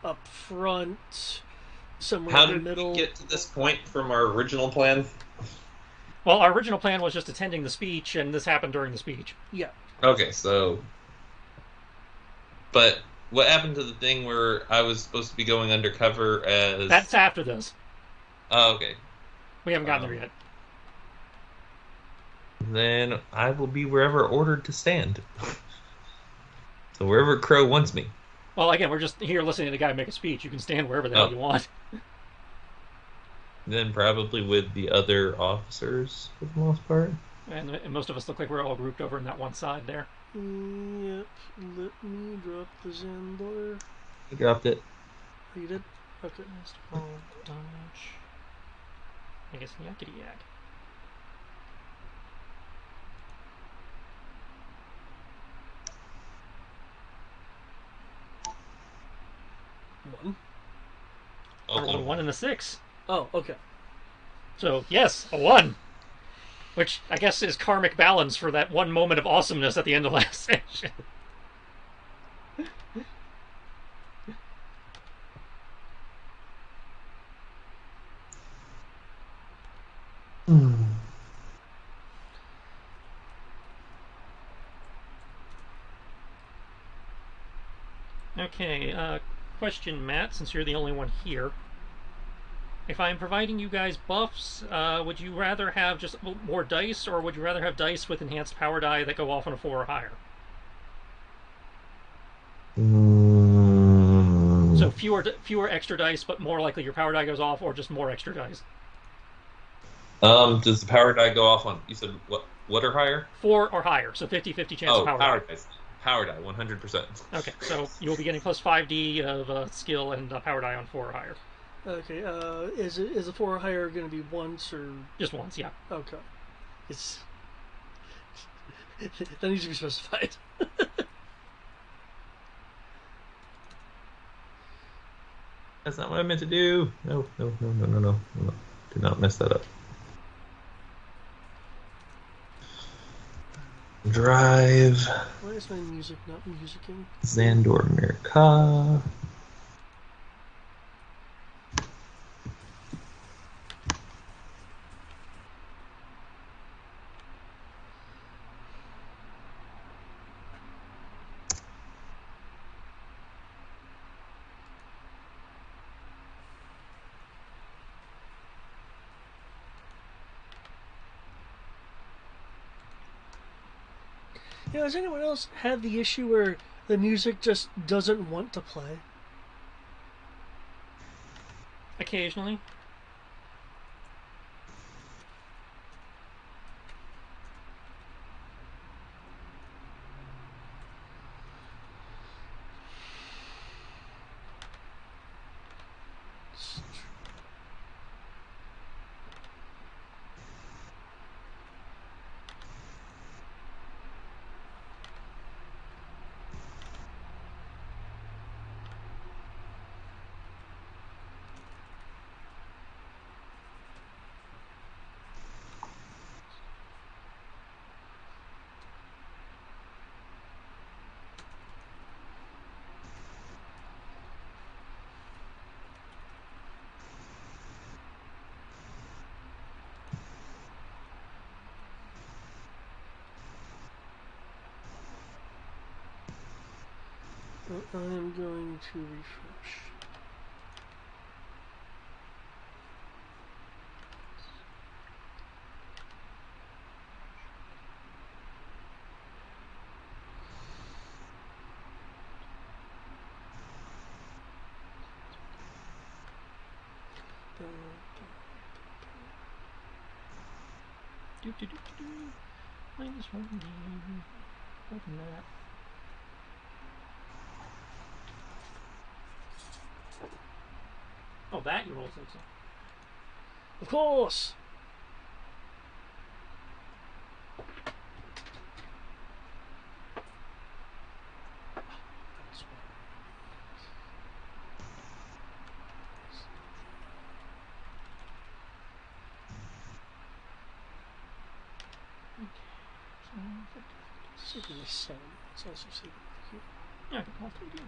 up front, somewhere How in the did we middle. get to this point from our original plan? Well, our original plan was just attending the speech, and this happened during the speech. Yeah. Okay, so, but what happened to the thing where I was supposed to be going undercover as? That's after this. Oh, okay. We haven't gotten there Um, yet. then I will be wherever ordered to stand. So wherever Crow wants me. Well, again, we're just here listening to the guy make a speech. You can stand wherever the hell Oh, you want. then probably with the other officers for the most part. And most of us look like we're all grouped over in that one side there. Yep. Let me drop the Xandor. He dropped it. Oh, you did? Okay. Oh, dodge. I guess yakety yak. One. I rolled a Okay. 1 and a 6. Oh, okay. So, yes, a 1. Which I guess is karmic balance for that one moment of awesomeness at the end of last session. Okay, question, Matt, since you're the only one here. If I'm providing you guys buffs, would you rather have just more dice, or would you rather have dice with enhanced power die that go off on a 4 or higher? So fewer extra dice, but more likely your power die goes off, or just more extra dice. Does the power die go off on? You said what are higher? 4 or higher, so 50-50 chance of Oh, power power die. dice. Power die, 100%. Okay, so you'll be getting plus 5d of skill and power die on 4 or higher. Okay. Is the 4 or higher going to be once or? Just once, yeah. Okay. It's that needs to be specified. That's not what I meant to do. No, no, no, no, no, no, no. Did not mess that up. Drive. Why is my music not musicking? Xandor Mirka. Yeah, does anyone else have the issue where the music just doesn't want to play? Occasionally. I am going to refresh. Minus 1d. Open that. Oh, that you rolled 6. Of course. Save my sound. Let's also save it here. Yeah, I can call 3d.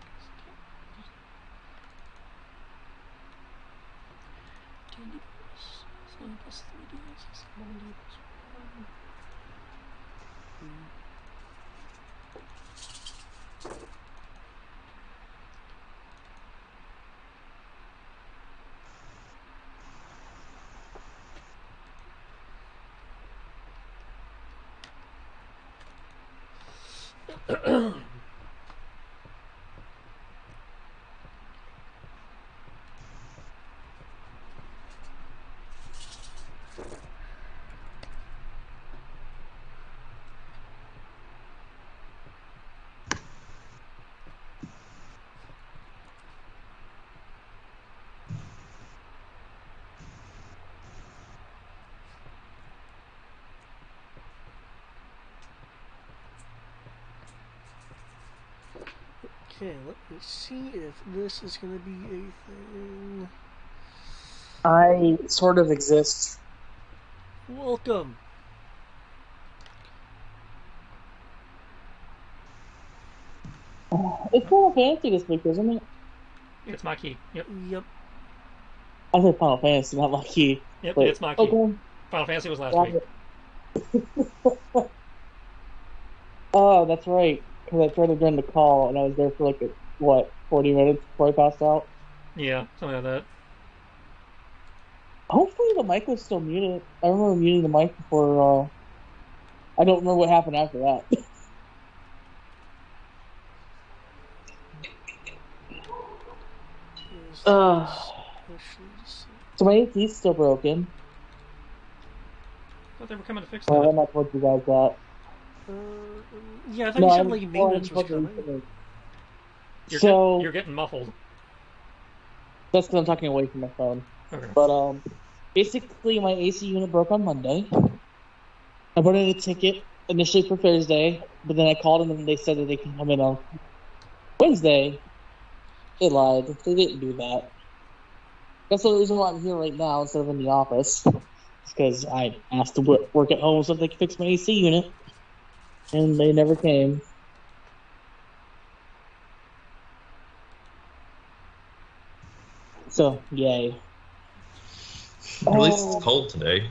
Okay, let me see if this is going to be a thing. I sort of exist. Welcome. It's Final Fantasy this week, isn't it? It's Maquis. Yep. Yep. I said Final Fantasy, not Maquis. Yep, But, it's Maquis. okay. Final Fantasy was last Got week. it. Oh, that's right. Because I tried to join the call, and I was there for 40 minutes before I passed out? Yeah, something like that. Hopefully the mic was still muted. I remember muting the mic before, I don't remember what happened after that. So my AC's still broken. I thought they were coming to fix Well, that. I'm not told you guys that. Yeah, I thought you said like maintenance was coming. You're getting muffled. That's because I'm talking away from my phone. Okay. But basically my AC unit broke on Monday. I put in a ticket initially for Thursday, but then I called them and they said that they can come in on Wednesday. They lied. They didn't do that. That's the reason why I'm here right now instead of in the office. It's because I asked to work at home so they could fix my AC unit, and they never came. So, yay. At least it's cold today.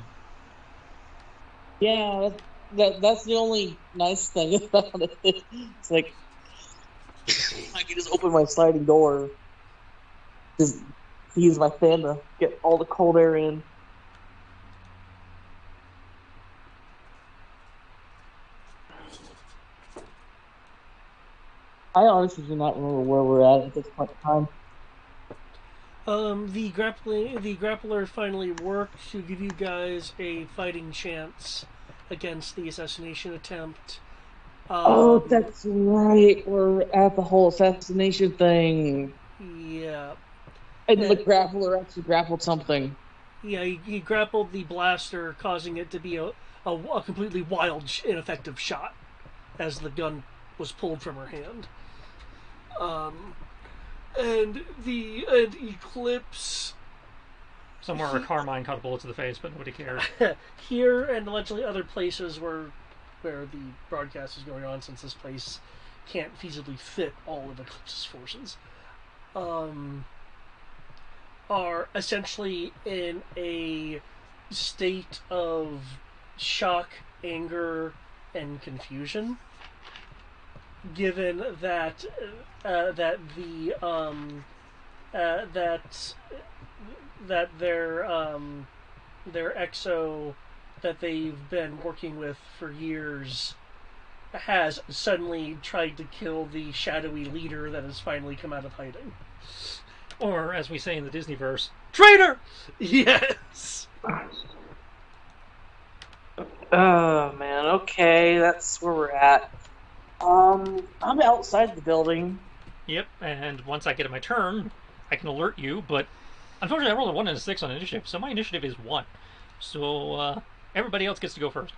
Yeah, that's the only nice thing about it. It's like I can just open my sliding door, just use my fan to get all the cold air in. I honestly do not remember where we're at this point in time. The grappler finally worked to give you guys a fighting chance against the assassination attempt. Oh, that's right. We're at the whole assassination thing. Yeah. And the grappler actually grappled something. Yeah, he grappled the blaster, causing it to be a completely wild, ineffective shot as the gun was pulled from her hand. And Eclipse. Somewhere a Carmine caught a bullet to the face, but nobody cared. Here and allegedly other places where the broadcast is going on, since this place can't feasibly fit all of Eclipse's forces, are essentially in a state of shock, anger, and confusion, given that that the that their exo that they've been working with for years has suddenly tried to kill the shadowy leader that has finally come out of hiding. Or, as we say in the Disneyverse, traitor! Yes! Oh, man. Okay, that's where we're at. I'm outside the building. Yep, and once I get in my turn, I can alert you, but unfortunately I rolled a 1 and a 6 on initiative, so my initiative is 1. So, everybody else gets to go first.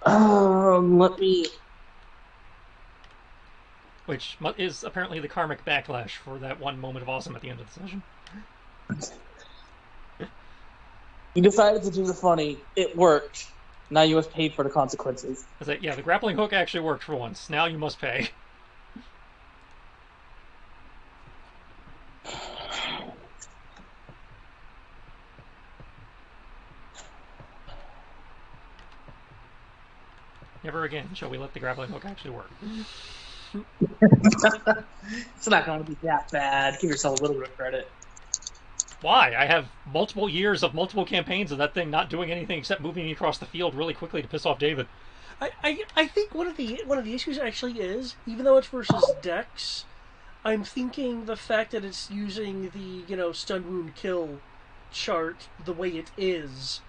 Let me... Which is apparently the karmic backlash for that one moment of awesome at the end of the session. You decided to do the funny. It worked. Now you must pay for the consequences. Yeah, the grappling hook actually worked for once. Now you must pay. Never again shall we let the grappling hook actually work. It's not going to be that bad. Give yourself a little bit of credit. Why? I have multiple years of multiple campaigns of that thing not doing anything except moving me across the field really quickly to piss off David. I think one of the issues actually is, even though it's versus Dex, I'm thinking the fact that it's using the stun wound kill chart the way it is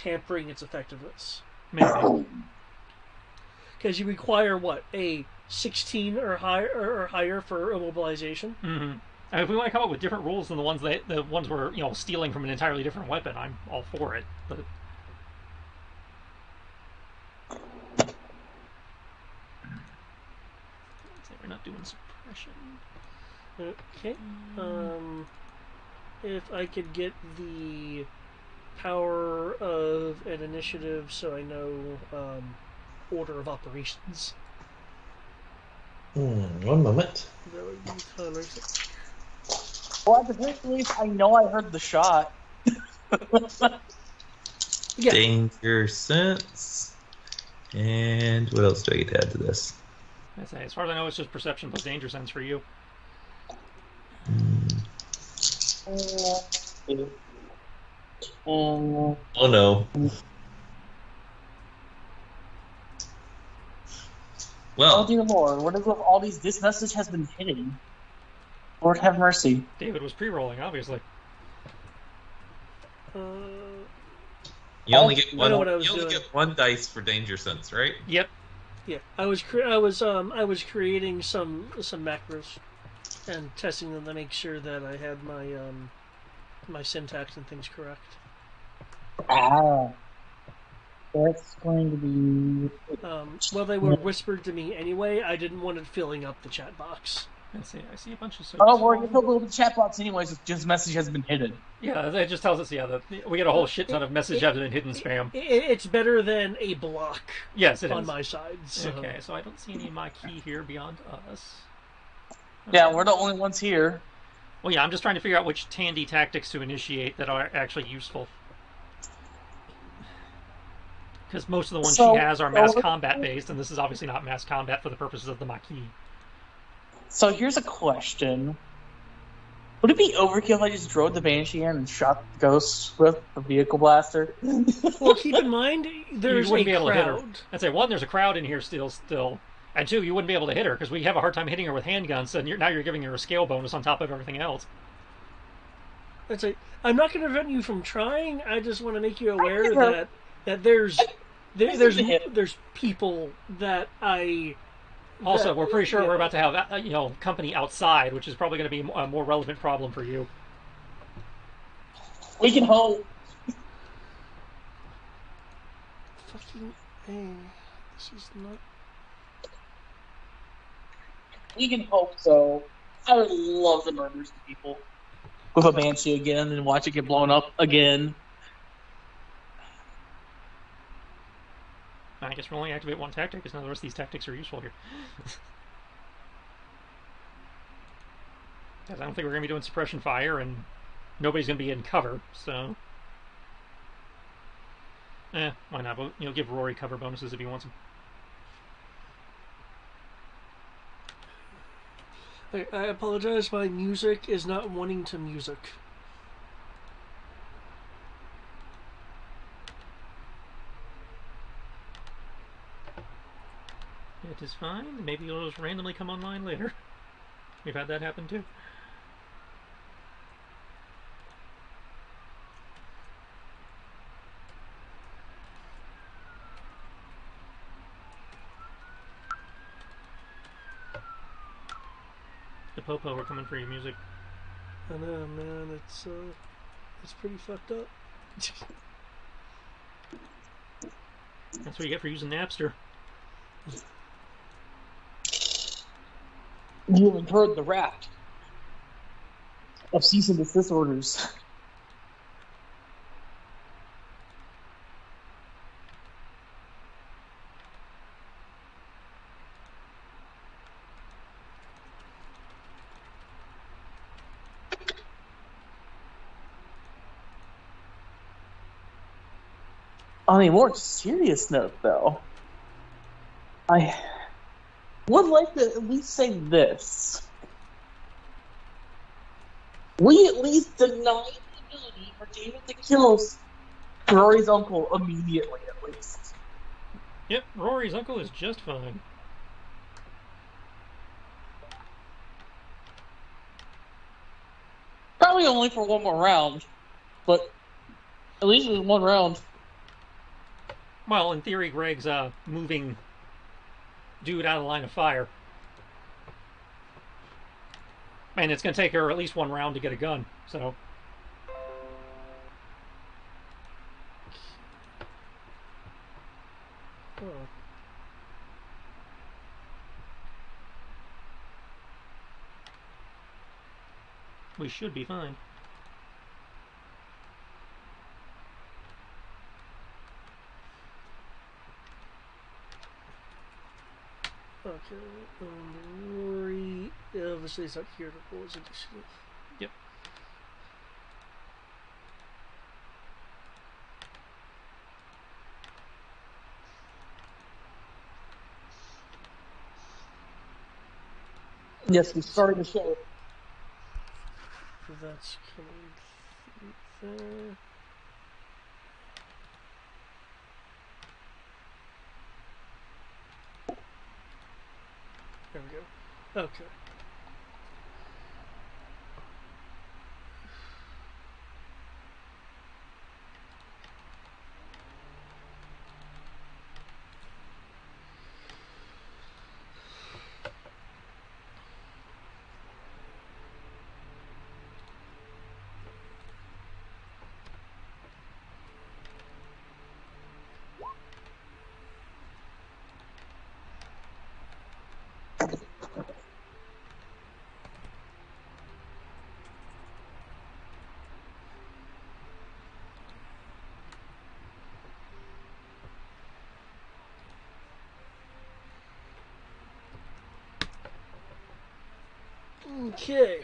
hampering its effectiveness. Maybe. Because you require what, a 16 or higher for immobilization. Mm-hmm. If we want to come up with different rules than the ones we're stealing from an entirely different weapon, I'm all for it. But we're not doing suppression. Okay. If I could get the power of an initiative, so I know order of operations. 1 moment. That would be terrific. Well, at the very least, I know I heard the shot. Yeah. Danger sense. And what else do I get to add to this? I say, as far as I know, it's just perception plus danger sense for you. Oh no. Well, Oh dear Lord, what is with all these? This message has been hidden. Lord have mercy. David was pre-rolling, obviously. you only get I know one. what I was You only doing. get 1 dice for danger sense, right? Yep. Yeah, I was creating some macros and testing them to make sure that I had my syntax and things correct. Ah. That's going to be... Well, they were whispered to me anyway. I didn't want it filling up the chat box. Let's see. I see a bunch of. Oh, we're going to go to the chat box anyways. Just message has been hidden. Yeah, it just tells us. That we get a whole shit ton of message that have been hidden spam. It's better than a block. Yes, it on is. my side. So. Okay, so I don't see any Maquis here beyond us. Yeah, we're the only ones here. Well, yeah, I'm just trying to figure out which Tandy tactics to initiate that are actually useful. Because most of the ones she has are mass combat based, and this is obviously not mass combat for the purposes of the Maquis. So here's a question. Would it be overkill if I just drove the Banshee in and shot the ghosts with a vehicle blaster? Well, keep in mind, there's you wouldn't a be able crowd. to hit her. I'd say, one, there's a crowd in here still. And two, you wouldn't be able to hit her, because we have a hard time hitting her with handguns, so now you're giving her a scale bonus on top of everything else. That's it. I'm not going to prevent you from trying. I just want to make you aware that there's people that I. Also, we're pretty sure we're about to have company outside, which is probably going to be a more relevant problem for you. We can hope. Fucking A. This is not. We can hope so. I would love to murder some people with a Banshee again and watch it get blown up again. I guess we'll only activate one tactic, because none of the rest of these tactics are useful here. Because I don't think we're going to be doing suppression fire, and nobody's going to be in cover, so... why not? We'll give Rory cover bonuses if he wants them. I apologize, my music is not wanting to music. It is fine. Maybe it'll just randomly come online later. We've had that happen too. The Popo, we're coming for your music. I know, man. It's pretty fucked up. That's what you get for using Napster. You have incurred the wrath of cease and desist orders. On a more serious note, though, I would like to at least say this. We at least denied the ability for David to kill Rory's uncle immediately, at least. Yep, Rory's uncle is just fine. Probably only for one more round, but at least it was one round. Well, in theory, Greg's moving dude out of the line of fire. And it's going to take her at least one round to get a gun, so... Oh. We should be fine. Okay, Rory obviously is not here to roll his initiative. Yep. Yes, we started the show. That's coming through there. There we go. Okay. Okay.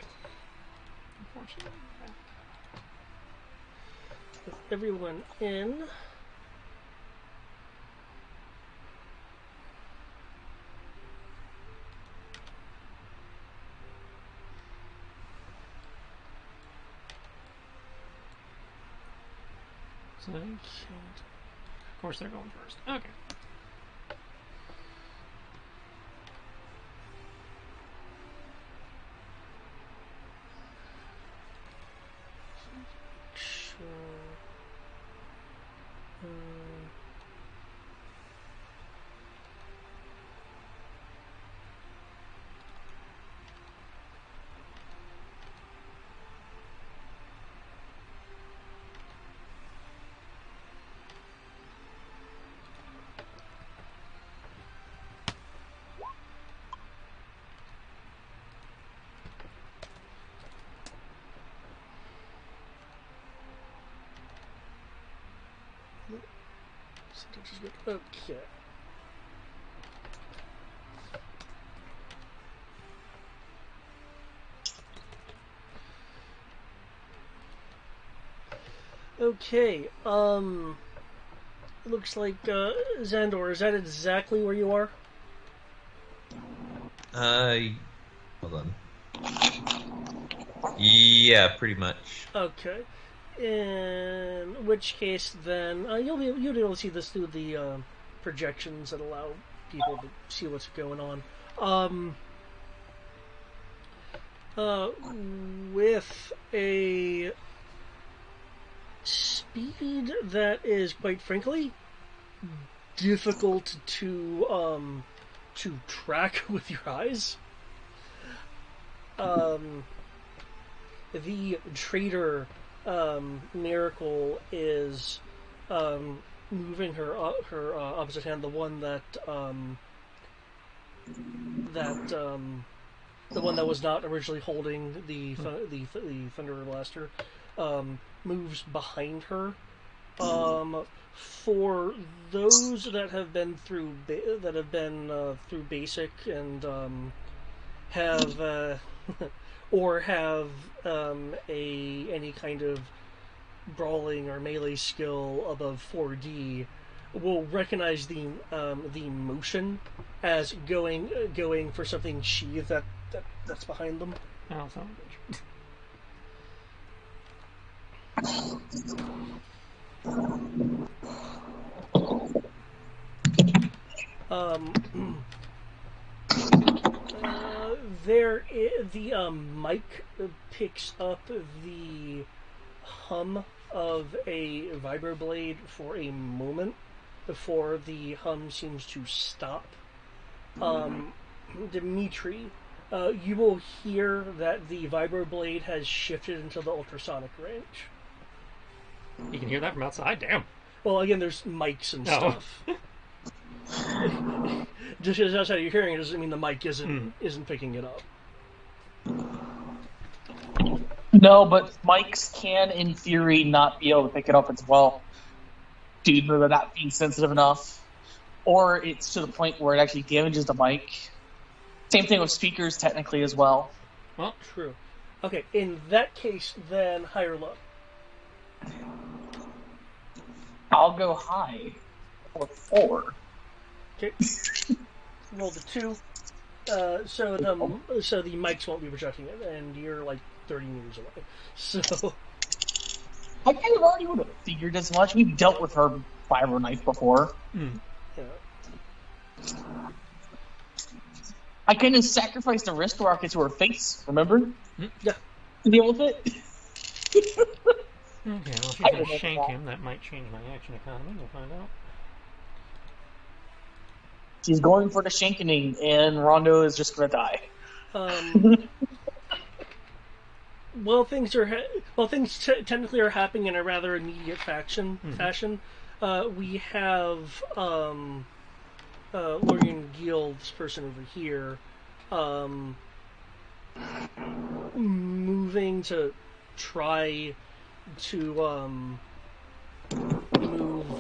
With everyone in. So, of course, they're going first. Okay. Sure. Okay. Okay. It looks like Xandor. Is that exactly where you are? Hold on. Yeah, pretty much. Okay. In which case, then you'll be able to see this through the projections that allow people to see what's going on. Uh, with a speed that is, quite frankly, difficult to track with your eyes. The trader Miracle is moving her opposite hand, the one that the one that was not originally holding the Thunder Blaster, moves behind her. For those that have been through through basic and have or have a any kind of brawling or melee skill above 4D, will recognize the motion as going for something sheathed that's behind them. Oh, son of a bitch. The mic picks up the hum of a vibroblade for a moment before the hum seems to stop. Dimitri, you will hear that the vibroblade has shifted into the ultrasonic range. You can hear that from outside? Damn. Well, again, there's mics and Oh. stuff. Just because that's how you're hearing it doesn't mean the mic isn't picking it up. No, but mics can, in theory, not be able to pick it up as well, due to the not being sensitive enough, or it's to the point where it actually damages the mic. Same thing with speakers, technically, as well. Well, True. Okay, in that case, then high or low? I'll go high for 4. Okay. Roll the 2. So the mics won't be projecting it, and you're like 30 meters away. So I kind of already would have figured as much. We've dealt with her fiber knife before. yeah. I kind of sacrificed a wrist rocket to her face, remember? Yeah. To deal with it. okay, well, if she's I going to remember shank that. him, that might change my action economy. We'll find out. She's going for the shankening, and Rondo is just going to die. Well, things technically are happening in a rather immediate fashion. We have Lorian Gill, this person over here, moving to try to move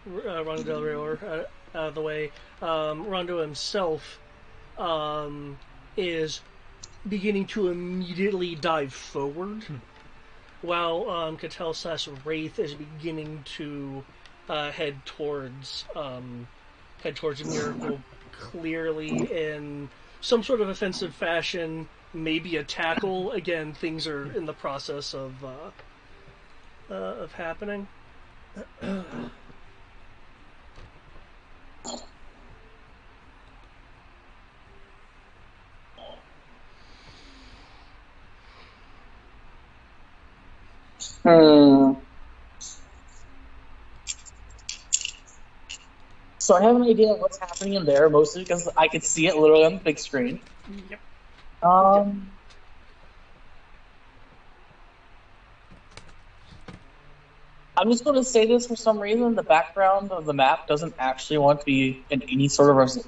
Rondo Del Rio out of the way. Rondo himself is beginning to immediately dive forward, while Cattell/Wraith is beginning to head towards Miracle, clearly in some sort of offensive fashion, maybe a tackle. Again, things are in the process of happening. So I have an idea of what's happening in there, mostly because I could see it literally on the big screen. Yep. I'm just going to say this for some reason. The background of the map doesn't actually want to be in any sort of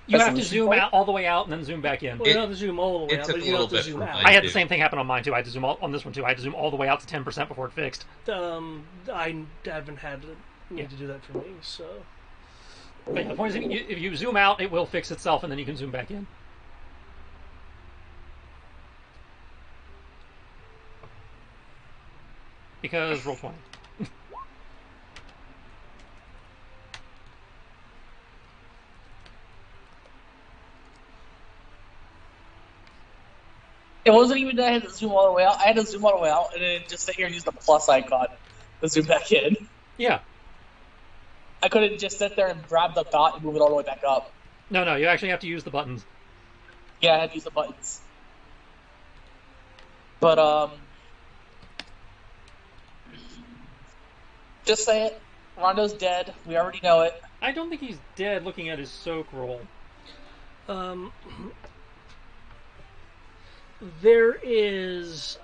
You have to zoom out all the way out and then zoom back in. Well, you don't have to zoom all the way It out, took but a you little don't have to bit zoom for out. mine. I had the too. same thing happen on mine too. I had to zoom on this one too. I had to zoom all the way out to 10% before it fixed. I haven't had to need to do that for me, so. But the point is, if you zoom out, it will fix itself, and then you can zoom back in. Because roll 20. It wasn't even that I had to zoom all the way out. I had to zoom all the way out and then just sit here and use the plus icon to zoom back in. Yeah. I couldn't just sit there and grab the dot and move it all the way back up. No, you actually have to use the buttons. Yeah, I had to use the buttons. But, just say it. Rondo's dead. We already know it. I don't think he's dead looking at his soak roll. There is,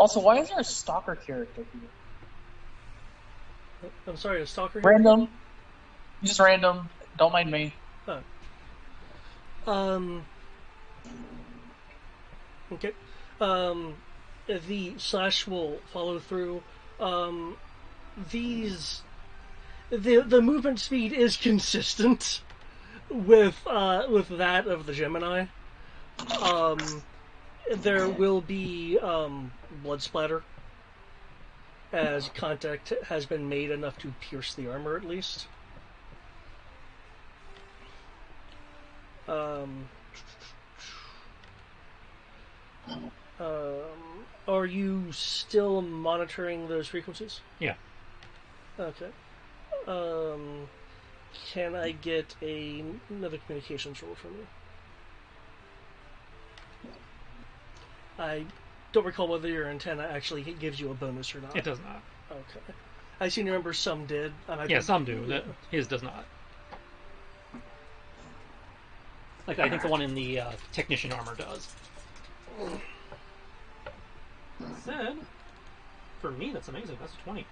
Also, why is there a stalker character here? I'm sorry, a stalker here? Random. Just random. Don't mind me. Okay. The slash will follow through. The movement speed is consistent with that of the Gemini. There will be blood splatter as contact has been made enough to pierce the armor at least. Um, are you still monitoring those frequencies? Yeah. Okay. Can I get another communications roll from you? I don't recall whether your antenna actually gives you a bonus or not. It does not. Okay. I seem to remember some did. Yeah, some do. His does not. Like, I think the one in the technician armor does. Said, for me, that's amazing. That's 20.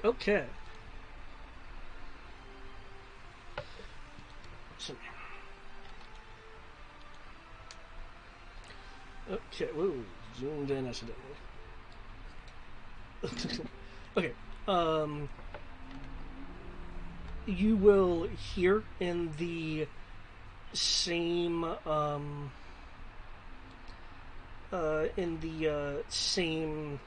Okay. Okay, whoa, zoomed in accidentally. Okay, you will hear in the same, same,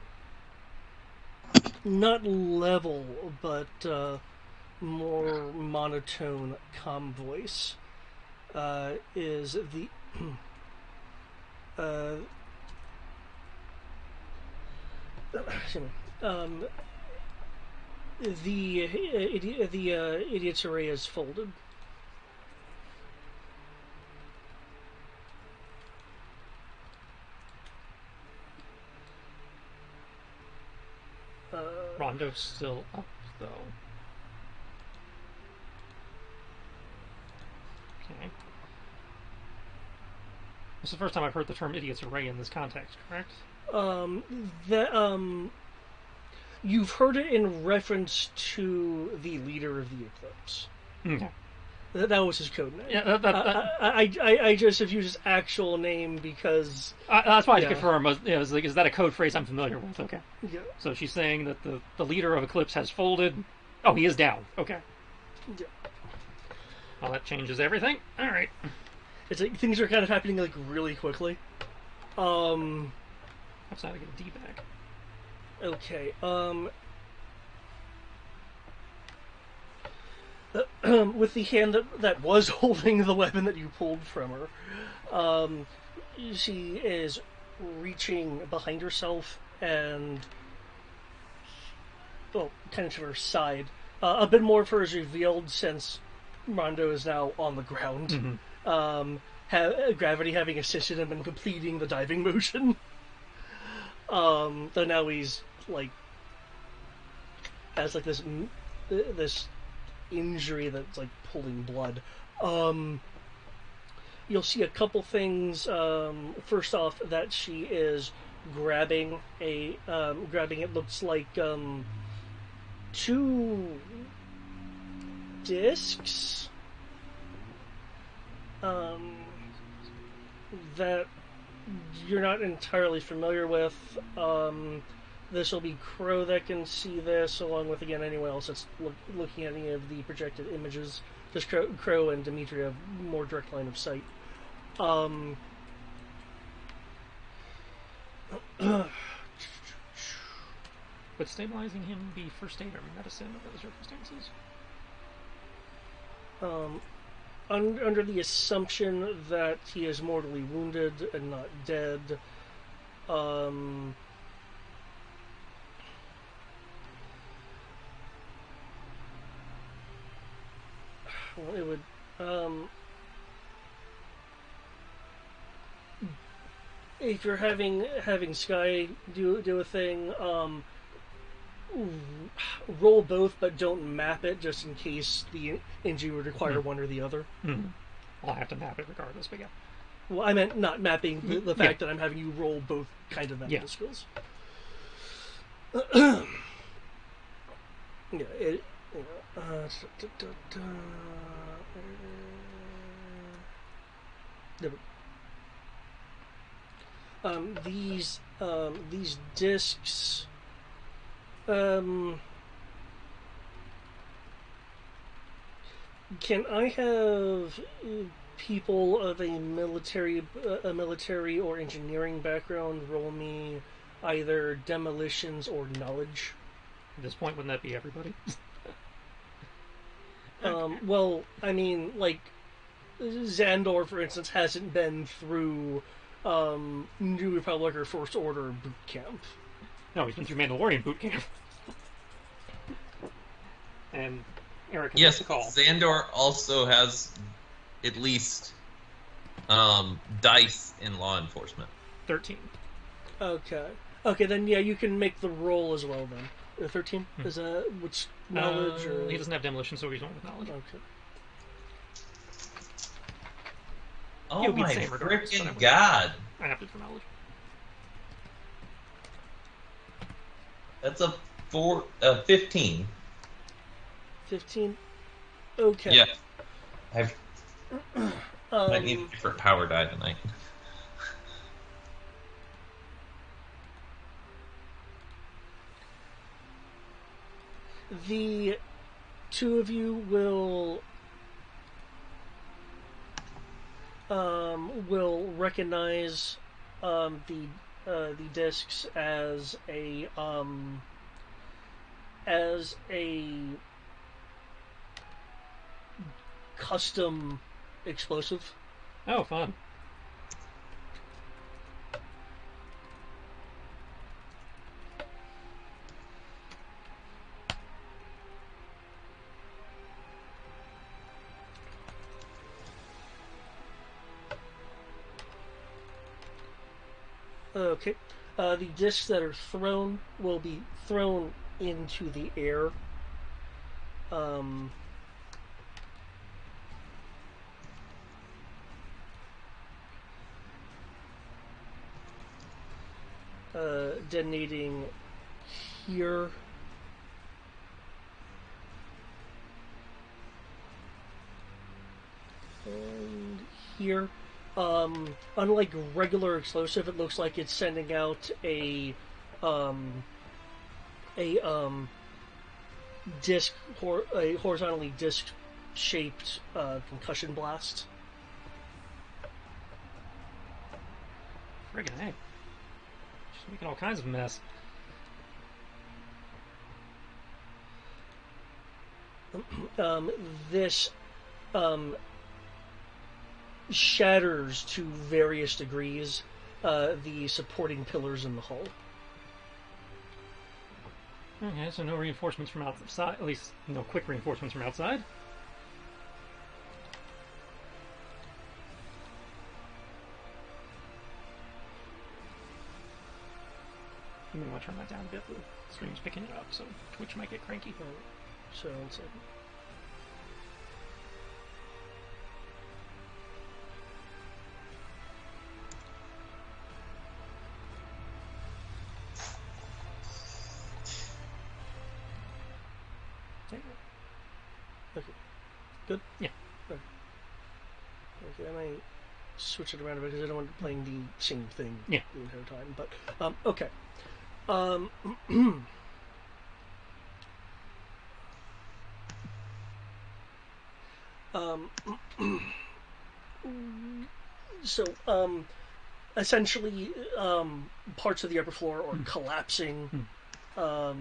not level, but, more monotone calm voice, is the, excuse me. The idiot's array is folded. Rondo's still up, though. Okay. This is the first time I've heard the term idiot's array in this context, correct? You've heard it in reference to the leader of the Eclipse. Okay. That was his code name. Yeah, I just have used his actual name because... that's why I Yeah. confirm. Is that a code phrase I'm familiar with? Okay. Yeah. So she's saying that the leader of Eclipse has folded. Oh, he is down. Okay. Yeah. Well, that changes everything. All right. It's like things are kind of happening like really quickly. That's how I get a D back. Okay. With the hand that was holding the weapon that you pulled from her, she is reaching behind herself and, well, kind of to her side. A bit more of her is revealed since Rondo is now on the ground. Mm-hmm. Gravity having assisted him in completing the diving motion. Though now he's like has like this injury that's like pulling blood. You'll see a couple things. First off, that she is grabbing grabbing it looks like two discs that you're not entirely familiar with. This will be Crow that can see this, along with, again, anyone else that's looking at any of the projected images. Just Crow and Dimitri have more direct line of sight. Would stabilizing him be first aid or medicine under the circumstances? Under the assumption that he is mortally wounded and not dead, well, it would, if you're having Sky do a thing, roll both, but don't map it, just in case the injury would require one or the other. Mm-hmm. I'll have to map it regardless, but yeah. Well, I meant not mapping the fact that I'm having you roll both kind of medical skills. Yeah, it. These discs. Can I have people of a military or engineering background roll me either demolitions or knowledge. At this point, wouldn't that be everybody? Well, I mean, like, Xandor, for instance, hasn't been through New Republic or First Order boot camp. No, he's been through Mandalorian boot camp. And Eric has Yes, the call. Xandor also has at least dice in law enforcement. 13. Okay. Okay, then yeah, you can make the roll as well then. 13? Is that which knowledge or He doesn't have demolition, so he's going with knowledge. Okay. Oh You'll be the my same regardless, but I freaking would- god! I have to for knowledge. That's a 15. 15? Okay. Yeah, I might need a different power die tonight. The two of you will recognize the discs as a custom explosive. Oh, fun. Okay. The discs that are thrown will be thrown into the air. Um, Detonating here. And here. Unlike regular explosive, it looks like it's sending out a disc, a horizontally disc-shaped concussion blast. Friggin' heck. Just making all kinds of mess. This shatters to various degrees the supporting pillars in the hull. Okay, so no reinforcements from outside. At least no quick reinforcements from outside. You may want to turn that down a bit. The stream's picking it up, so Twitch might get cranky. So, one second. Okay. Good? Yeah. Okay, I might switch it around because I don't want to playing the same thing Yeah. the entire time. But, okay. So, essentially, parts of the upper floor are collapsing. We're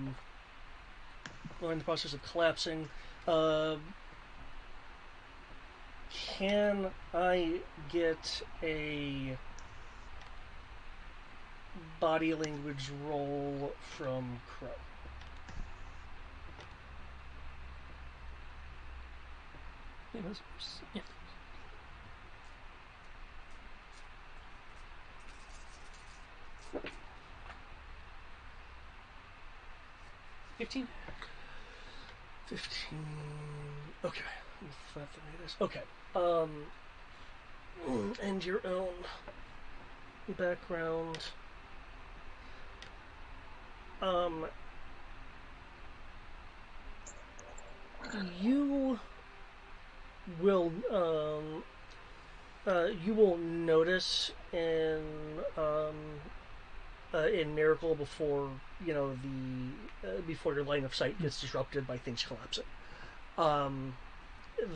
in the process of collapsing. Can I get a body language roll from Crow? Yeah, yeah. $15. 15. Okay. That's the way it is. Okay. And your own background. You will you will notice in Miracle before before your line of sight gets disrupted by things collapsing,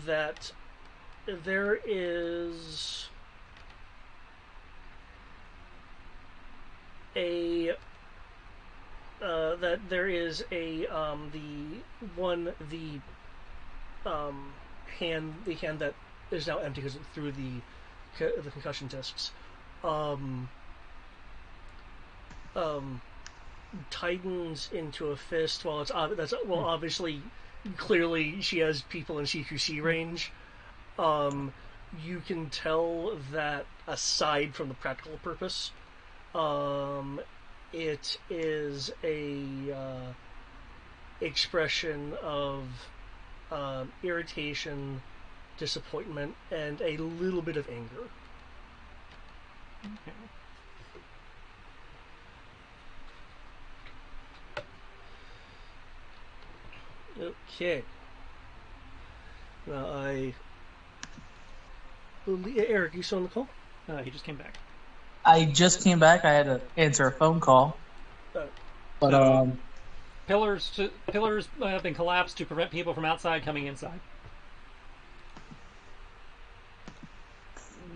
that there is a that there is the one um, the hand that is now empty because it threw the concussion discs. Um, um, tightens into a fist while obviously clearly she has people in CQC range. You can tell that aside from the practical purpose, it is a expression of irritation, disappointment, and a little bit of anger. Okay. Okay. Now Eric, you still on the call? He just came back. I just came back. I had to answer a phone call. Uh, But So- Pillars have been collapsed to prevent people from outside coming inside.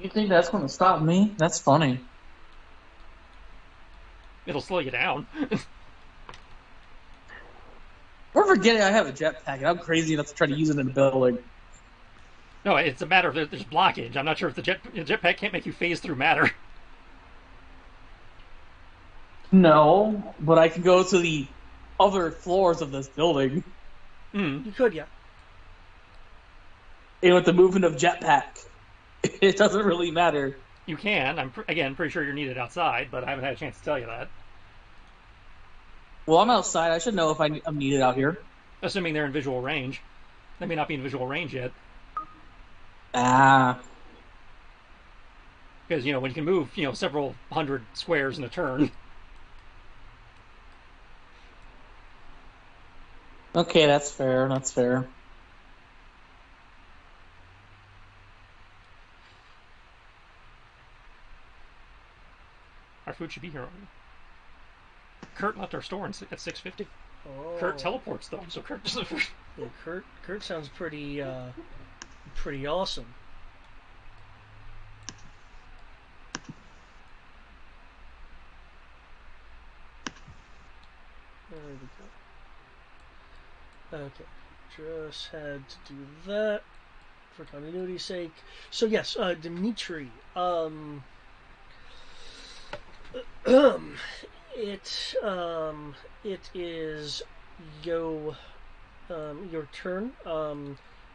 you think that's going to stop me? That's funny. It'll slow you down. We're forgetting I have a jetpack, and I'm crazy enough to try to use it in a building. No, it's a matter of there's blockage. I'm not sure if the jetpack can't make you phase through matter. No, but I can go to the other floors of this building. you could, yeah. And with the movement of jetpack, it doesn't really matter. You can. I'm pretty sure you're needed outside, but I haven't had a chance to tell you that. Well, I'm outside. I should know if I'm needed out here. Assuming they're in visual range. They may not be in visual range yet. Ah. Because, when you can move, several hundred squares in a turn. Okay, that's fair. That's fair. Our food should be here already. Kurt left our store at 6:50. Oh. Kurt teleports though, so Kurt doesn't. Yeah, Kurt sounds pretty awesome. There we go. Okay, just had to do that for continuity's sake. So yes, Dimitri. It is your turn.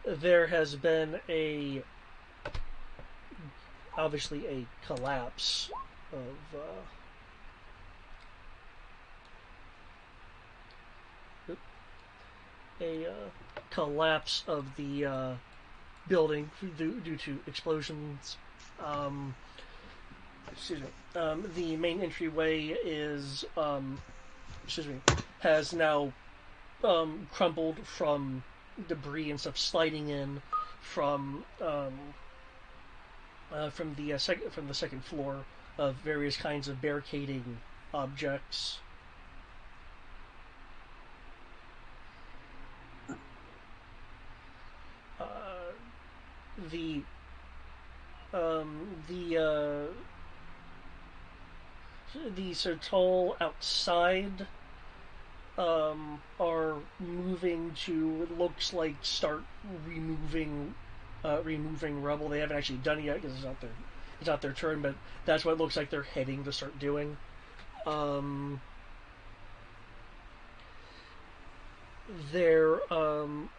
There has been obviously a collapse of the building due to explosions. Excuse me. The main entryway has now crumbled from debris and stuff sliding in from the second floor of various kinds of barricading objects. The Sertol outside are moving to, it looks like, start removing rubble. They haven't actually done it yet because it's not their turn, but that's what it looks like they're heading to start doing. They're on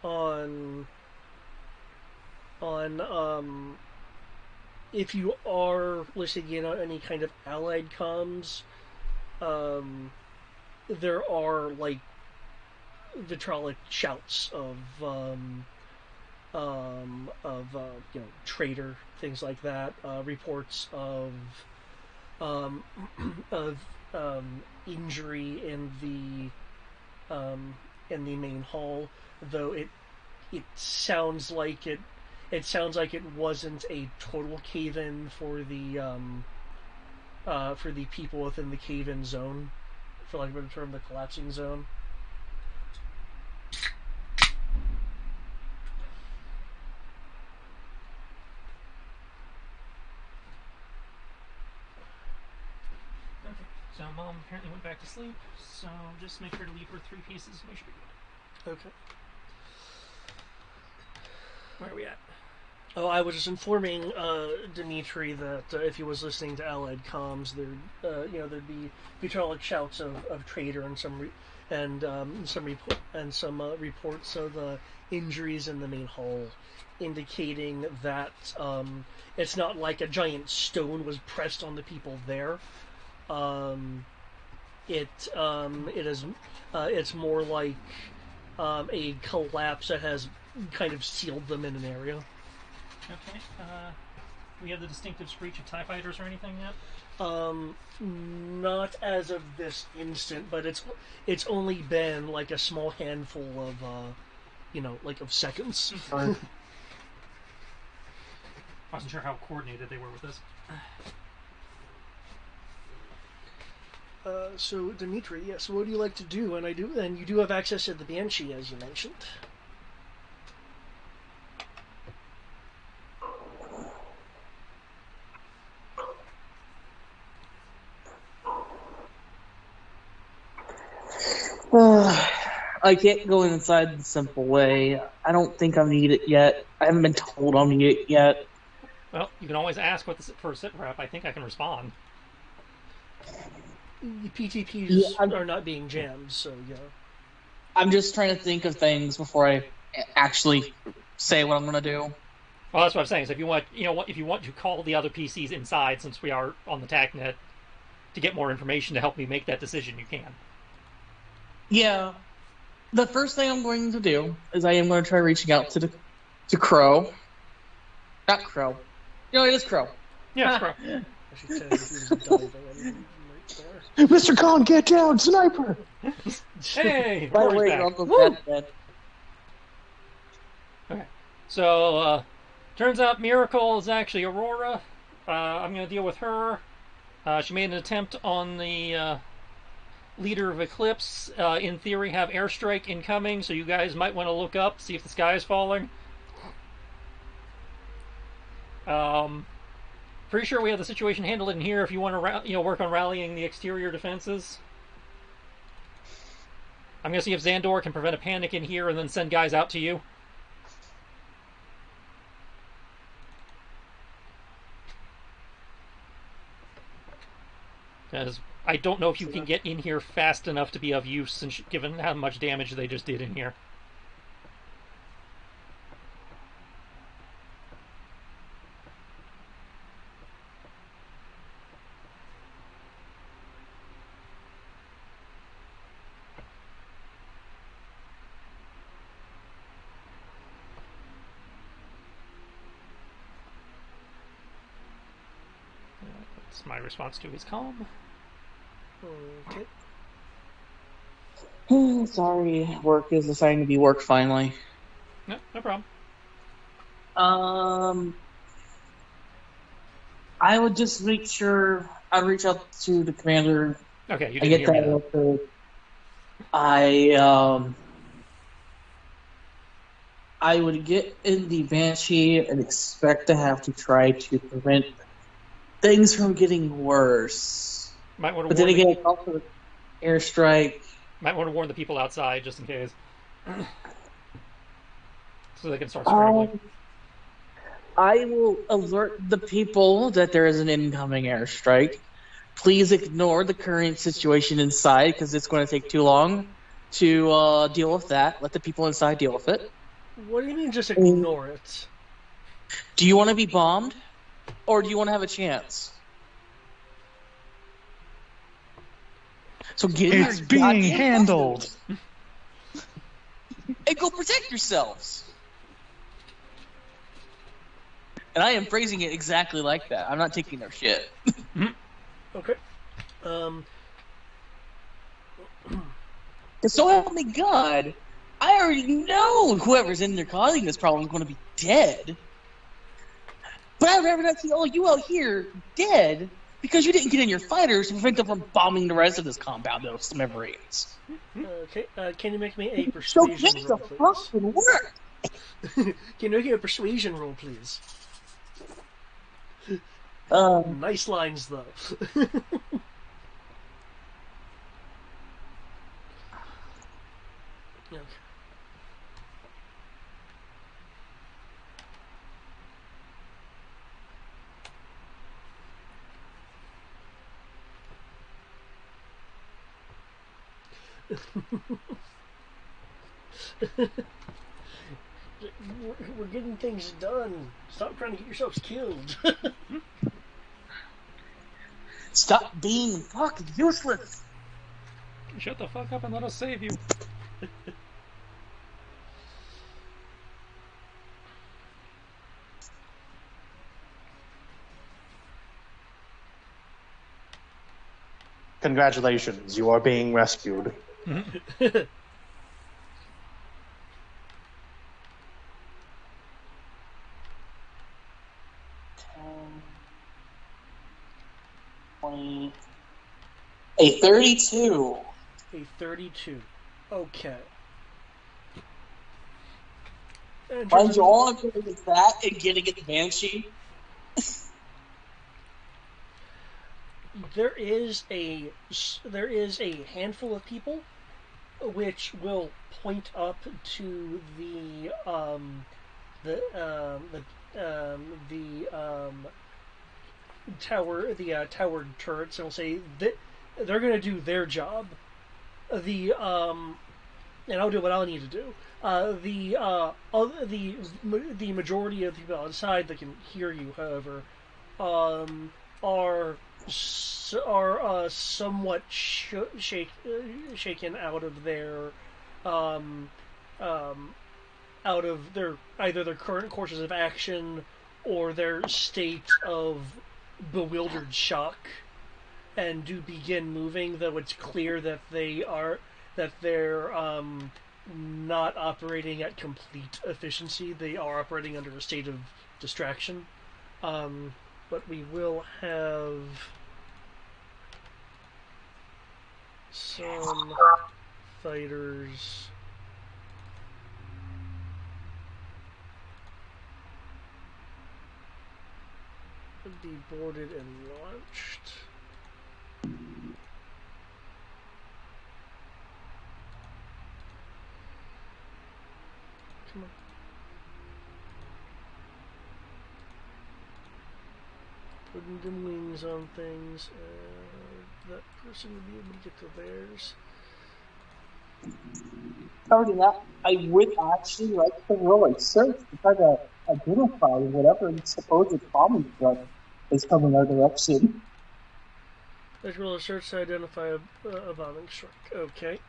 if you are listening in on any kind of allied comms, there are like vitriolic shouts of traitor, things like that. Reports of of injury in the main hall, though it sounds like it wasn't a total cave-in for the people within the cave-in zone, for lack of a better term, the collapsing zone. So Mom apparently went back to sleep, so just make sure to leave her 3 pieces. Make sure you're good. Okay. Where are we at? Oh, I was just informing Dimitri that if he was listening to Allied comms, there'd be vitriolic shouts of traitor and some reports of injuries in the main hall, indicating that it's not like a giant stone was pressed on the people there. It's more like a collapse that has kind of sealed them in an area. Okay. We have the distinctive screech of TIE fighters or anything yet? Not as of this instant, but it's only been like a small handful of of seconds. I wasn't sure how coordinated they were with this. So Dimitri, yes, what do you like to do? And you do have access to the Banshee, as you mentioned. I can't go inside the simple way. I don't think I need it yet. I haven't been told I need it yet. Well, you can always ask for a sit rep. I think I can respond. PTPs are not being jammed, so yeah. I'm just trying to think of things before I actually say what I'm going to do. Well, that's what I'm saying. So if you want to call the other PCs inside, since we are on the TACnet, to get more information to help me make that decision, you can. Yeah. The first thing I'm going to do is I am going to try reaching out to Crow. Not Crow. No, it is Crow. Yeah, it's Crow. I should say if he was diving right Hey, Mr. Khan, get down, sniper! Hey, By the Rory's way, back. Uncle Woo! Ted. Okay. So, turns out Miracle is actually Aurora. I'm going to deal with her. She made an attempt on the leader of Eclipse. In theory, have airstrike incoming, so you guys might want to look up, see if the sky is falling. Pretty sure we have the situation handled in here. If you want to, work on rallying the exterior defenses. I'm going to see if Xandor can prevent a panic in here and then send guys out to you. Because I don't know if you can get in here fast enough to be of use, given how much damage they just did in here. That's my response to his calm. Okay. Sorry, work is deciding to be work finally. No problem. I would just make sure I'd reach out to the commander. Okay, you I didn't get hear me that. then. I would get in the Banshee and expect to have to try to prevent things from getting worse. Might want to But then warn again, it's also airstrike. might want to warn the people outside just in case, so they can start scrambling. I will alert the people that there is an incoming airstrike. Please ignore the current situation inside because it's going to take too long to deal with that. Let the people inside deal with it. What do you mean just ignore it? Do you want to be bombed? Or do you want to have a chance? So get in It's your being goddamn handled. and go protect yourselves. And I am phrasing it exactly like that. I'm not taking their shit. Okay. So help me God, I already know whoever's in there causing this problem is going to be dead. But I'd rather not see all you out here dead because you didn't get in your fighters to prevent them from bombing the rest of this compound of smithereens. Okay. Can you make me a So persuasion get roll, the please? fucking work. Can you make me a persuasion roll, please? Nice lines, though. Okay. We're getting things done. Stop trying to get yourselves killed. Stop being fucking useless. Shut the fuck up and let us save you. Congratulations, you are being rescued. 20, a 32. A 32. Okay. In terms Mind of you, all I'm doing is that and getting it the Banshee. there is a handful of people which will point up to the towered turrets and will say that they're going to do their job. The and I'll do what I'll need to do. The majority of the people outside that can hear you, however, um, are somewhat shaken um, um, out of their either their current courses of action or their state of bewildered shock, and do begin moving. Though it's clear that they're not operating at complete efficiency. They are operating under a state of distraction. But we will have some fighters be boarded and launched. Come on. Putting them wings on things. That person would be able to get to theirs. Other than that, I would actually like to roll a search to try to identify whatever supposed common threat is coming our direction. Let's roll a search to identify a bombing strike. Okay.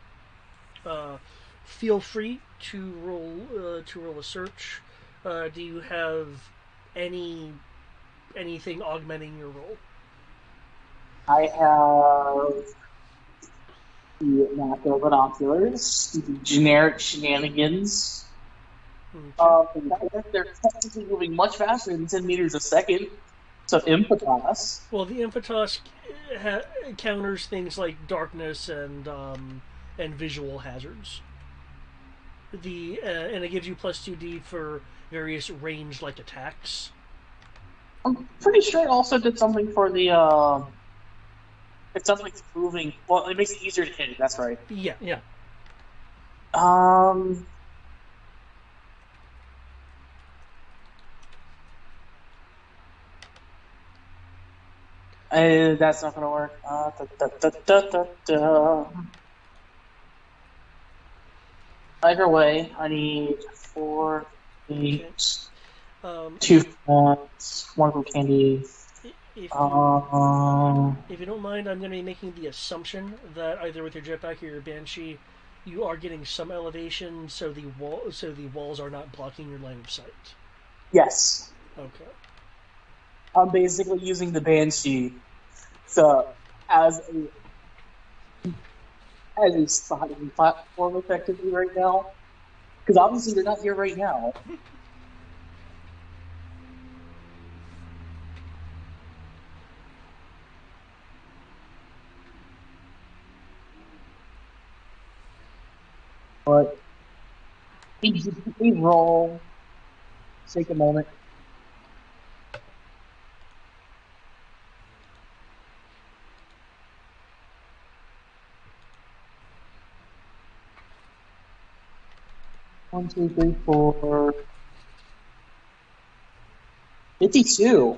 Uh, feel free to roll a search. Do you have anything augmenting your roll? I have the macro binoculars, the generic shenanigans. Okay. They're technically moving much faster than 10 meters a second. So impetus. Well, the impetus counters things like darkness and visual hazards. And it gives you plus 2d for various range like attacks. I'm pretty sure it also did something for the if something's moving, well, it makes it easier to hit it, that's right. Yeah. Yeah. That's not gonna work. Either way, I need 4, 8, Okay. 2 points, 1 for candy. If Um, you don't mind, I'm going to be making the assumption that either with your jetpack or your banshee, you are getting some elevation, so the walls are not blocking your line of sight. yes. Okay. I'm basically using the Banshee as a spotting platform effectively right now. Because obviously they're not here right now. But we roll. Take a moment. 1, 2, 3, 4. 52.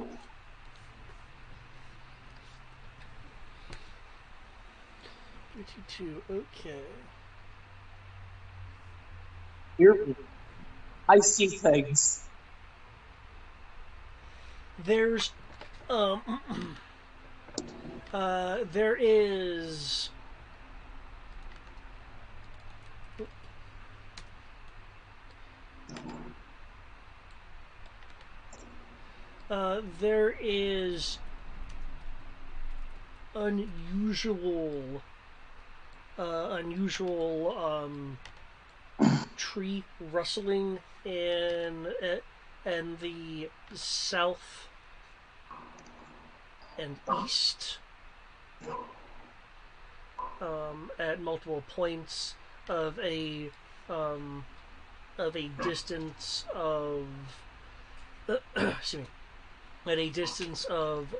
52. Okay. I see things. There's there is there is unusual tree rustling in the south and east at multiple points of a distance of excuse me, at a distance of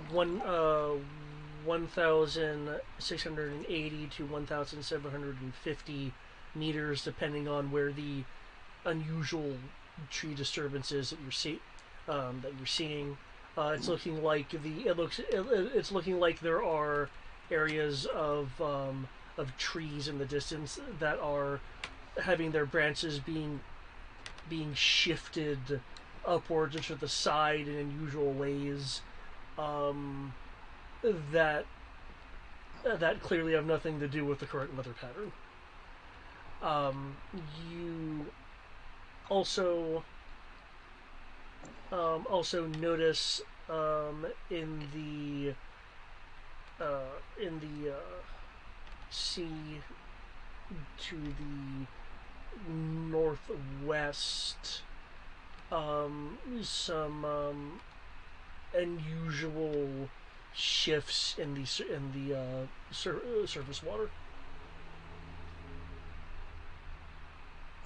1,680 to 1,750 meters, depending on where the unusual tree disturbance is that you're seeing. It's looking like it's looking like there are areas of trees in the distance that are having their branches being shifted upwards or to the side in unusual ways. Um, that that clearly have nothing to do with the current weather pattern. You also also notice in the sea to the northwest some unusual shifts in the surface water.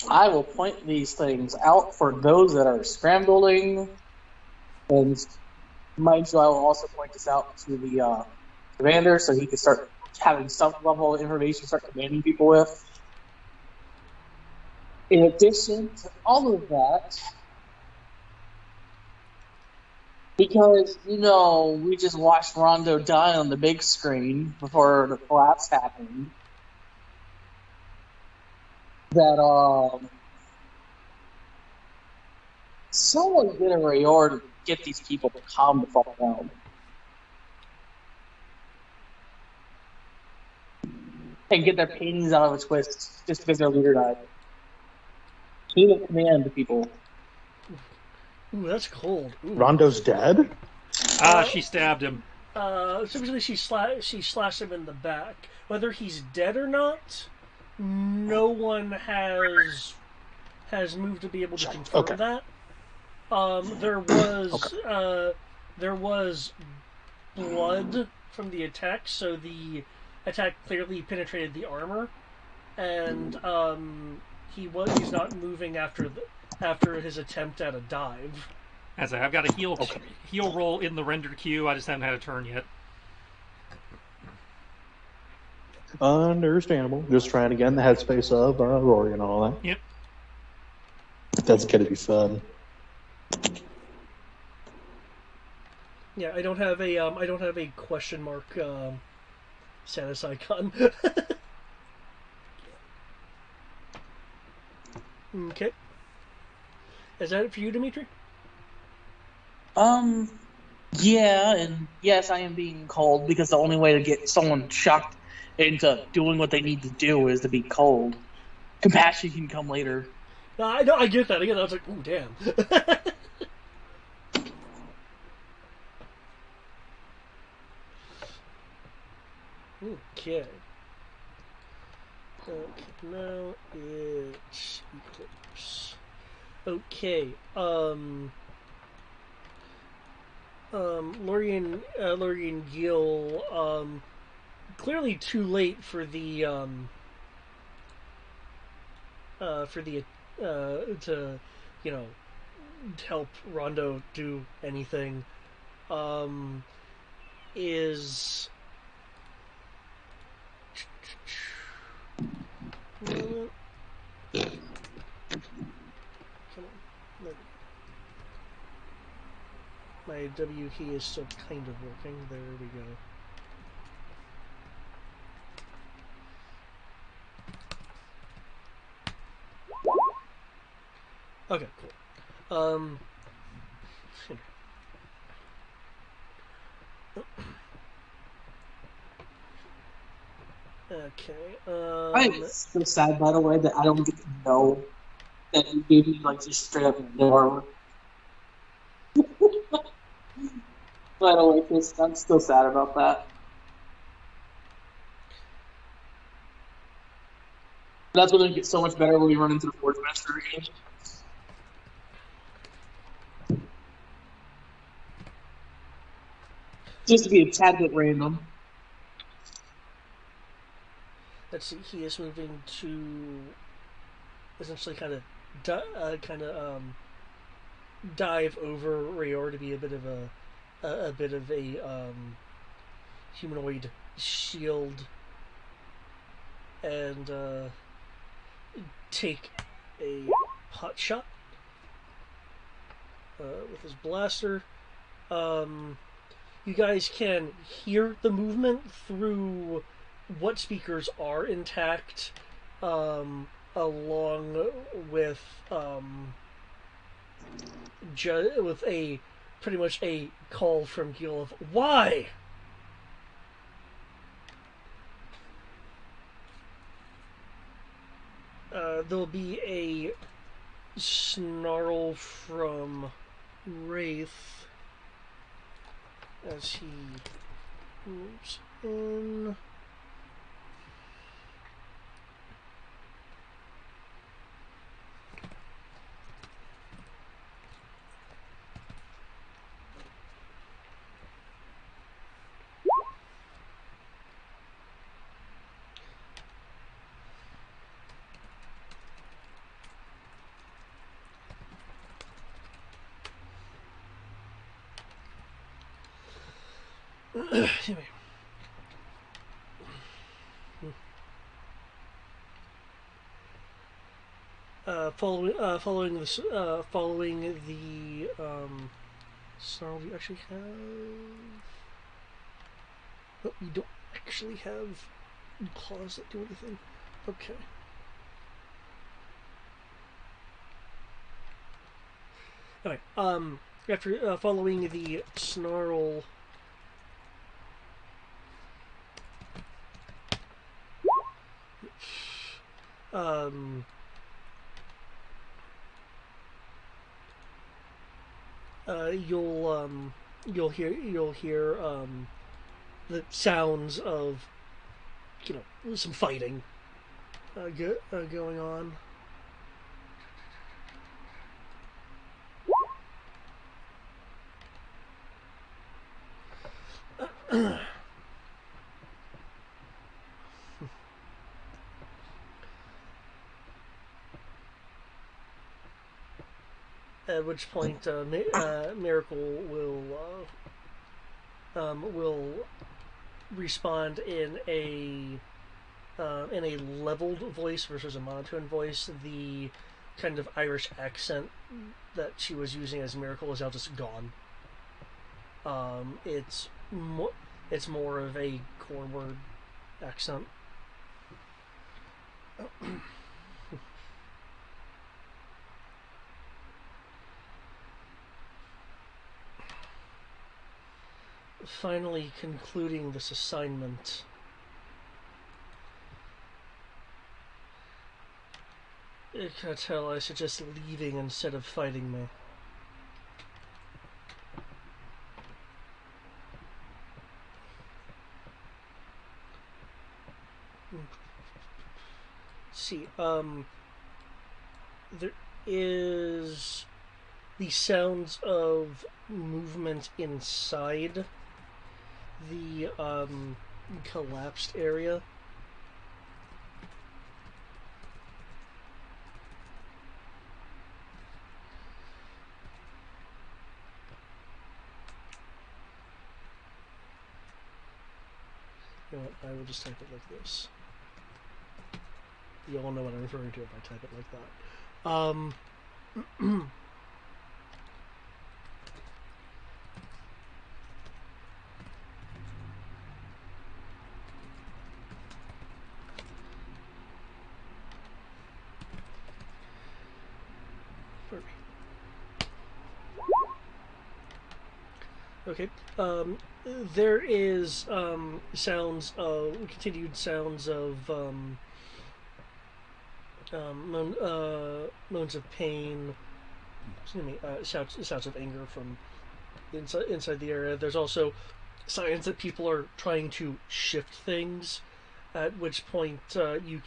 I will point these things out for those that are scrambling, and mind you, I will also point this out to the commander so he can start having some level of information to start commanding people with. In addition to all of that, because, we just watched Rondo die on the big screen before the collapse happened, that someone get a Rayor to get these people to calm the fuck down. And get their paintings out of a twist just because their leader died. Chain of command to people. Ooh, that's cold. Ooh. Rondo's dead? She stabbed him. Specifically, she slashed him in the back. Whether he's dead or not, no one has moved to be able to confirm that. There was blood from the attack, so the attack clearly penetrated the armor, and he's not moving after his attempt at a dive. As I've got a heal roll in the rendered queue. I just haven't had a turn yet. Understandable. Just trying to get in the headspace of Rory and all that. Yep. That's gonna be fun. Yeah, I don't have a question mark status icon. Okay. Is that it for you, Dimitri? Yeah, and yes, I am being cold because the only way to get someone shocked into doing what they need to do is to be cold. Compassion can come later. I know, I get that. Again, I was like, ooh, damn. Okay. Okay, now it's Eclipse. Okay, Lorian Gill, clearly too late for the to, to help Rondo do anything, is My W key is still kind of working. There we go. Okay, cool. Okay. I'm so sad, by the way, that I don't get to know that you gave me like just straight up no. By the way, Chris, I'm still sad about that. That's going to get so much better when we run into the Forge Master again. Just to be a tad bit random. Let's see. He is moving to essentially dive over Rayor to be a bit of a bit of a humanoid shield and take a hot shot with his blaster. You guys can hear the movement through what speakers are intact, along with with a pretty much a call from Gil of why. There'll be a snarl from Wraith as he moves in. Anyway. Following the snarl, we actually have. Oh, we don't actually have claws that do anything. Okay. Alright, after following the snarl, um, you'll hear the sounds of some fighting going on. At which point, Miracle will respond in a leveled voice versus a monotone voice. The kind of Irish accent that she was using as Miracle is now just gone. It's more of a core word accent. Finally concluding this assignment. I can tell I suggest leaving instead of fighting me. See, there is the sounds of movement inside the collapsed area. You know what, I will just type it like this. You all know what I'm referring to if I type it like that. Okay. There is sounds of continued sounds of moans of pain. Excuse me. Shouts of anger from inside the area. There's also signs that people are trying to shift things. At which point you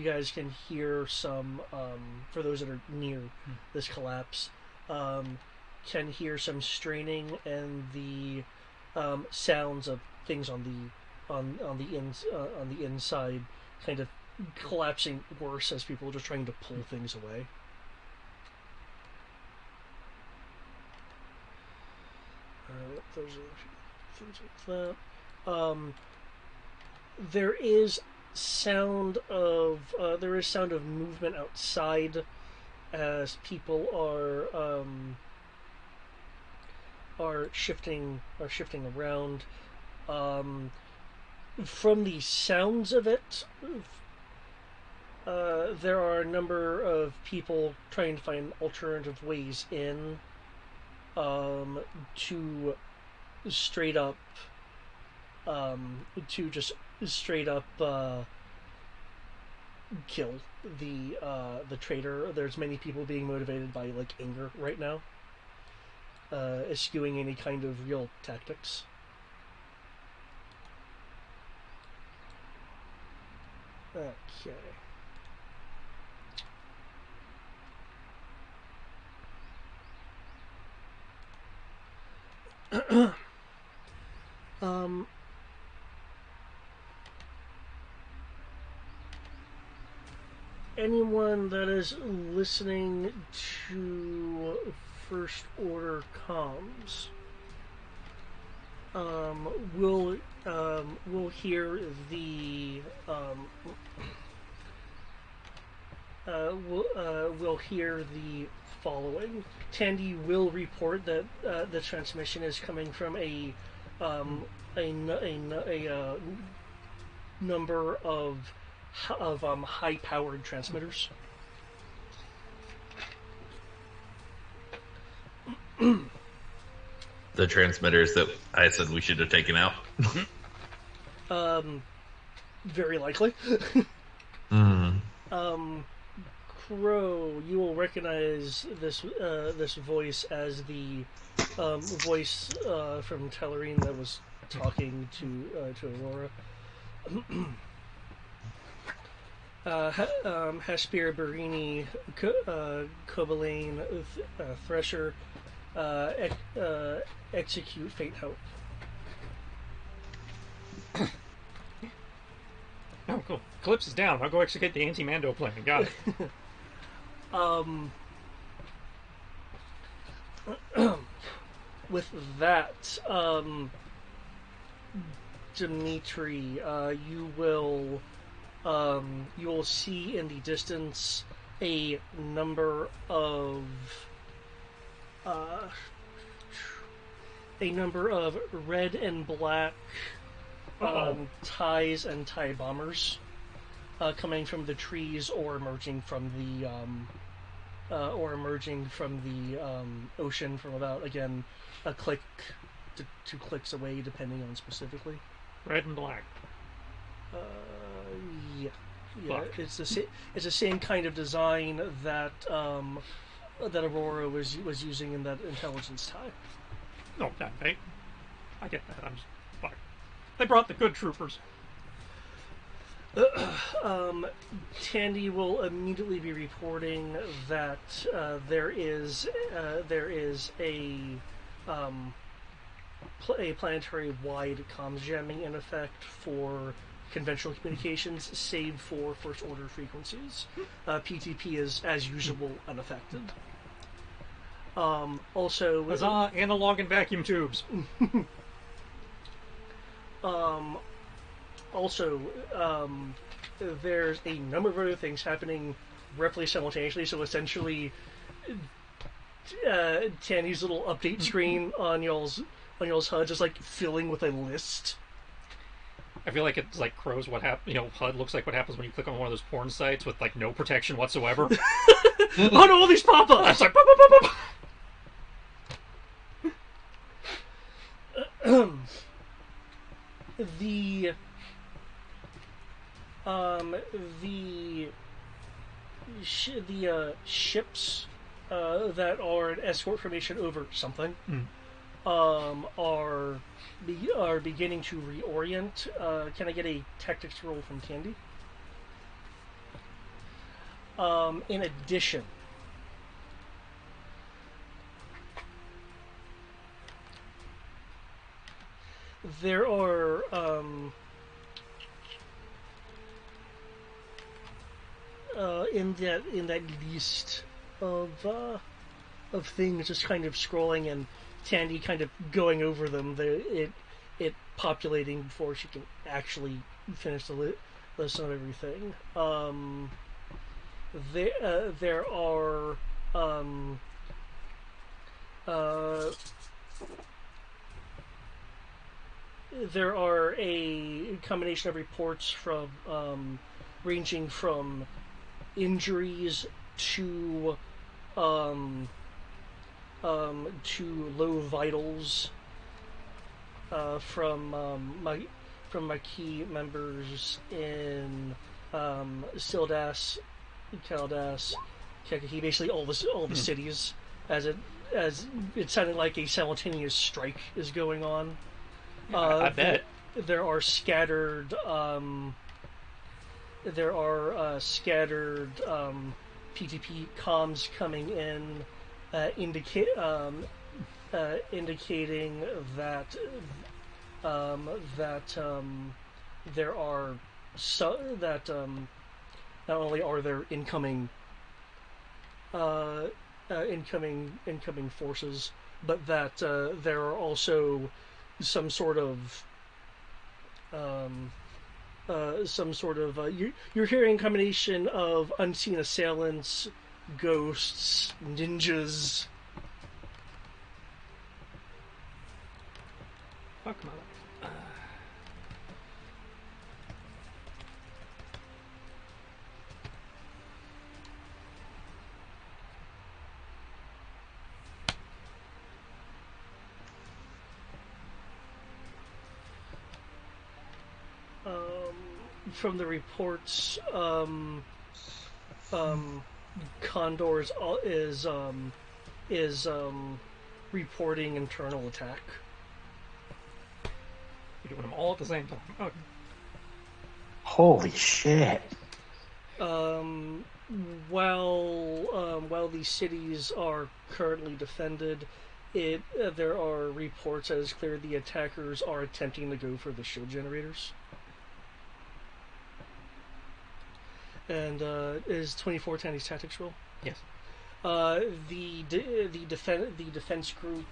guys can hear some for those that are near this collapse, can hear some straining and the sounds of things on the inside kind of collapsing worse as people are just trying to pull things away. Those are things like that. There is there is sound of movement outside as people are shifting around. From the sounds of it, there are a number of people trying to find alternative ways in, to straight up to just straight up kill the traitor. There's many people being motivated by like anger right now, eschewing any kind of real tactics. Okay. um Anyone that is listening to first order comms will hear the will hear the following. Tandy will report that the transmission is coming from a number of high-powered transmitters. The transmitters that I said we should have taken out. Very likely. Crow, you will recognize this voice as the voice from Tellerine that was talking to Aurora. Hespir, Barini, Kobalane, Thresher, execute Fate Hope. Oh, cool. Eclipse is down. I'll go execute the anti-Mando plan. Got it. With that, Dimitri, you will see in the distance a number of red and black ties and tie bombers coming from the trees or emerging from the ocean from about, again, a click to 2 clicks away, depending on specifically. Red and black. Yeah. Fuck. It's the same kind of design that that Aurora was using in that intelligence tie. No, I get that. I'm just fuck. They brought the good troopers. Tandy will immediately be reporting that there is a planetary-wide comms jamming in effect for conventional communications, save for first order frequencies. PTP is, as usual, unaffected. Also, Huzzah, analog and vacuum tubes. There's a number of other things happening roughly simultaneously, so essentially Tanny's little update screen on y'all's HUD is like filling with a list. I feel like it's like Crow's what happened. HUD looks like what happens when you click on one of those porn sites with like no protection whatsoever. Oh no, all these pop-ups! It's like, pop, pop, pop, pop. the the ships that are an escort formation over something are beginning to reorient. Can I get a tactics roll from Tandy? In addition, there are in that list of things, just kind of scrolling and Tandy kind of going over them. It populating before she can actually finish the list of everything. There are there are a combination of reports from ranging from injuries to low vitals from Maquis members in Sildas, Caldas, Kekahi, basically all the cities, as it sounded like a simultaneous strike is going on. I bet. There are scattered PTP comms coming in, indicating that there are not only are there incoming forces, but that there are also some sort of you're hearing a combination of unseen assailants, ghosts, ninjas. Fuck my life. From the reports, Condor is reporting internal attack. You're doing them all at the same time. Okay. Holy shit. While these cities are currently defended, there are reports that it's clear the attackers are attempting to go for the shield generators. And is 24 Tandy's tactics roll? Yes. The defense group,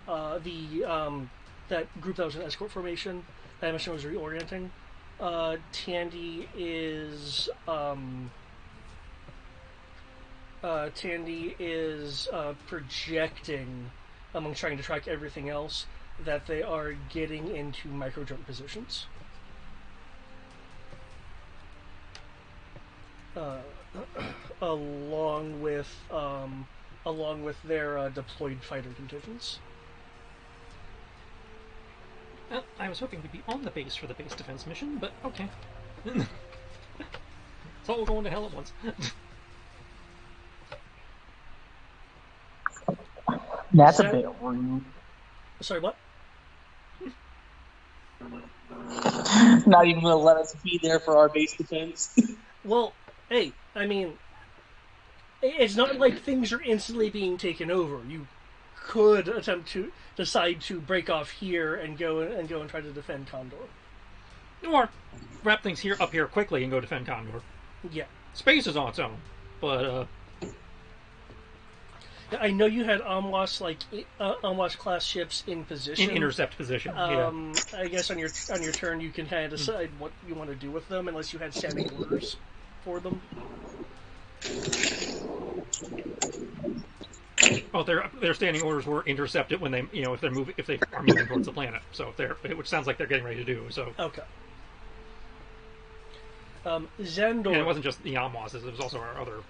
that group that was in escort formation that I mentioned was reorienting. Tandy is projecting, among trying to track everything else, that they are getting into micro jump positions. Along with their deployed fighter contingents. Well, I was hoping we'd be on the base for the base defense mission, but okay. It's all going to hell at once. That's a bit rude. Sorry, what? Not even going to let us be there for our base defense. Well, hey, I mean, it's not like things are instantly being taken over. You could attempt to decide to break off here and go and try to defend Condor. Or wrap things up here quickly and go defend Condor. Yeah. Space is on its own, but I know you had Amwas class ships in position, in intercept position. Yeah. I guess on your turn you can kind of decide what you want to do with them, unless you had standing orders for them. Well, their standing orders were intercepted when they, if they are moving towards the planet. So which sounds like they're getting ready to do. So okay. Zendor. And it wasn't just the Amwas; it was also our other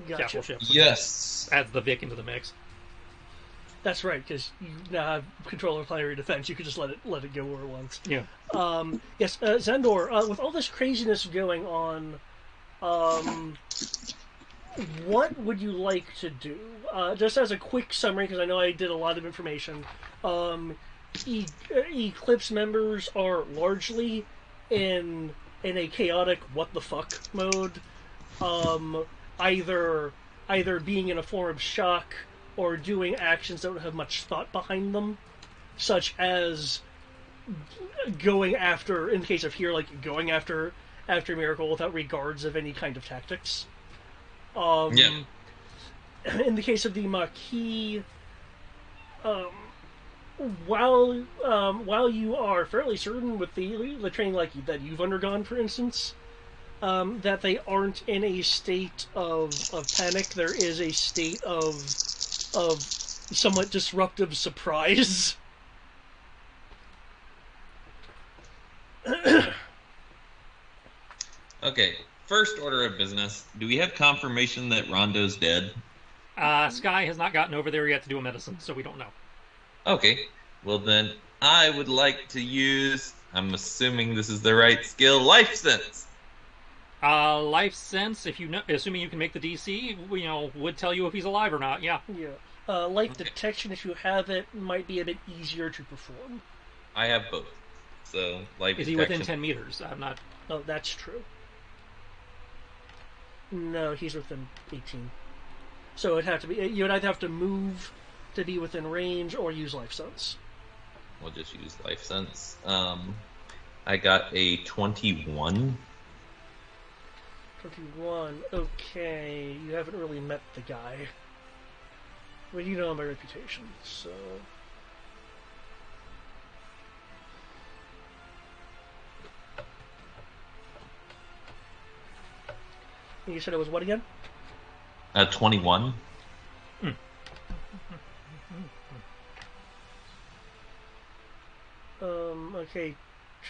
capital ships. Yes. Adds the Vic into the mix. That's right, because you now have control of primary defense. You could just let it go where it wants. Yeah. Yes, Zendor. With all this craziness going on, what would you like to do? Just as a quick summary, because I know I did a lot of information. Eclipse members are largely in a chaotic what the fuck mode. Either being in a form of shock or doing actions that don't have much thought behind them, such as going after, in the case of here, like going after Miracle without regards of any kind of tactics. Yeah. In the case of the Maquis, while you are fairly certain with the training like that you've undergone, for instance, that they aren't in a state of panic, there is a state of somewhat disruptive surprise. Okay. First order of business. Do we have confirmation that Rondo's dead? Sky has not gotten over there yet to do a medicine, so we don't know. Okay. Well then, I would like to use. I'm assuming this is the right skill. Life sense. Life sense, if you know, assuming you can make the DC, would tell you if he's alive or not. Yeah. Yeah. Life detection, if you have it, might be a bit easier to perform. I have both. So life. Is he detection. within 10 meters? I'm not. Oh, that's true. No, he's within 18. So it'd have to be. You would either have to move to be within range or use life sense. We'll just use life sense. I got a 21. 21. Okay, you haven't really met the guy. Well, you know him by reputation, so. You said it was what again? 21. Okay.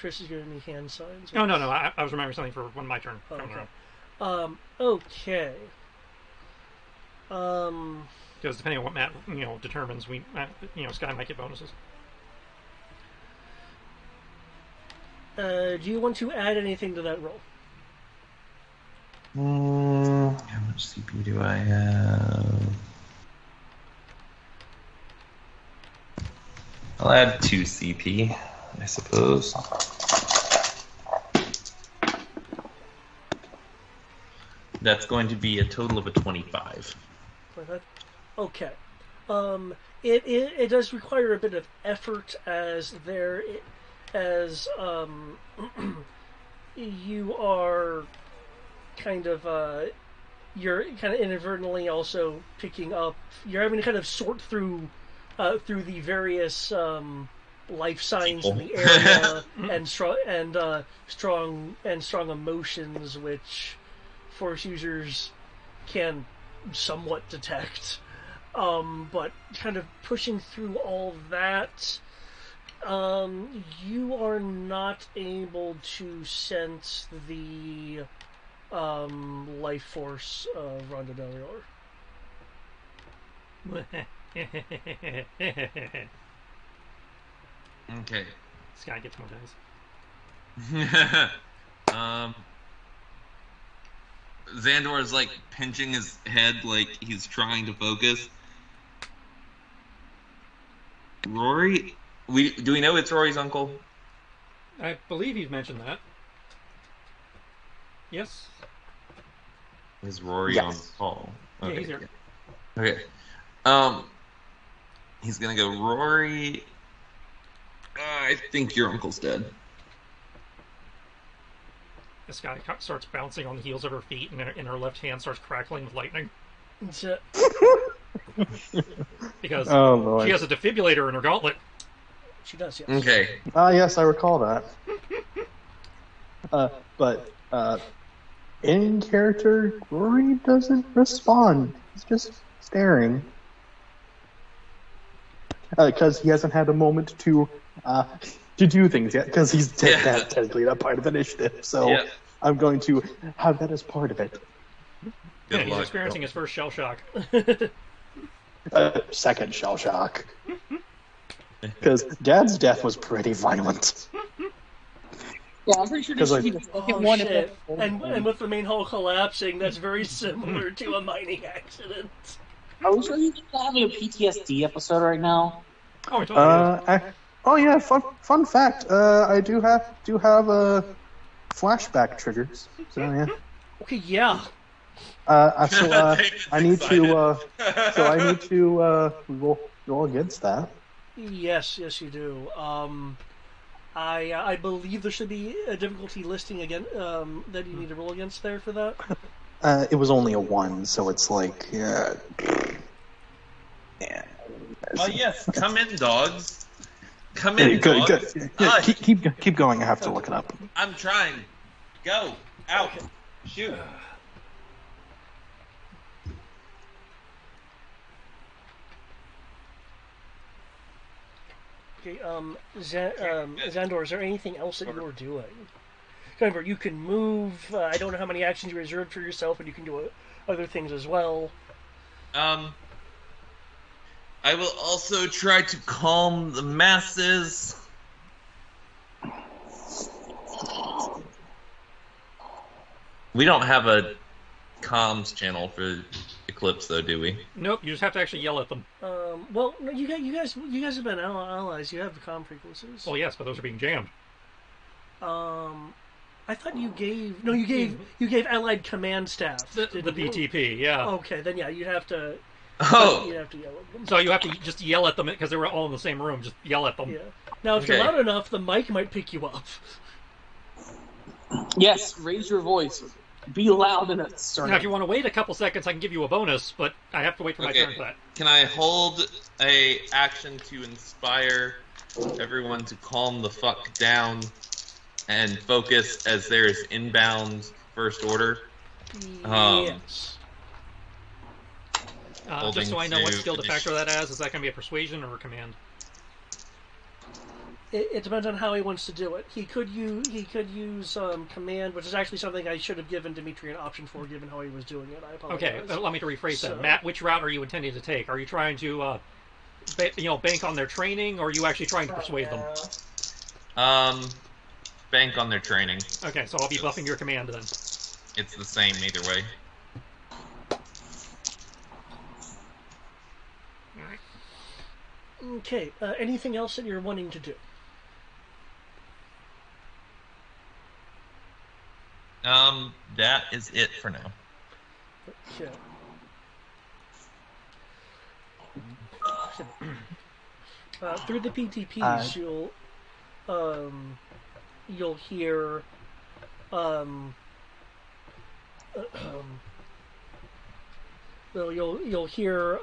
Trish is giving me hand signs. Oh, no. I was remembering something for when my turn. Oh, okay. Okay. Because depending on what Matt, determines, Sky might get bonuses. Do you want to add anything to that roll? How much CP do I have? I'll add 2 CP, I suppose. That's going to be a total of a 25. Okay. It does require a bit of effort you are you're kind of inadvertently also picking up. You're having to kind of sort through the various life signs in the area and strong emotions which Force users can somewhat detect. But kind of pushing through all that, you are not able to sense the life force of Rondo Delior. Okay. Sky gets more dice. Xandor is like pinching his head like he's trying to focus. Rory? Do we know it's Rory's uncle? I believe you've mentioned that. Yes? Is Rory Yes. on call? Okay. Yeah, he's here. Okay. He's gonna go, Rory. I think your uncle's dead. This guy starts bouncing on the heels of her feet, and in her left hand starts crackling with lightning. Because Oh, Lord. she has a defibrillator in her gauntlet. She does, yes. Okay. Yes, I recall that. But in character, Rory doesn't respond. He's just staring. Because he hasn't had a moment to do things yet, because he's technically not part of initiative. So Yeah. I'm going to have that as part of it. Yeah, Good he's luck. experiencing his first shell shock. Second shell shock. Because Dad's death was pretty violent. Yeah, I'm pretty sure this should be the second Oh one. shit! If not And with the main hull collapsing, that's very similar to a mining accident. Are we sure he's not having a PTSD episode right now? Oh, it totally is. Oh yeah, fun fact. I do have flashback triggers. So yeah. Okay, yeah. David's I need to. excited. So I need to roll against that. Yes, you do. I believe there should be a difficulty listing again that you need to roll against there for that. It was only a 1, so it's like. Yeah. Oh yes, come in, dogs. Come in, Good. dogs. Yeah, keep going. I have to look it up. I'm trying. Go out. Shoot. Okay, Xandor, is there anything else that you're doing? Remember, you can move. I don't know how many actions you reserved for yourself, but you can do other things as well. I will also try to calm the masses. We don't have a comms channel for Eclipse, though, do we? Nope, you just have to actually yell at them. Well, no, you guys have been allies. You have the comm frequencies. Well, yes, but those are being jammed. I thought you gave allied command staff. The BTP, yeah. Okay, then yeah, you'd have to. Oh, You'd have to yell at them. So you have to just yell at them because they were all in the same room. Just yell at them. Yeah. Now, if you're Okay. loud enough, the mic might pick you up. Yes, raise your voice. Be loud and assertive. Now, if you want to wait a couple seconds, I can give you a bonus, but I have to wait for my okay. turn for that. Can I hold a action to inspire everyone to calm the fuck down and focus as there is inbound first order? Yes. Just so I know what to skill to factor that as, is that going to be a persuasion or a command? It depends on how he wants to do it. He could use command, which is actually something I should have given Dimitri an option for, given how he was doing it. I apologize. Okay, allow me to rephrase So- that. Matt, which route are you intending to take? Are you trying to, bank on their training, or are you actually trying to persuade them? Bank on their training. Okay, so I'll be buffing your command then. It's the same either way. Okay. Anything else that you're wanting to do? That is it for now. Okay. Through the PTPs, you'll hear well, you'll hear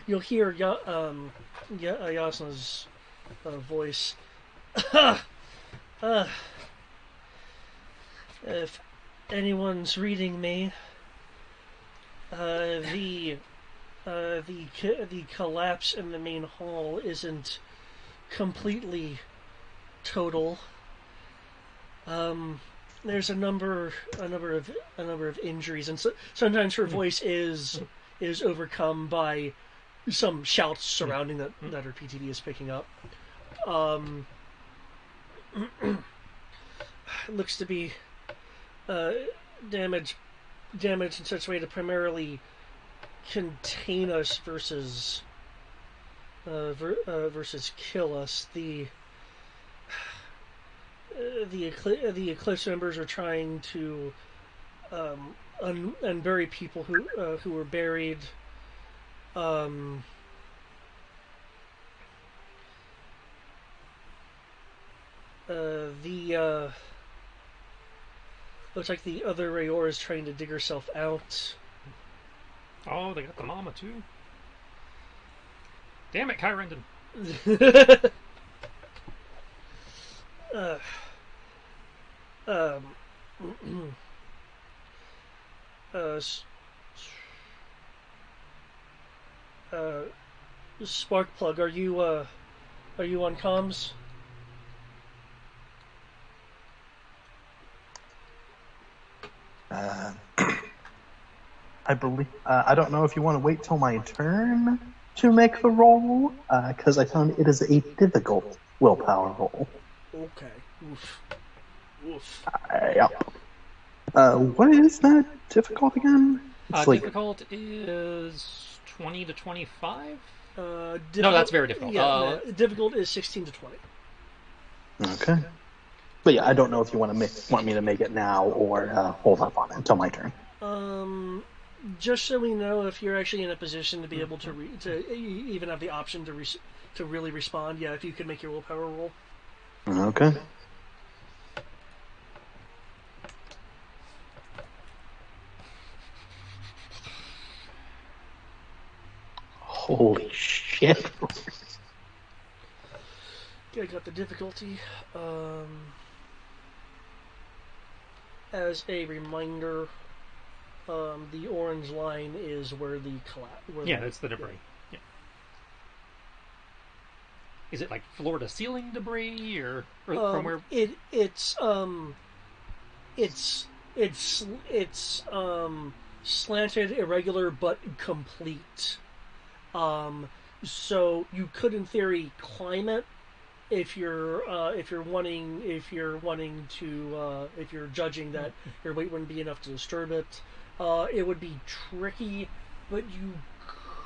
you'll hear Yasna's voice. If anyone's reading me, the collapse in the main hall isn't completely total. There's a number of injuries, and sometimes her voice is overcome by some shouts surrounding that her PTD is picking up. It looks to be damage in such a way to primarily contain us versus kill us. The Eclipse members are trying to unbury people who were buried. Looks like the other Rayor is trying to dig herself out. Oh, they got the mama too. Damn it, Kyrendon. Sparkplug, are you on comms? I believe. I don't know if you want to wait till my turn to make the roll, because I found it is a difficult willpower roll. Okay. Oof. Oof. Yep. What is that difficult again? It's like Difficult is 20 to 25. Difficult, No, that's very difficult. Yeah, no, difficult is 16 to 20. okay. But yeah, I don't know if you want me to make it now or hold up on it until my turn. Just so we know if you're actually in a position to be able to even have the option to really respond. Yeah, if you could make your willpower roll. Okay. Holy shit. Okay, I got the difficulty. As a reminder, the orange line is where the collapse. Yeah, that's the debris. Yeah. Is it like floor to ceiling debris, or from where? It's slanted, irregular, but complete. Um, so you could, in theory, climb it if you're judging that your weight wouldn't be enough to disturb it. It would be tricky, but you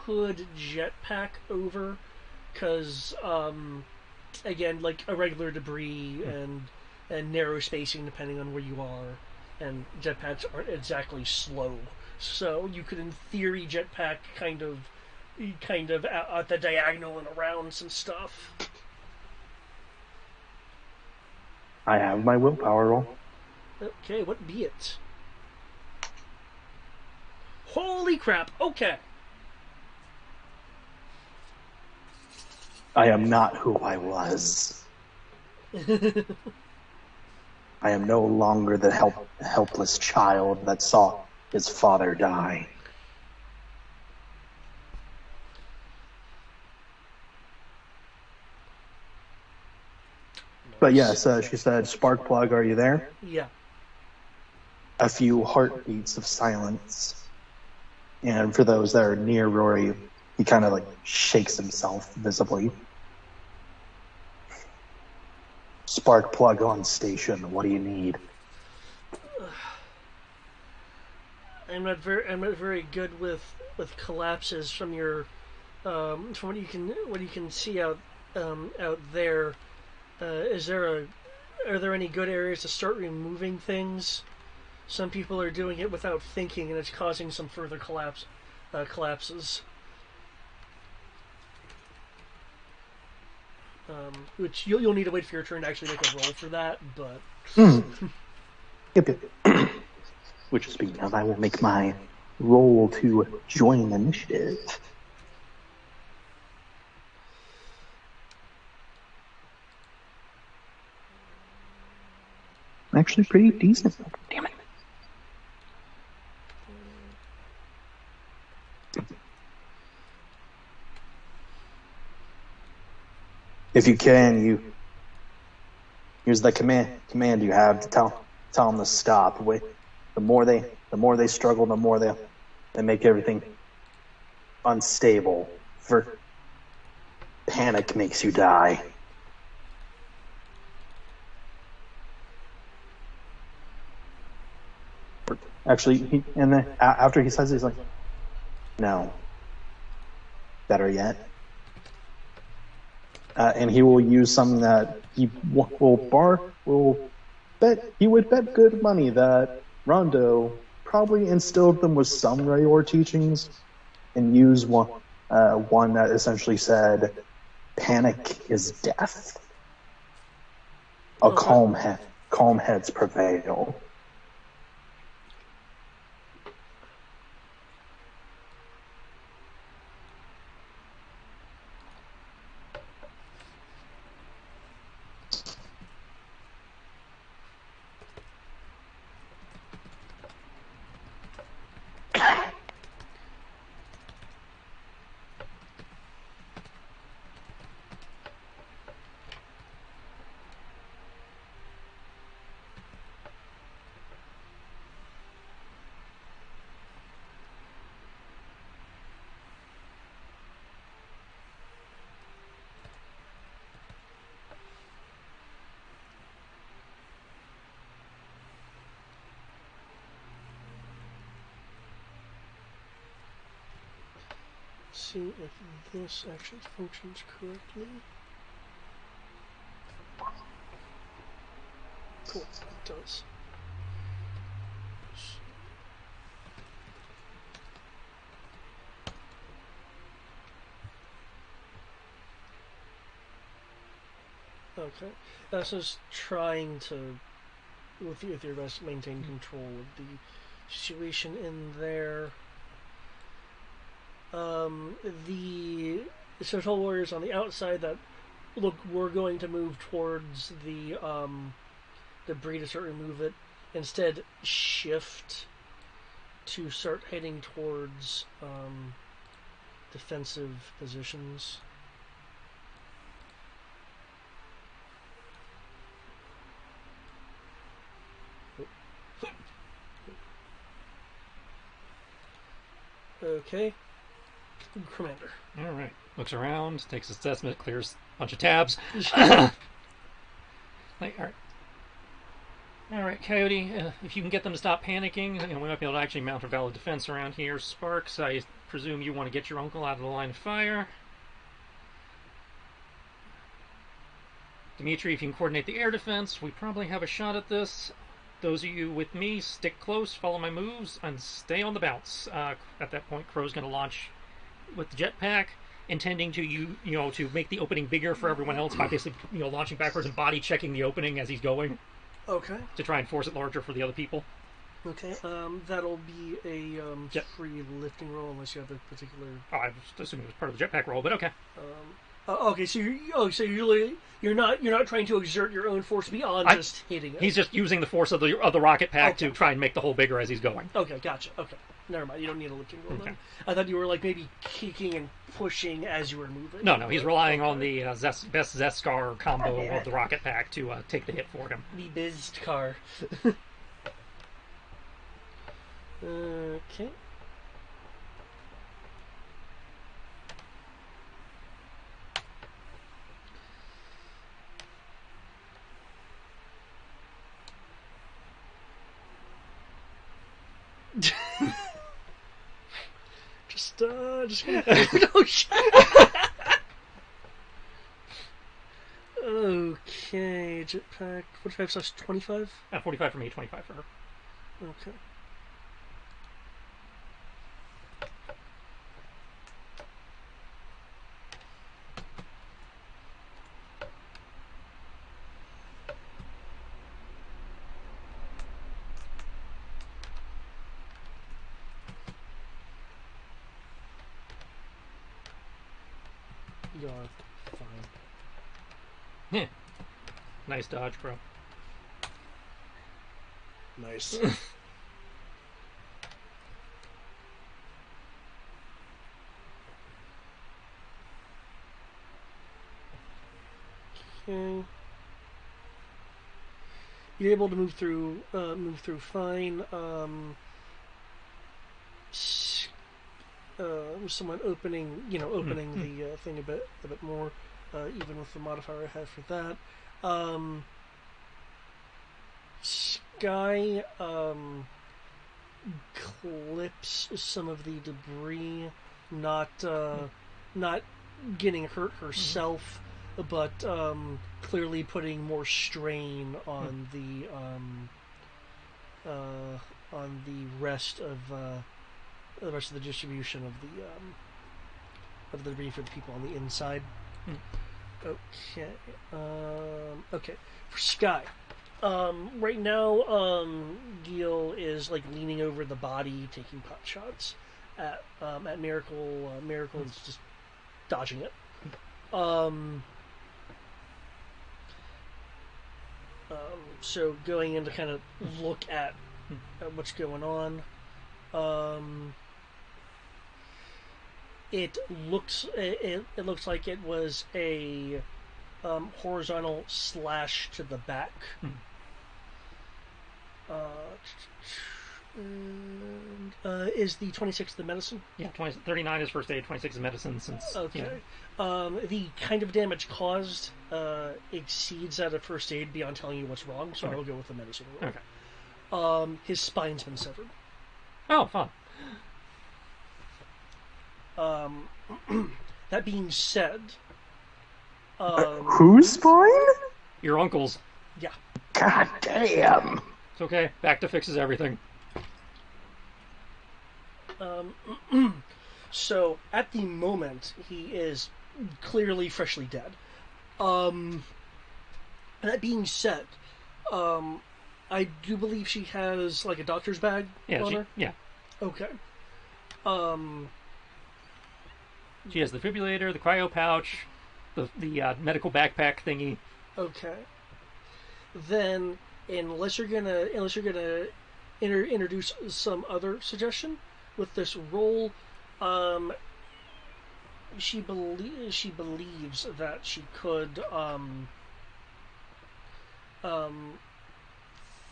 could jetpack over because again, like irregular debris and narrow spacing depending on where you are, and jetpacks aren't exactly slow, so you could in theory jetpack kind of at the diagonal and around some stuff. I have my willpower roll. Okay, what be it? Holy crap! Okay. I am not who I was. I am no longer the helpless child that saw his father die. But yes, she said, Sparkplug, are you there? Yeah. A few heartbeats of silence. And for those that are near Rory, he kind of like shakes himself visibly. Sparkplug on station. What do you need? I'm not very good with collapses from your from what you can see out there. Are there any good areas to start removing things? Some people are doing it without thinking, and it's causing some further collapses. Which you'll need to wait for your turn to actually make a roll for that, but. Yep. Which, speaking of, I will make my roll to join initiative. Actually, pretty decent. Damn it. If you can, here's the command you have to tell them to stop. The more they struggle, the more they make everything unstable. For panic makes you die. Actually, and then after he says, he's like, "No. Better yet." And he will use something that he will bet he would bet good money that Rondo probably instilled them with some Rayor teachings, and use one that essentially said, "Panic is death. Calm heads prevail." see if this actually functions correctly. Cool, it does. Okay, so it's trying to, with your best, maintain control of the situation in there. The social warriors on the outside that look, we're going to move towards the debris to start to remove it. Instead, shift to start heading towards defensive positions. Okay. Commander. All right. Looks around, takes assessment, clears a bunch of tabs. All right. All right, Coyote. If you can get them to stop panicking, we might be able to actually mount a valid defense around here. Sparks, I presume you want to get your uncle out of the line of fire. Dimitri, if you can coordinate the air defense, we probably have a shot at this. Those of you with me, stick close, follow my moves, and stay on the bounce. At that point, Crow's going to launch with the jetpack, intending to to make the opening bigger for everyone else by basically launching backwards and body checking the opening as he's going. Okay. To try and force it larger for the other people. Okay. That'll be a free lifting roll unless you have a particular. Oh, I was assuming it was part of the jetpack roll, but okay. Okay, so you're not trying to exert your own force beyond just hitting it. He's just using the force of the rocket pack to try and make the hole bigger as he's going. Okay, gotcha. Okay, never mind. You don't need a lifting roll. Okay. Then. I thought you were maybe kicking and pushing as you were moving. No. He's relying on the best Zeskar combo of the rocket pack to take the hit for him. The bizzed car. Okay. just gonna. Oh shit. Okay, jetpack 45/25. 45 for me, 25 for her. Okay. You're fine. Yeah. Nice dodge, bro. Nice. Okay. You're able to move through fine. Someone opening the thing a bit more, even with the modifier I have for that. Sky clips some of the debris, not getting hurt herself, but clearly putting more strain on the rest of the distribution of the debris for the people on the inside. Okay. Okay. For Sky. Right now, Gil is leaning over the body, taking pot shots at Miracle. Miracle is just dodging it. So going in to kind of look at what's going on. It looks like it was a horizontal slash to the back. Is the 26 the medicine? Yeah, 39 is first aid, 26 is medicine. Okay. The kind of damage caused exceeds that of first aid beyond telling you what's wrong, so I'll go with the medicine roll. Okay. His spine's been severed. Oh, fun. Um, that being said, Whose spine? Your uncle's. yeah. God damn. It's okay. Bacta fixes everything. So at the moment, he is clearly freshly dead. That being said, I do believe she has like a doctor's bag on her. Yeah. Okay. She has the defibrillator, the cryo pouch, the medical backpack thingy. Okay. Then, unless you're gonna introduce some other suggestion with this role, she believes that she could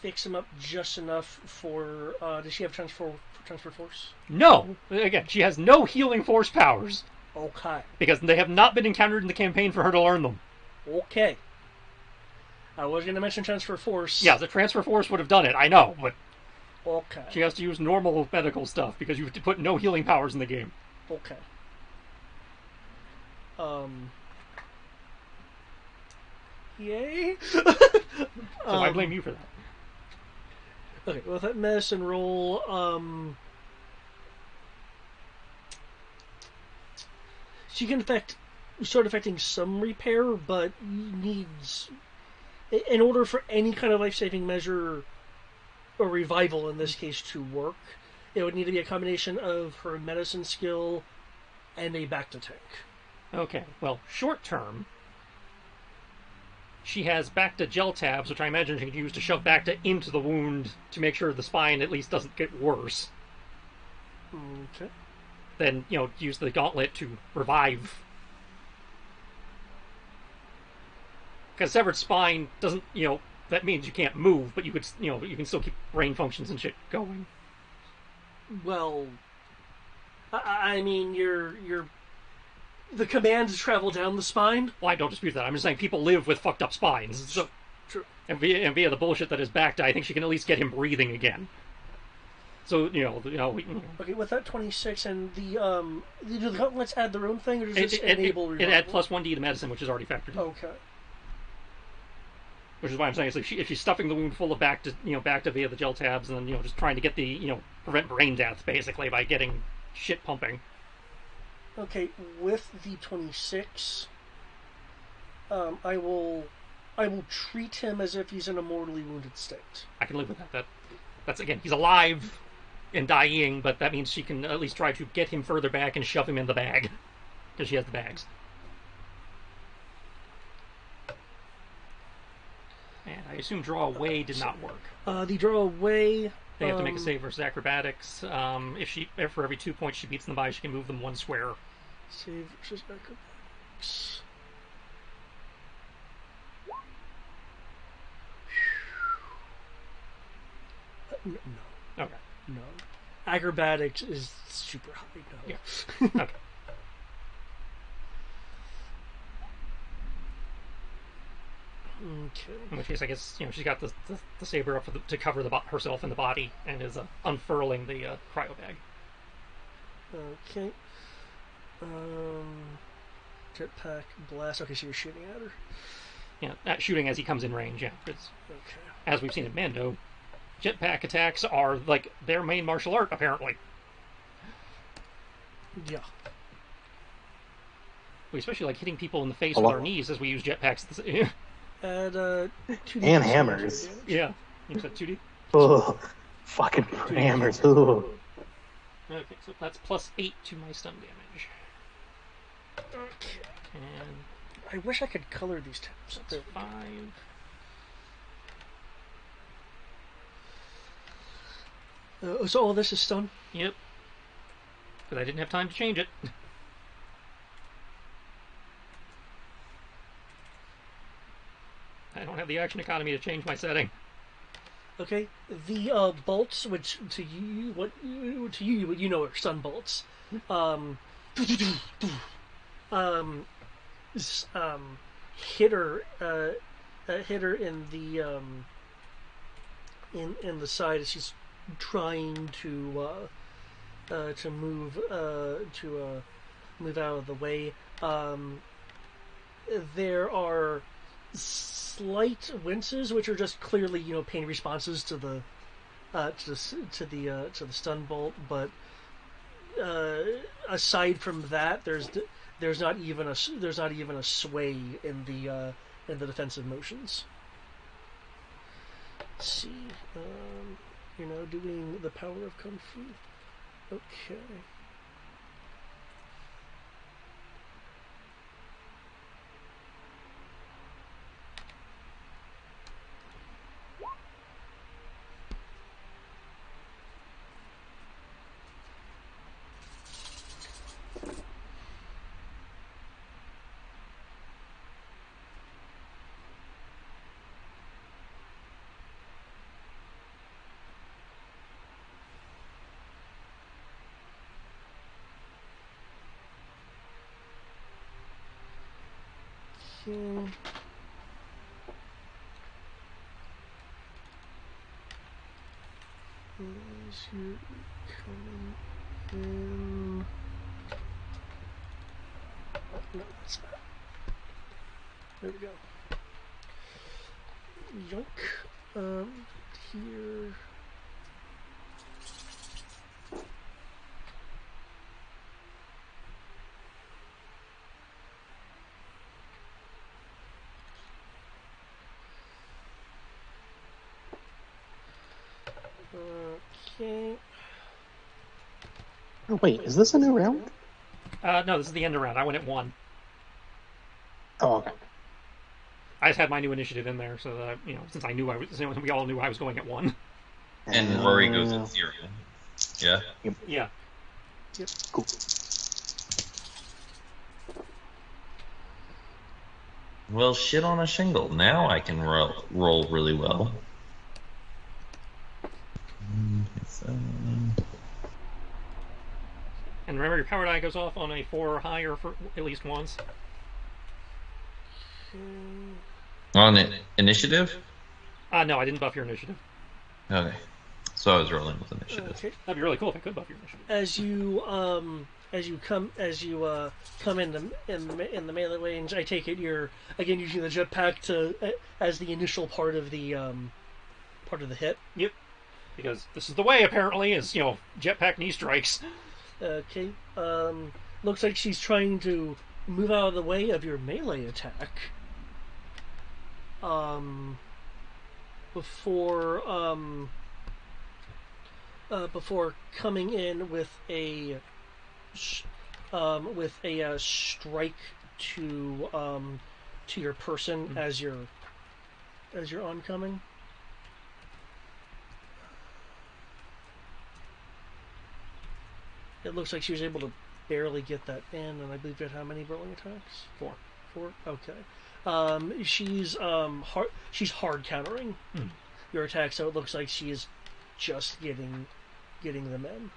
fix him up just enough for. Does she have transfer force? No! Again, she has no healing force powers. Okay. Because they have not been encountered in the campaign for her to learn them. Okay. I was going to mention transfer force. Yeah, the transfer force would have done it, I know, but Okay. she has to use normal medical stuff because you have to put no healing powers in the game. Okay. Yay. So I blame you for that. Okay, with that medicine roll, she can start affecting some repair, but needs, in order for any kind of life-saving measure or revival in this case to work, it would need to be a combination of her medicine skill and a back to tank. Okay, well, short term, she has Bacta gel tabs, which I imagine she can use to shove Bacta into the wound to make sure the spine at least doesn't get worse. Okay. Then, use the gauntlet to revive. Because severed spine doesn't, that means you can't move, but you could, you can still keep brain functions and shit going. Well, I mean, the commands travel down the spine. Well, I don't dispute that. I'm just saying people live with fucked up spines. So, True. and via the bullshit that is Bacta, I think she can at least get him breathing again. So, Okay, with that 26 and do the gauntlets add their own thing, or does it enable it revival? add +1d to medicine, which is already factored in. Okay. Which is why I'm saying it's like if she's stuffing the wound full of Bacta via the gel tabs, and then just trying to get the prevent brain death basically by getting shit pumping. Okay, with the 26, I will treat him as if he's in a mortally wounded state. I can live with that. That's again, he's alive and dying, but that means she can at least try to get him further back and shove him in the bag because she has the bags. And I assume draw away did not work. The draw away. They have to make a save versus acrobatics. If for every 2 points she beats them by, she can move them one square. Save versus acrobatics. No. Okay. No. Acrobatics is super high. No. Yeah. Okay. Okay. In which case, I guess she's got the saber up to cover herself and the body, and is unfurling the cryo bag. Okay. Jetpack blast. Okay, so you're shooting at her. Yeah, shooting as he comes in range. Yeah, because Okay. as we've seen in Mando, jetpack attacks are like their main martial art apparently. Yeah. We especially like hitting people in the face with our knees as we use jetpacks. Add 2d And hammers. Yeah, you said 2d. Ugh. Fucking hammers. Ugh. Okay, so that's +8 to my stun damage. Okay. And I wish I could color these tabs. that's 5. So all this is stun? Yep. Because I didn't have time to change it. I don't have the action economy to change my setting. Okay. The bolts, which to you are stun bolts. Hit her in the in the side as she's trying to to move out of the way. There are slight winces, which are just clearly pain responses to the to the stun bolt. But aside from that, there's not even a sway in the defensive motions. Let's see, you're now doing the power of kung fu. Okay. Okay. As you're coming in. No, that's not. There we go. Yoink. Here. Okay. Oh, wait, is this a new round? No, this is the end of round. I went at 1. Oh, okay. I just had my new initiative in there, so that since we all knew I was going at 1. And Rory goes at 0. Yeah. Yeah. Yep. Cool. Well, shit on a shingle. Now I can roll really well. And remember, your power die goes off on a 4 or higher for at least once. On initiative? No, I didn't buff your initiative. Okay. So I was rolling with initiative. Okay. That'd be really cool if I could buff your initiative. As you come in the melee range, I take it you're again using the jetpack as the initial part of the hit. Yep. Because this is the way, apparently, is jetpack knee strikes. Okay. Looks like she's trying to move out of the way of your melee attack. Before coming in with a strike to your person as you're oncoming. It looks like she was able to barely get that in, and I believe you had how many rolling attacks? 4. 4. Okay. She's hard countering your attack, so it looks like she is just getting them in.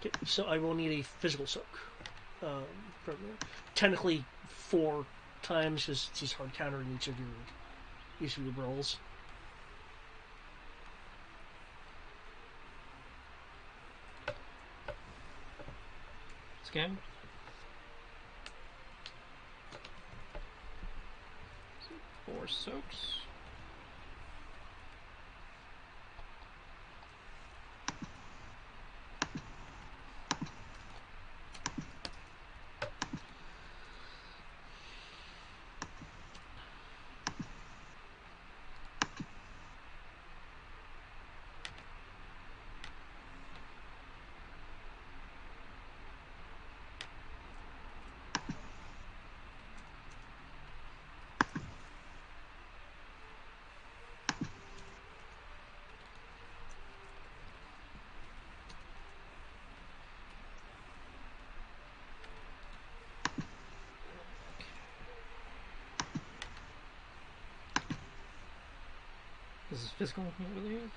Okay, so I will need a physical soak. From technically 4 times because she's hard countering each of your rolls. Scan. 4 soaks. This is physical, I believe.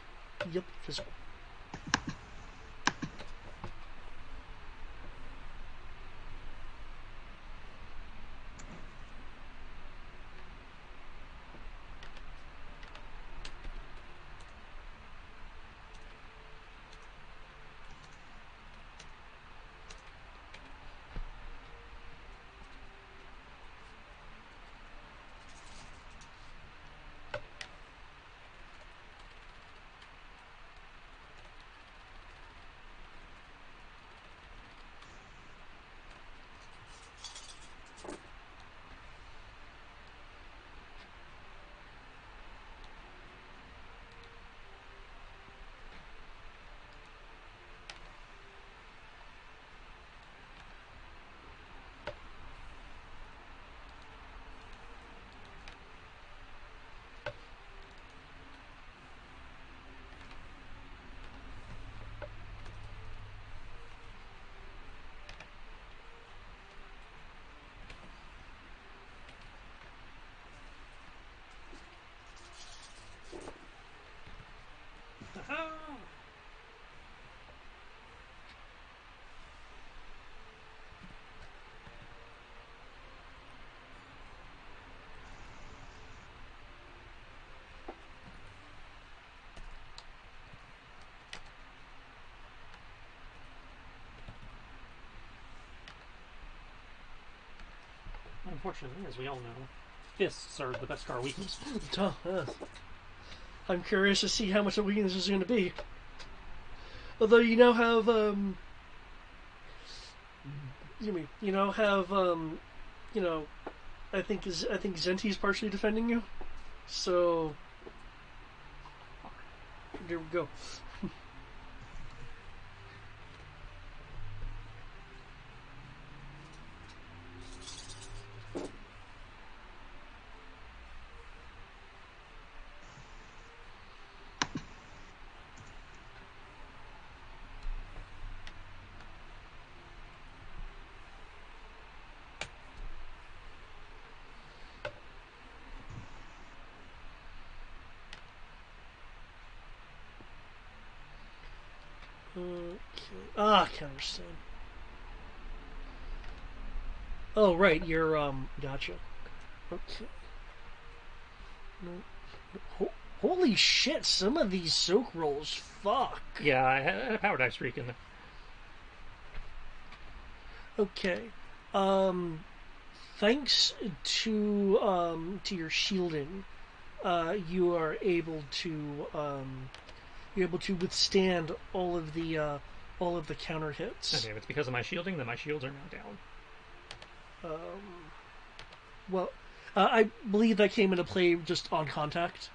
Yep, physical. Unfortunately, as we all know, fists are the best car weakness. I'm curious to see how much the weakness is going to be. Although you now have, I think Zenti's partially defending you. So there we go. Okay. I can't understand. Oh, right. You're, gotcha. Okay. No. Holy shit, some of these soak rolls, fuck. Yeah, I had a power dive streak in there. Okay. Thanks to your shielding, you are able to, you're able to withstand all of the counter hits. Okay, if it's because of my shielding, then my shields are now down. Well, I believe that came into play just on contact.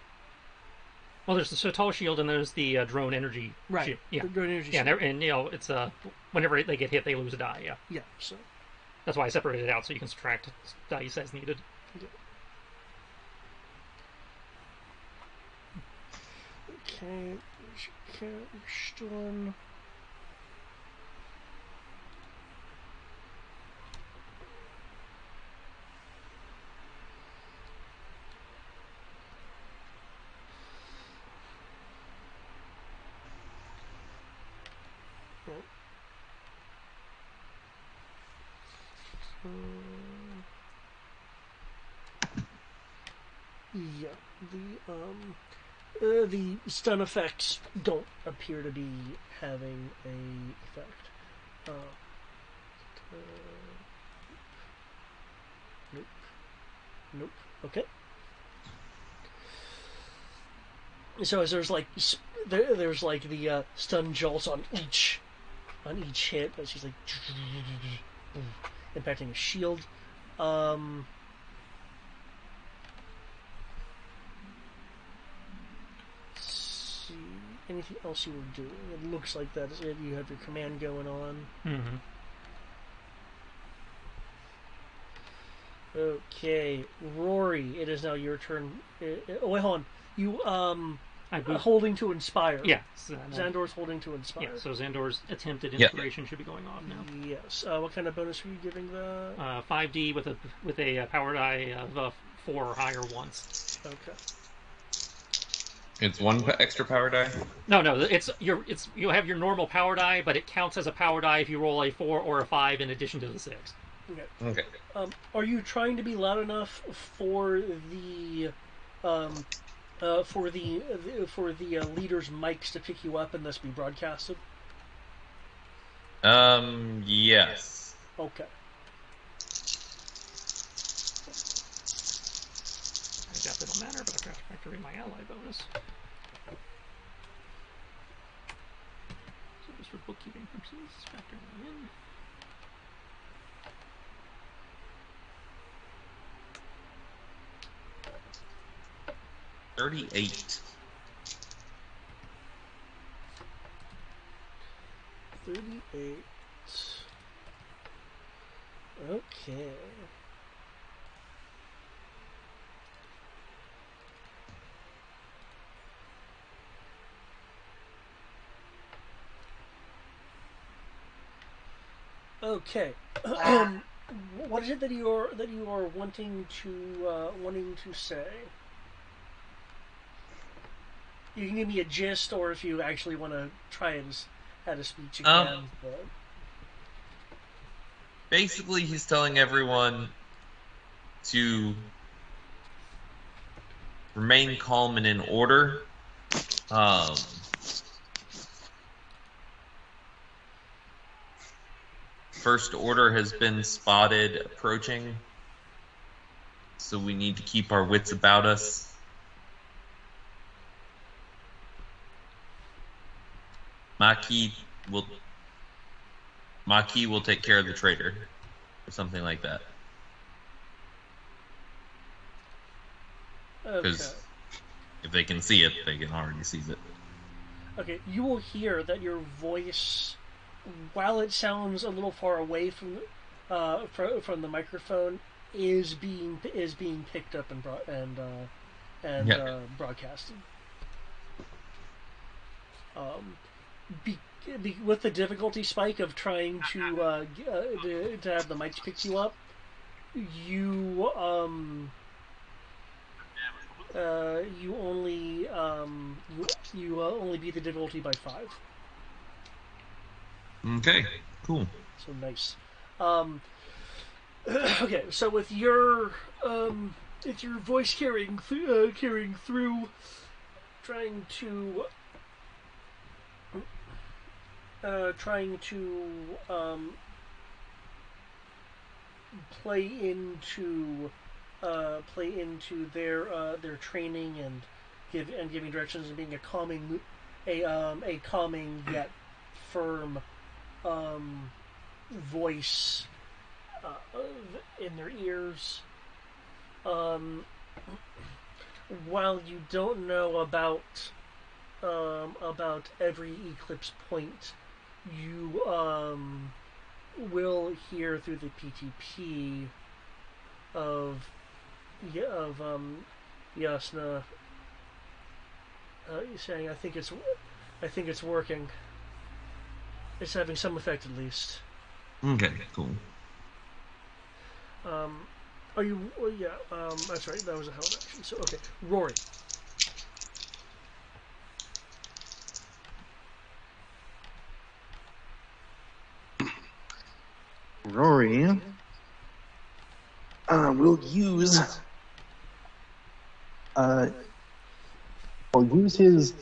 Well, there's the Sotal shield and there's the drone energy shield. Yeah, the drone energy yeah, shield. and it's whenever they get hit, they lose a die. Yeah, Yeah, so that's why I separated it out so you can subtract dice as needed. yeah. Okay, Storm. Yeah, the stun effects don't appear to be having a effect. Nope. Nope. Okay. So as there's like the stun jolts on each hit, as she's like impacting a shield. See anything else you were doing? It looks like that is it. You have your command going on. Mm-hmm. Okay, Rory, it is now your turn. Oh, wait, hold on. You I holding to inspire. Yeah, Xandor's holding to inspire. Yeah, so Xandor's attempted inspiration should be going off now. Yes. What kind of bonus are you giving the? 5D with a power die of 4 or higher once. Okay. It's one extra power die? No, you have your normal power die, but it counts as a power die if you roll a 4 or a 5 in addition to the 6. Okay. Are you trying to be loud enough for the leaders' mics to pick you up and thus be broadcasted? Yes. Okay. I doubt that'll matter, but I have to factor in my ally bonus. So just for bookkeeping purposes, factor that in. $38. 38. Okay. Okay. What is it that you are wanting to say? You can give me a gist, or if you actually want to try and have a speech again. But... Basically, he's telling everyone to remain calm and in order. First Order has been spotted approaching. so we need to keep our wits about us. Maquis will take care of the traitor, or something like that. Okay. Because if they can see it, they can already see it. Okay, you will hear that your voice, while it sounds a little far away from the microphone, is being picked up and broadcasted. Be, with the difficulty spike of trying to have the mics pick you up, you you only only beat the difficulty by 5. Okay, cool. So nice. Okay, so with your voice carrying through, trying to play into their training and giving directions and being a calming yet firm voice in their ears. While you don't know about every eclipse point, you will hear through the PTP of Yasna saying, "I think it's working. It's having some effect at least." Okay, cool. Are you? Well, yeah. That's right. That was a held action. So okay, Rory. Rory will use his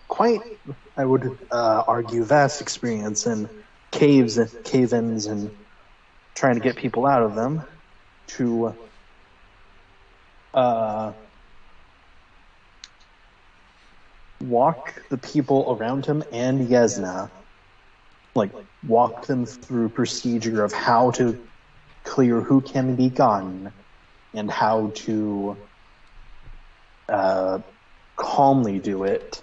quite, I would argue, vast experience in caves and cave-ins and trying to get people out of them to walk the people around him and Yesna, like walk them through procedure of how to clear who can be gotten and how to calmly do it,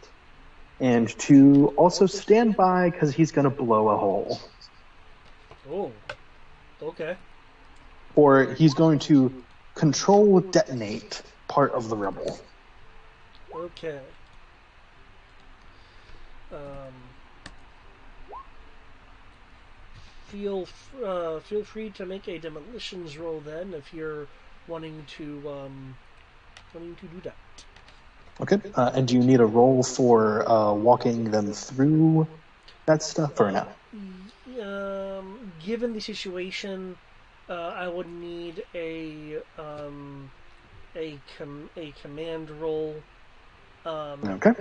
and to also stand by because he's going to blow a hole. Oh, okay. Or he's going to control detonate part of the rubble. Okay. Feel free to make a demolitions roll then if you're wanting to do that. Okay. And do you need a roll for walking them through that stuff or no? Given the situation, I would need a command roll. Okay.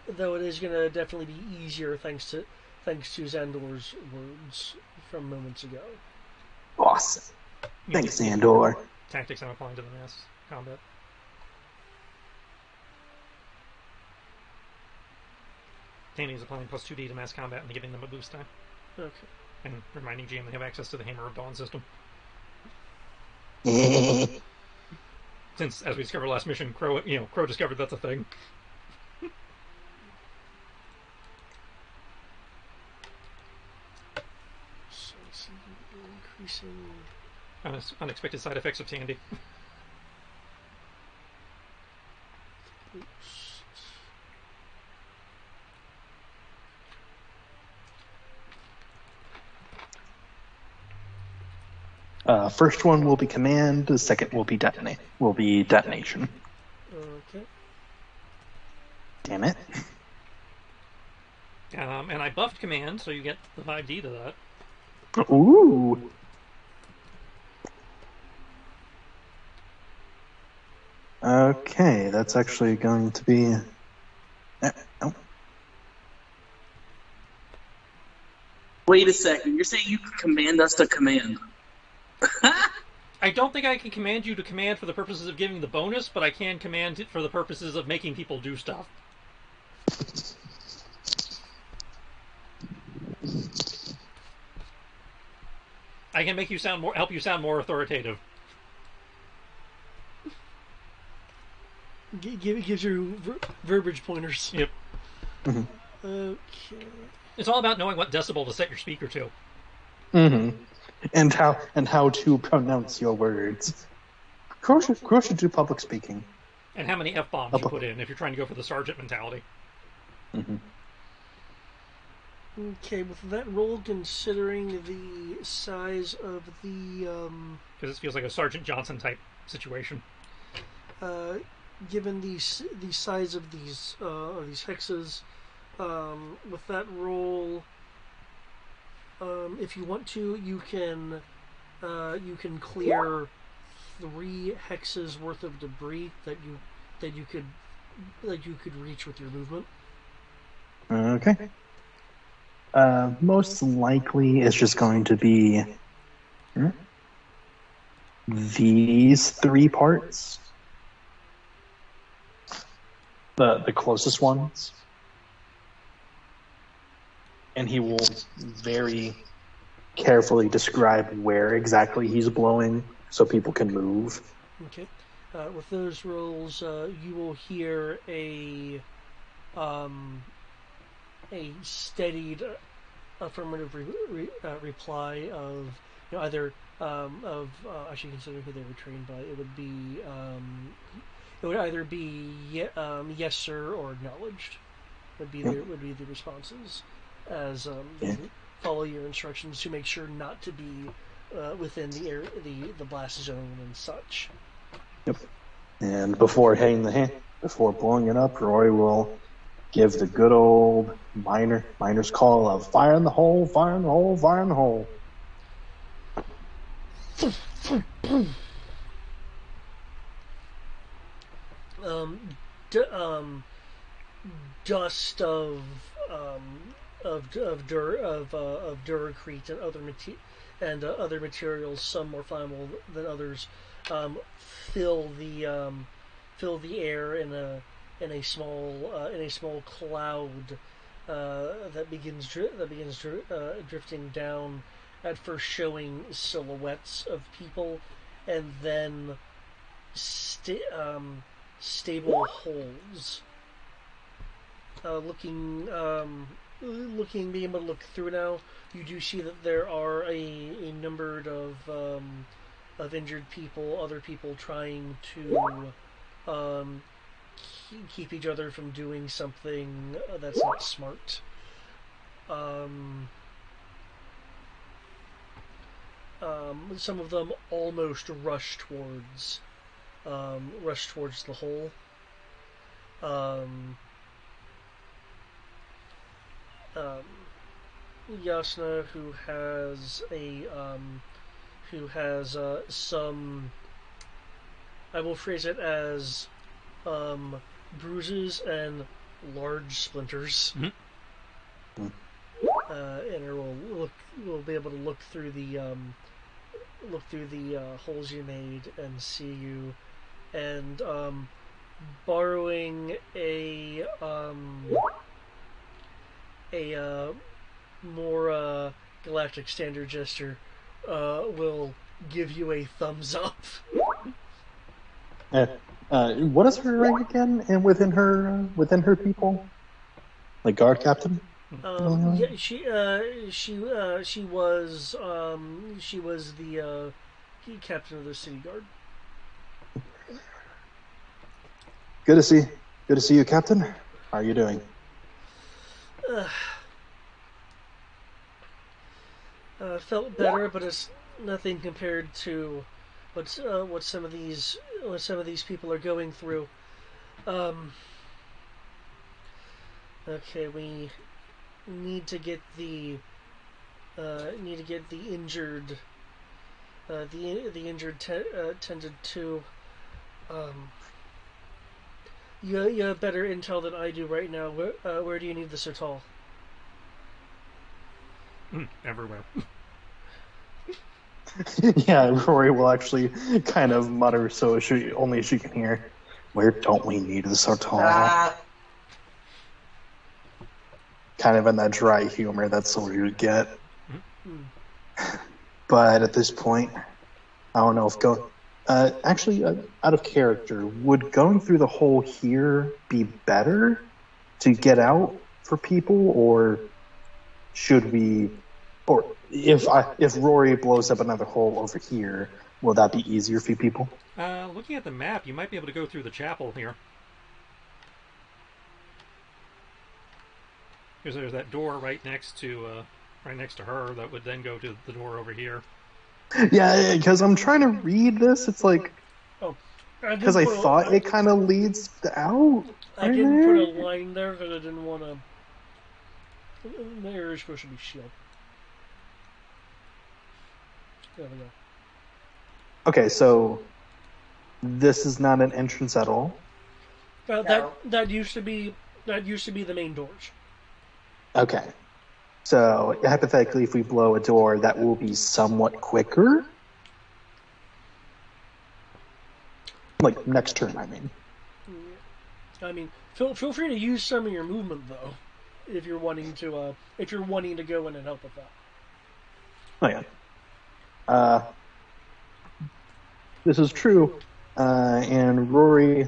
Though it is going to definitely be easier thanks to Xandor's words from moments ago. Awesome. Thanks, Xandor. Tactics I'm applying to the mass combat. Danny's applying plus 2d to mass combat and giving them a boost time. Okay. And reminding GM they have access to the Hammer of Dawn system. Since, as we discovered last mission, Crow discovered that's a thing. So increasing Unexpected side effects of Tandy. First one will be command. The second will be detonation. Okay. Damn it. And I buffed command, so you get the 5d to that. Ooh. Okay, that's actually going to be... Oh. Wait a second. You're saying you can command us to command? I don't think I can command you to command for the purposes of giving the bonus, but I can command it for the purposes of making people do stuff. I can make you help you sound more authoritative. Gives you verbiage pointers. Yep. Okay. It's all about knowing what decibel to set your speaker to. Mm-hmm. And how to pronounce your words. Crow should do public speaking. And how many F-bombs you put in if you're trying to go for the sergeant mentality. Mm-hmm. Okay, with that roll, considering the size of the Because this feels like a Sergeant Johnson type situation. given the size of these hexes, with that roll, if you want to, you can clear 3 hexes worth of debris that you could reach with your movement. Okay. Most likely, it's just going to be these 3 parts, the closest ones, and he will very carefully describe where exactly he's blowing so people can move. Okay. With those rolls, you will hear a steadied affirmative reply of either actually considering who they were trained by, it would either be yes sir or acknowledged would be the responses as they follow your instructions to make sure not to be within the area, the blast zone and such. Yep. And before blowing it up, Roy will give the good old miner's call of fire in the hole, fire in the hole, fire in the hole. Dust of duracrete and other materials, some more flammable than others, fill the air in a small cloud that begins drifting down, at first showing silhouettes of people, and then stable holes. Being able to look through now, you do see that there are a number of injured people, other people trying to keep each other from doing something that's not smart. Some of them almost rush towards the hole. Yasna, who has some, I will phrase it as bruises and large splinters. Mm-hmm. And will be able to look through the holes you made and see you, and borrowing a more galactic standard gesture, will give you a thumbs up. What is her rank again? And within her people, like guard captain. Yeah, she was the captain of the city guard. Good to see you, Captain. How are you doing? Felt better, but it's nothing compared to what some of these people are going through. Okay, we need to get the injured tended to. You have better intel than I do right now. Where do you need the Sertal? Everywhere. Yeah, Rory will actually kind of mutter so only she can hear. Where don't we need this at all? Kind of in that dry humor that soldiers would get. But at this point, I don't know if out of character, would going through the hole here be better to get out for people, or should we, or if Rory blows up another hole over here, will that be easier for people? Looking at the map, you might be able to go through the chapel here. Because there's that door right next to her that would then go to the door over here. Yeah, because I'm trying to read this. It's like, Oh, because I thought it kind of leads out. I didn't put a line there because I didn't want to. There is supposed to be shield. There we go. Okay, so this is not an entrance at all. That used to be the main doors. Okay, so hypothetically, if we blow a door, that will be somewhat quicker. Like next turn, I mean. I mean, feel free to use some of your movement though, if you're wanting to go in and help with that. Oh yeah. This is true, and Rory,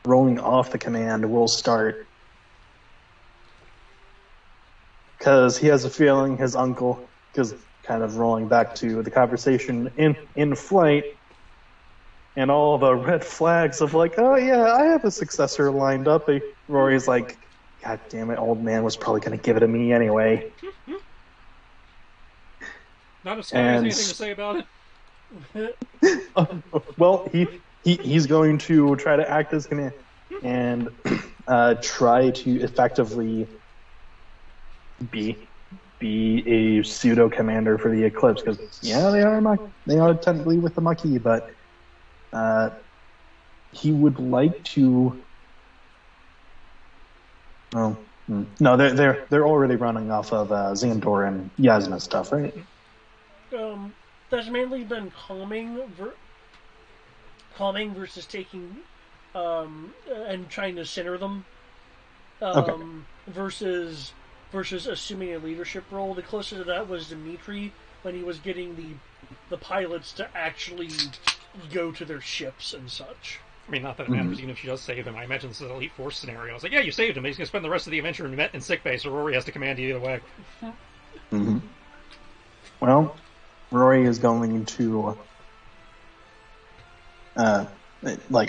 rolling off the command, will start because he has a feeling his uncle, because kind of rolling back to the conversation in flight. And all the red flags of like, oh yeah, I have a successor lined up. Rory's like, God damn it, old man was probably going to give it to me anyway. Not if Sky has anything to say about it. Well, he's going to try to act as command and try to effectively be a pseudo commander for the Eclipse, because yeah, they are technically with the Maquis, but. He would like to. Well, no, they're already running off of Xandor and Yasna stuff, right? That's mainly been calming versus taking, and trying to center them, Okay. versus assuming a leadership role. The closer to that was Dimitri when he was getting the pilots to actually go to their ships and such. I mean, not that it matters, even if she does save him. I imagine this is an Elite Force scenario. I was like, yeah, you saved him. He's going to spend the rest of the adventure in sickbay, so Rory has to command you either way. Mm-hmm. Well, Rory is going to... I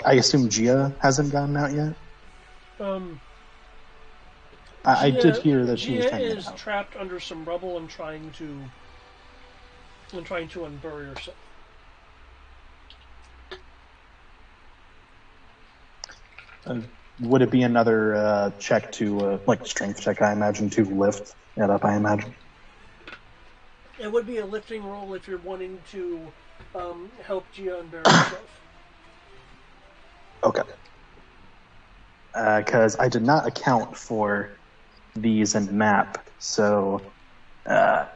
assume Gia hasn't gotten out yet? I did hear that she was trying to get out. Gia is trapped under some rubble and trying to unbury herself. Would it be another check to, strength check, I imagine, to lift it up, I imagine? It would be a lifting roll if you're wanting to help Gia unbury herself. Okay. Because I did not account for these in map, so for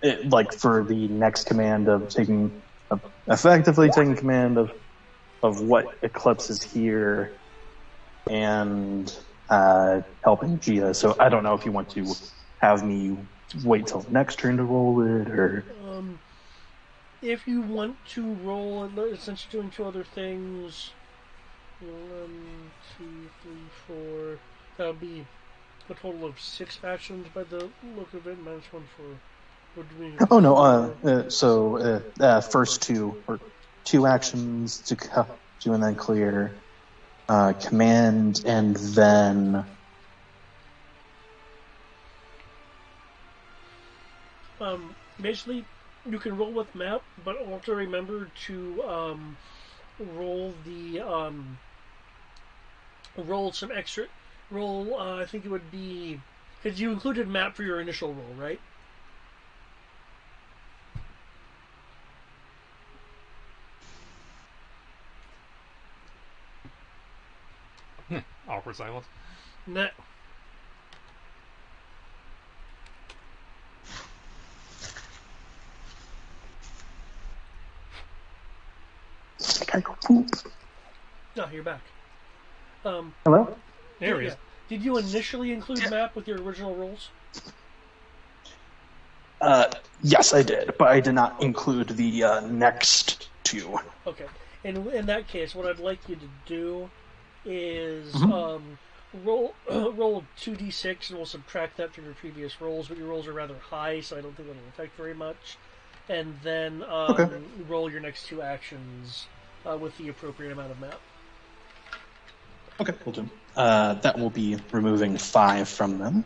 the next command of effectively taking command of what Eclipse is here and helping Gia. So I don't know if you want to have me wait till next turn to roll it, or if you want to roll, since you're doing two other things, 1, 2, 3, 4. That would be a total of 6 actions by the look of it. -1 for doing. Oh no. First two actions to and then clear. Command and then. Basically, you can roll with map, but also remember to roll roll some extra. I think it would be because you included map for your initial roll, right? Awkward silence. Nah. No, you're back. Um, Hello? There he yeah. is. Did you initially include map with your original rules? Yes, I did, but I did not include the next two. Okay. In that case, what I'd like you to do is Mhm. roll 2d6, and we'll subtract that from your previous rolls. But your rolls are rather high, so I don't think that'll affect very much. And then Okay. roll your next two actions with the appropriate amount of map. Okay, we'll do. That will be removing 5 from them.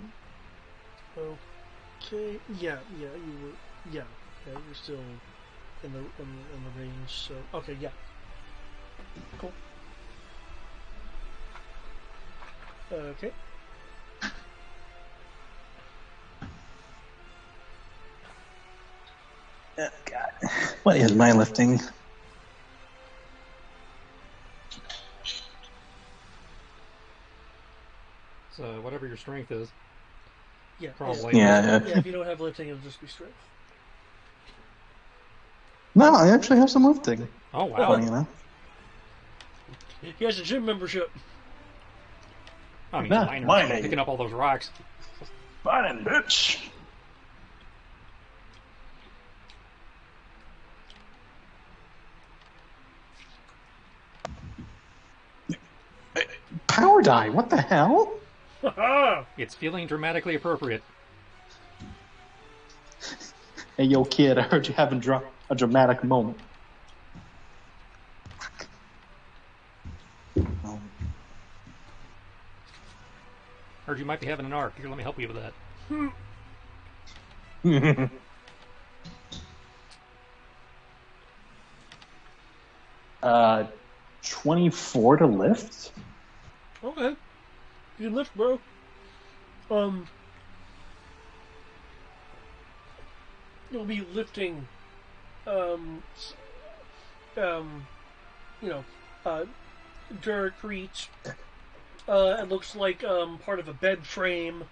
Okay. Yeah. You were. Yeah. You're still in the range. So okay. Yeah. Cool. Okay. Oh, God. What is my lifting? So whatever your strength is, Yeah. probably. Yeah. Yeah. If you don't have lifting, it'll just be strength. No, I actually have some lifting. Oh wow. Funny enough. He has a gym membership. I mean, Nah, minor. mining. Picking up all those rocks. Fine, bitch. Power die, what the hell? It's feeling dramatically appropriate. Hey, yo, kid, I heard you having a dramatic moment. Heard you might be having an arc. Here, let me help you with that. 24 to lift? Okay. You can lift, bro. You'll be lifting, um, you know, dirt, reach. It looks like part of a bed frame.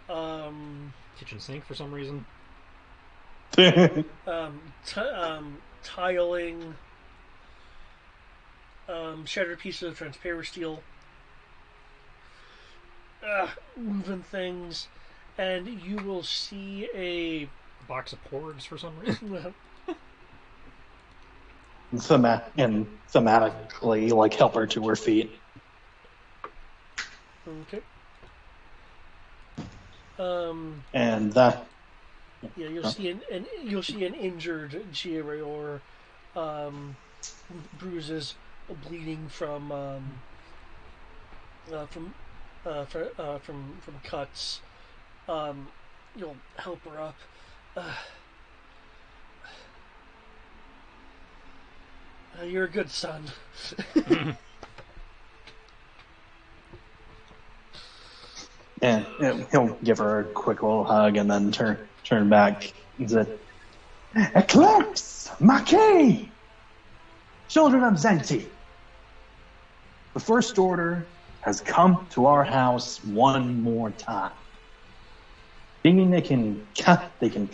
Kitchen sink for some reason. Tiling. Shattered pieces of transparent steel. Moving things, and you will see a Box of porgs for some reason. Thematically, like, help her to her feet. Okay. And that. Yeah, you'll see an injured Giareor, bruises, bleeding from cuts. You'll help her up. You're a good son. And he'll give her a quick little hug and then turn back and say, Eclipse! Maquis! Children of Zenti! The First Order has come to our house one more time. Thinking they can cut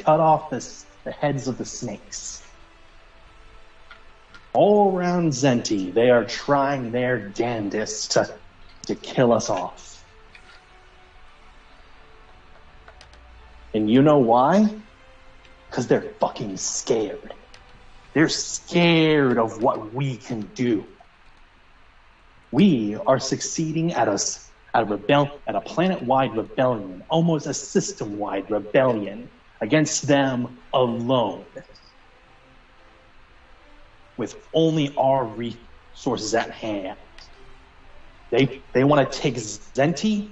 off the heads of the snakes. All around Zenti, they are trying their damnedest to kill us off. And you know why? Because they're fucking scared. They're scared of what we can do. We are succeeding at a planet-wide rebellion, almost a system-wide rebellion against them alone. With only our resources at hand. They want to take Zenti.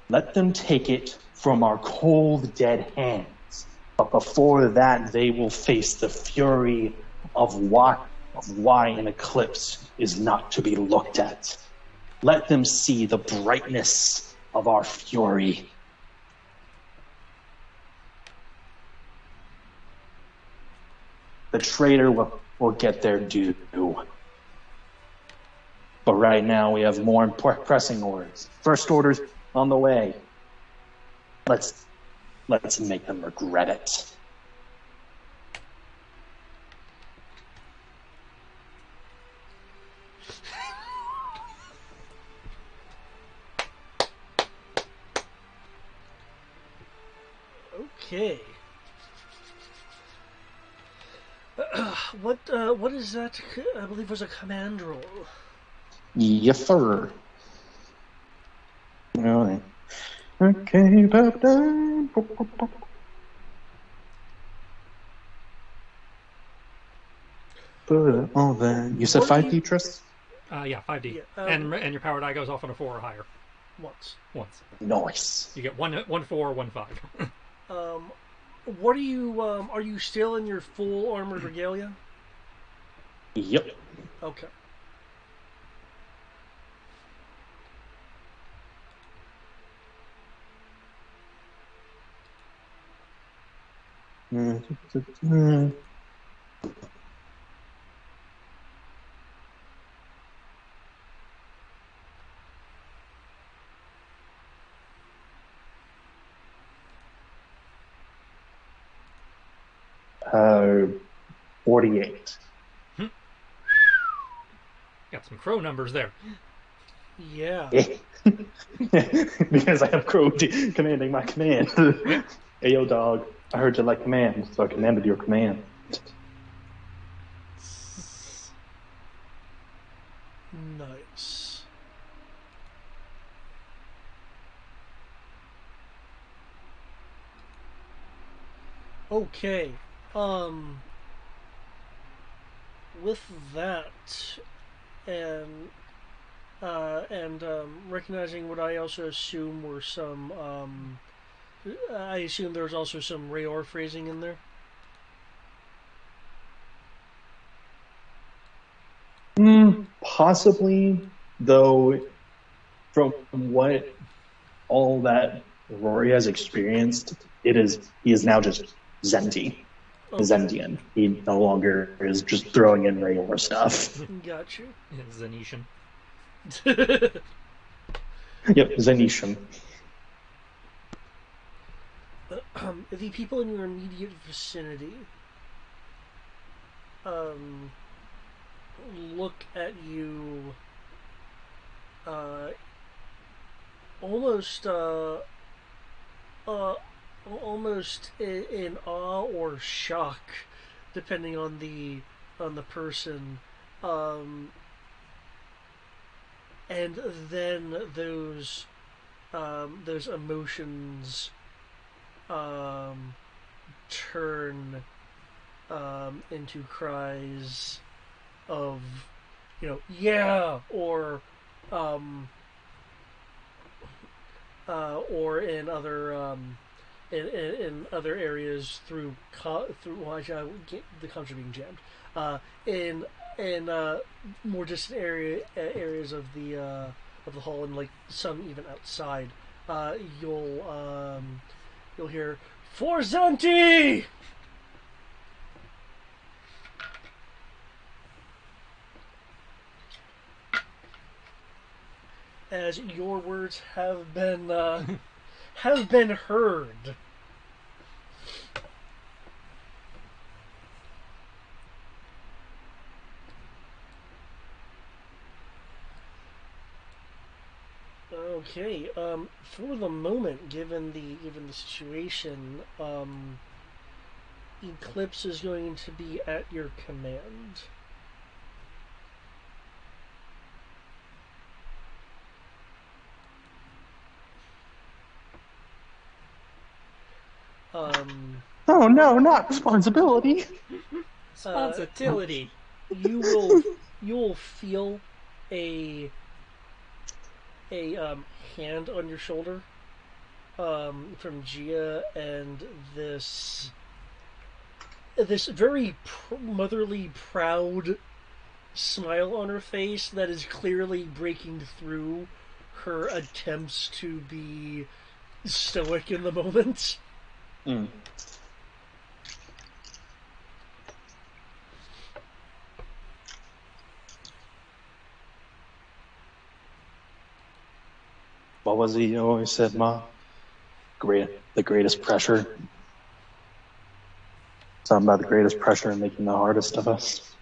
Let them take it from our cold, dead hands. But before that, they will face the fury of why an eclipse is not to be looked at. Let them see the brightness of our fury. The traitor will get their due. But right now, we have more pressing orders. First orders on the way. Let's make them regret it. Okay. What is that? I believe was a command roll. Yes, sir. All right. Okay, Captain. Put it on then. You said What are 5D, you? Tris? Yeah, 5D. Yeah, And your power die goes off on a 4 or higher. once. Once. Nice. You get one 4, one 5. What are you? Are you still in your full armored regalia? Yep. Okay. Uh, 48. Got some crow numbers there. Yeah. Because I have Crow commanding my command. Hey, yo, dog. I heard you like command, so I commanded your command. Nice. Okay. With that, and recognizing what I also assume were some, I assume there was also some Rayor phrasing in there. Possibly, though, from what all that Rory has experienced, he is now just Zenti, Okay. Zendian. He no longer is just throwing in regular stuff. Got you. Zenitian. Yep, Zenitian. The people in your immediate vicinity look at you uh, almost uh, almost in awe or shock, depending on the person, um, and then those emotions turn into cries of, yeah, or in other in other areas through watch the comms are being jammed in more distant areas of the hall, and like some even outside. uh, you'll you'll hear for Zanti as your words have been heard. Okay. For the moment, given the situation, Eclipse is going to be at your command. Um, Oh no, not responsibility. Responsibility. you will feel a a hand on your shoulder from Gia, and this very motherly, proud smile on her face that is clearly breaking through her attempts to be stoic in the moment. Mm. What was he always said, Ma? The greatest pressure. Something about the greatest pressure and making the hardest of us.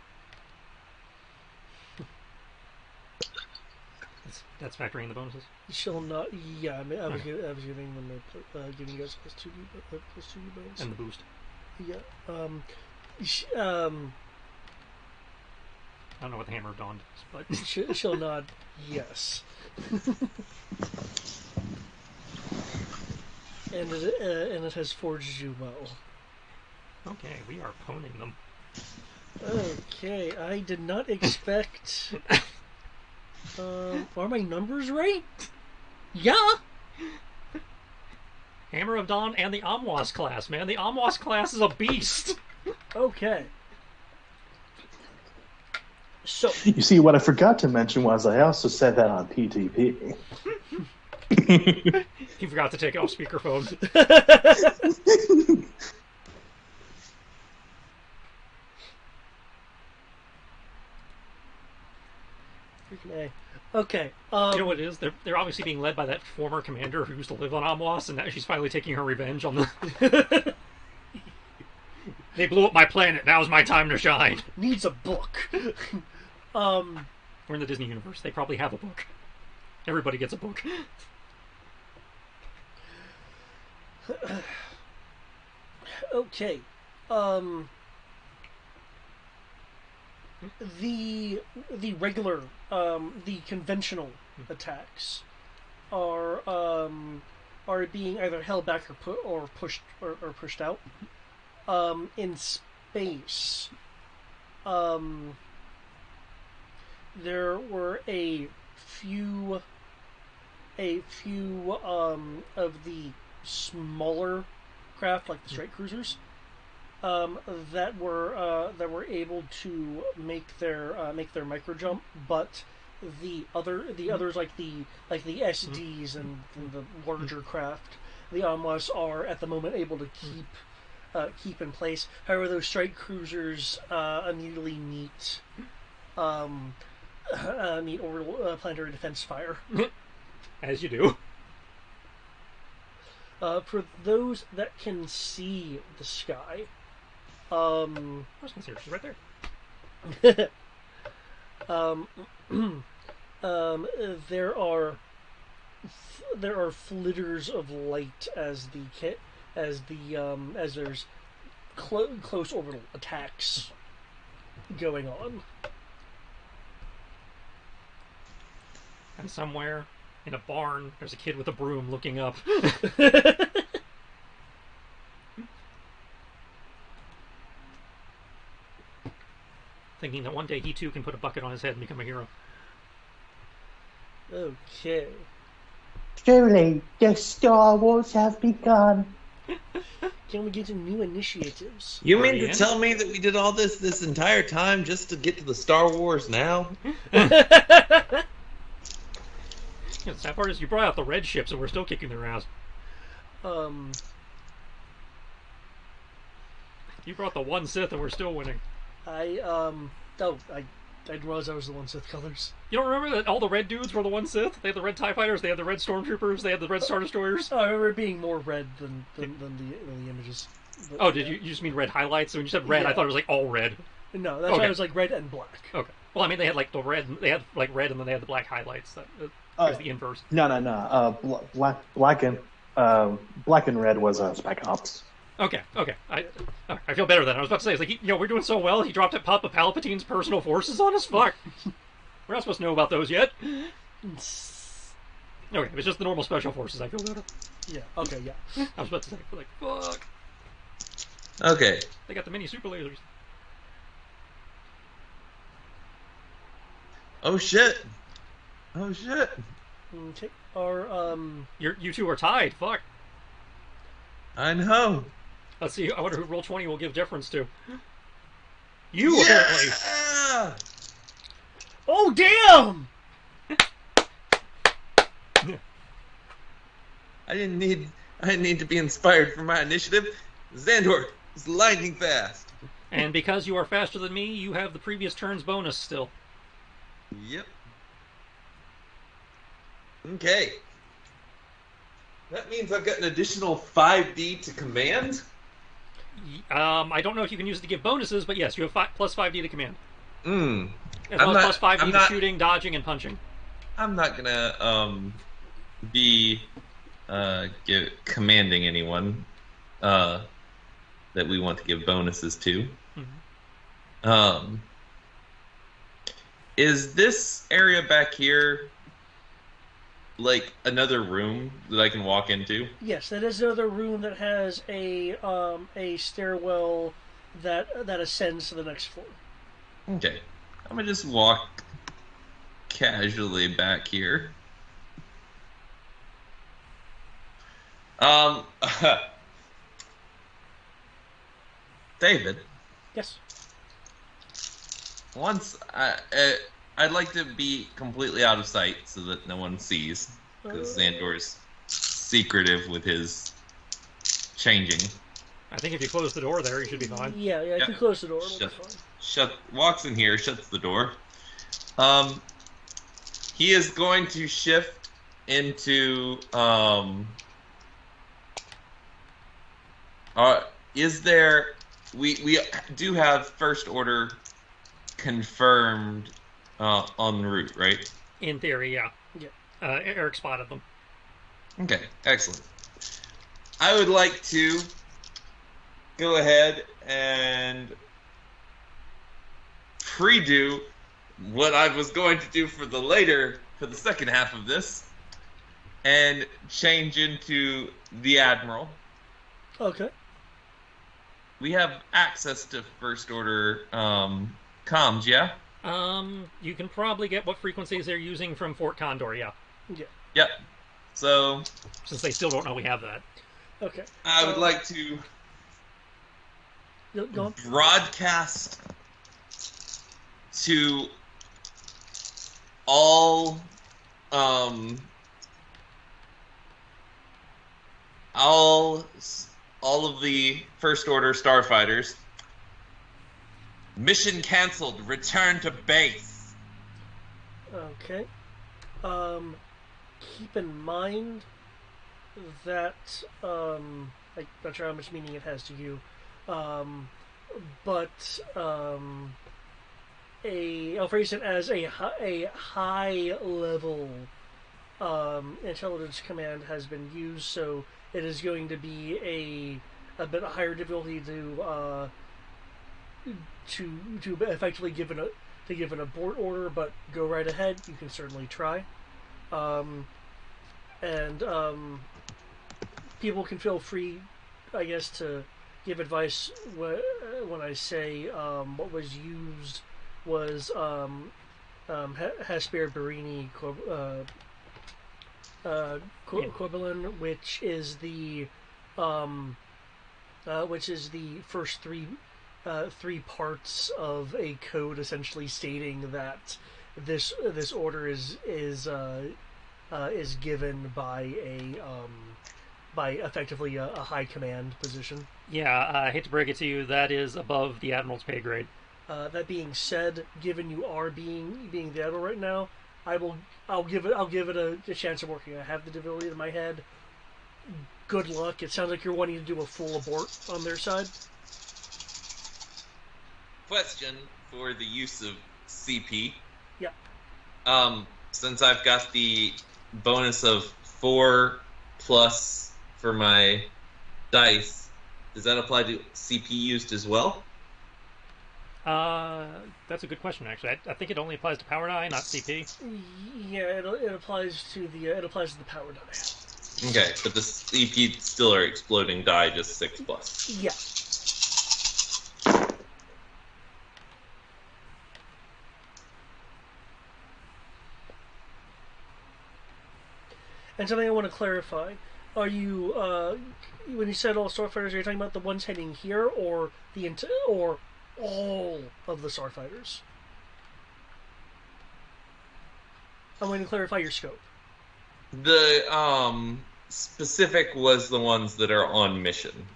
That's factoring in the bonuses. She'll not. Yeah, I mean, I was giving them giving you guys plus 2d bonus. And the boost. Yeah. I don't know what the Hammer of Dawn does, but She'll nod. Yes. and it has forged you well. okay, we are poning them. Okay, I did not expect. Are my numbers right? Yeah. Hammer of Dawn and the Amwas class, man. The Amwas class is a beast. Okay. So You see, what I forgot to mention was I also said that on PTP. He forgot to take it off speakerphone. freaking A. Okay. You know what it is? They're obviously being led by that former commander who used to live on Amwas, and now she's finally taking her revenge on the. They blew up my planet. Now's my time to shine. Needs a book. We're in the Disney universe. They probably have a book. Everybody gets a book. Okay. The regular, the conventional attacks are being either held back or pushed out. In space, there were a few of the smaller craft, like the strike cruisers, that were able to make their micro jump, but the others like the SDs and the larger craft, the Amwas are at the moment able to keep in place. However, those strike cruisers immediately meet orbital planetary defense fire. As you do. For those that can see the sky, I was gonna say she's right there. there are flitters of light as there's close orbital attacks going on. And somewhere in a barn, there's a kid with a broom looking up. Thinking that one day he too can put a bucket on his head and become a hero. Okay. Truly, the Star Wars have begun. Can we get to new initiatives? You mean to tell me that we did all this entire time just to get to the Star Wars now? The sad part is you brought out the red ships and we're still kicking their ass. You brought the one Sith and we're still winning. I didn't realize I was the one Sith colors. You don't remember that all the red dudes were the one Sith? They had the red TIE fighters, they had the red stormtroopers, they had the red Star Destroyers. Oh, I remember it being more red than the images. But, oh, did you just mean red highlights? So when you said red, yeah. I thought it was like all red. No, that's why it was like red and black. Okay. Well, I mean, they had like the red, they had like red, and then they had the black highlights. That was the inverse. No. Black and red was Spec Ops. Okay. I feel better then. I was about to say, it's like, we're doing so well. He dropped Papa Palpatine's personal forces on us. Fuck. We're not supposed to know about those yet. Okay, if it's just the normal special forces, I feel better. Yeah. Okay. Yeah. I was about to say, like, fuck. Okay. They got the mini super lasers. Oh shit. Okay. You two are tied. Fuck. I know. Let's see. I wonder who roll 20 will give deference to. You apparently. Oh damn! I didn't need to be inspired for my initiative. Xandor is lightning fast. And because you are faster than me, you have the previous turn's bonus still. Yep. Okay. That means I've got an additional 5D to command? I don't know if you can use it to give bonuses, but yes, you have plus 5D to command. I'm As well as plus 5D to not, shooting, dodging, and punching. I'm not gonna be commanding anyone that we want to give bonuses to. Um, is this area back here like another room that I can walk into? Yes, that is another room that has a stairwell that ascends to the next floor. Okay, I'm gonna just walk casually back here. Um, David, Yes. once I'd like to be completely out of sight so that no one sees, because Xandor's secretive with his changing. I think if you close the door there, you should be fine. Yeah. If you close the door, it'll be fine. Walks in here, shuts the door. He is going to shift into is there we do have first order confirmed en route, right? In theory, yeah. Yeah. Eric spotted them. Okay, excellent. I would like to go ahead and pre-do what I was going to do for the second half of this, and change into the Admiral. Okay. We have access to first order comms, yeah? You can probably get what frequencies they're using from Fort Condor, yeah. Yeah. Yep. So, Since they still don't know we have that. Okay. I would like to Go on. broadcast to all all of the first order starfighters. Mission canceled. Return to base. Okay. Keep in mind that I'm not sure how much meaning it has to you, but I'll phrase it as a high level intelligence command has been used, so it is going to be a bit higher difficulty to effectively give an abort order, but go right ahead. You can certainly try, and people can feel free, I guess, to give advice when I say what was used was Hesper Barini Corbilin, which is the first three parts of a code essentially stating that this order is given by effectively a high command position. Yeah, I hate to break it to you, that is above the Admiral's pay grade. That being said, given you are being the admiral right now, I'll give it a chance of working. I have the ability in my head. Good luck. It sounds like you're wanting to do a full abort on their side. Question for the use of CP. Yeah. Since I've got the bonus of 4 plus for my dice, does that apply to CP used as well? That's a good question, actually. I think it only applies to power die, not CP. Yeah, it applies to the power die. Okay, but the CP still are exploding die, just 6 plus. Yeah. And something I want to clarify: are you when you said all starfighters, are you talking about the ones heading here, or or all of the starfighters? I'm going to clarify your scope. The specific was the ones that are on mission.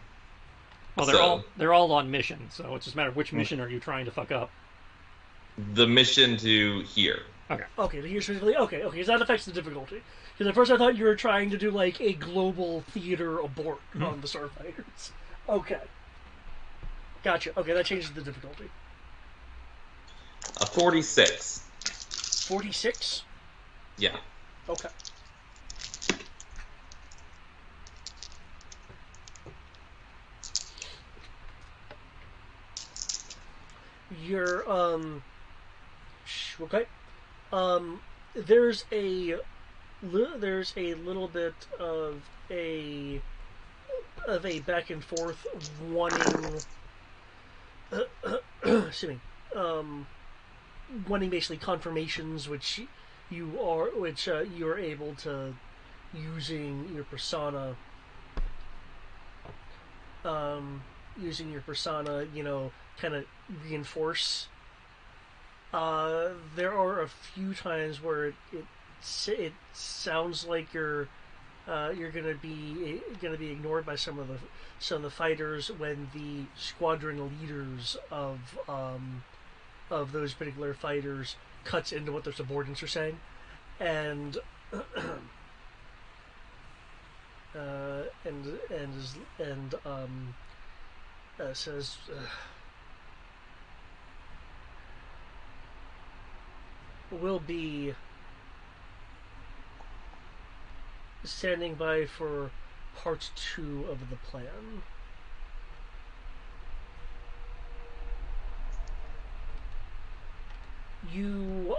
Well, they're all on mission, so it's just a matter of which mission are you trying to fuck up. The mission to here. Okay. Okay, to here specifically. Okay, because that affects the difficulty. Because at first I thought you were trying to do like a global theater abort on the starfighters. Okay. Gotcha. Okay, that changes the difficulty. A 46. 46? Yeah. Okay. You're okay. Um, there's a there's a little bit of a back and forth wanting excuse me wanting basically confirmations which you're able to using your persona using your persona, kind of reinforce. There are a few times where it sounds like you're gonna be ignored by some of the fighters when the squadron leaders of those particular fighters cuts into what their subordinates are saying, and says. Will be standing by for part 2 of the plan. You,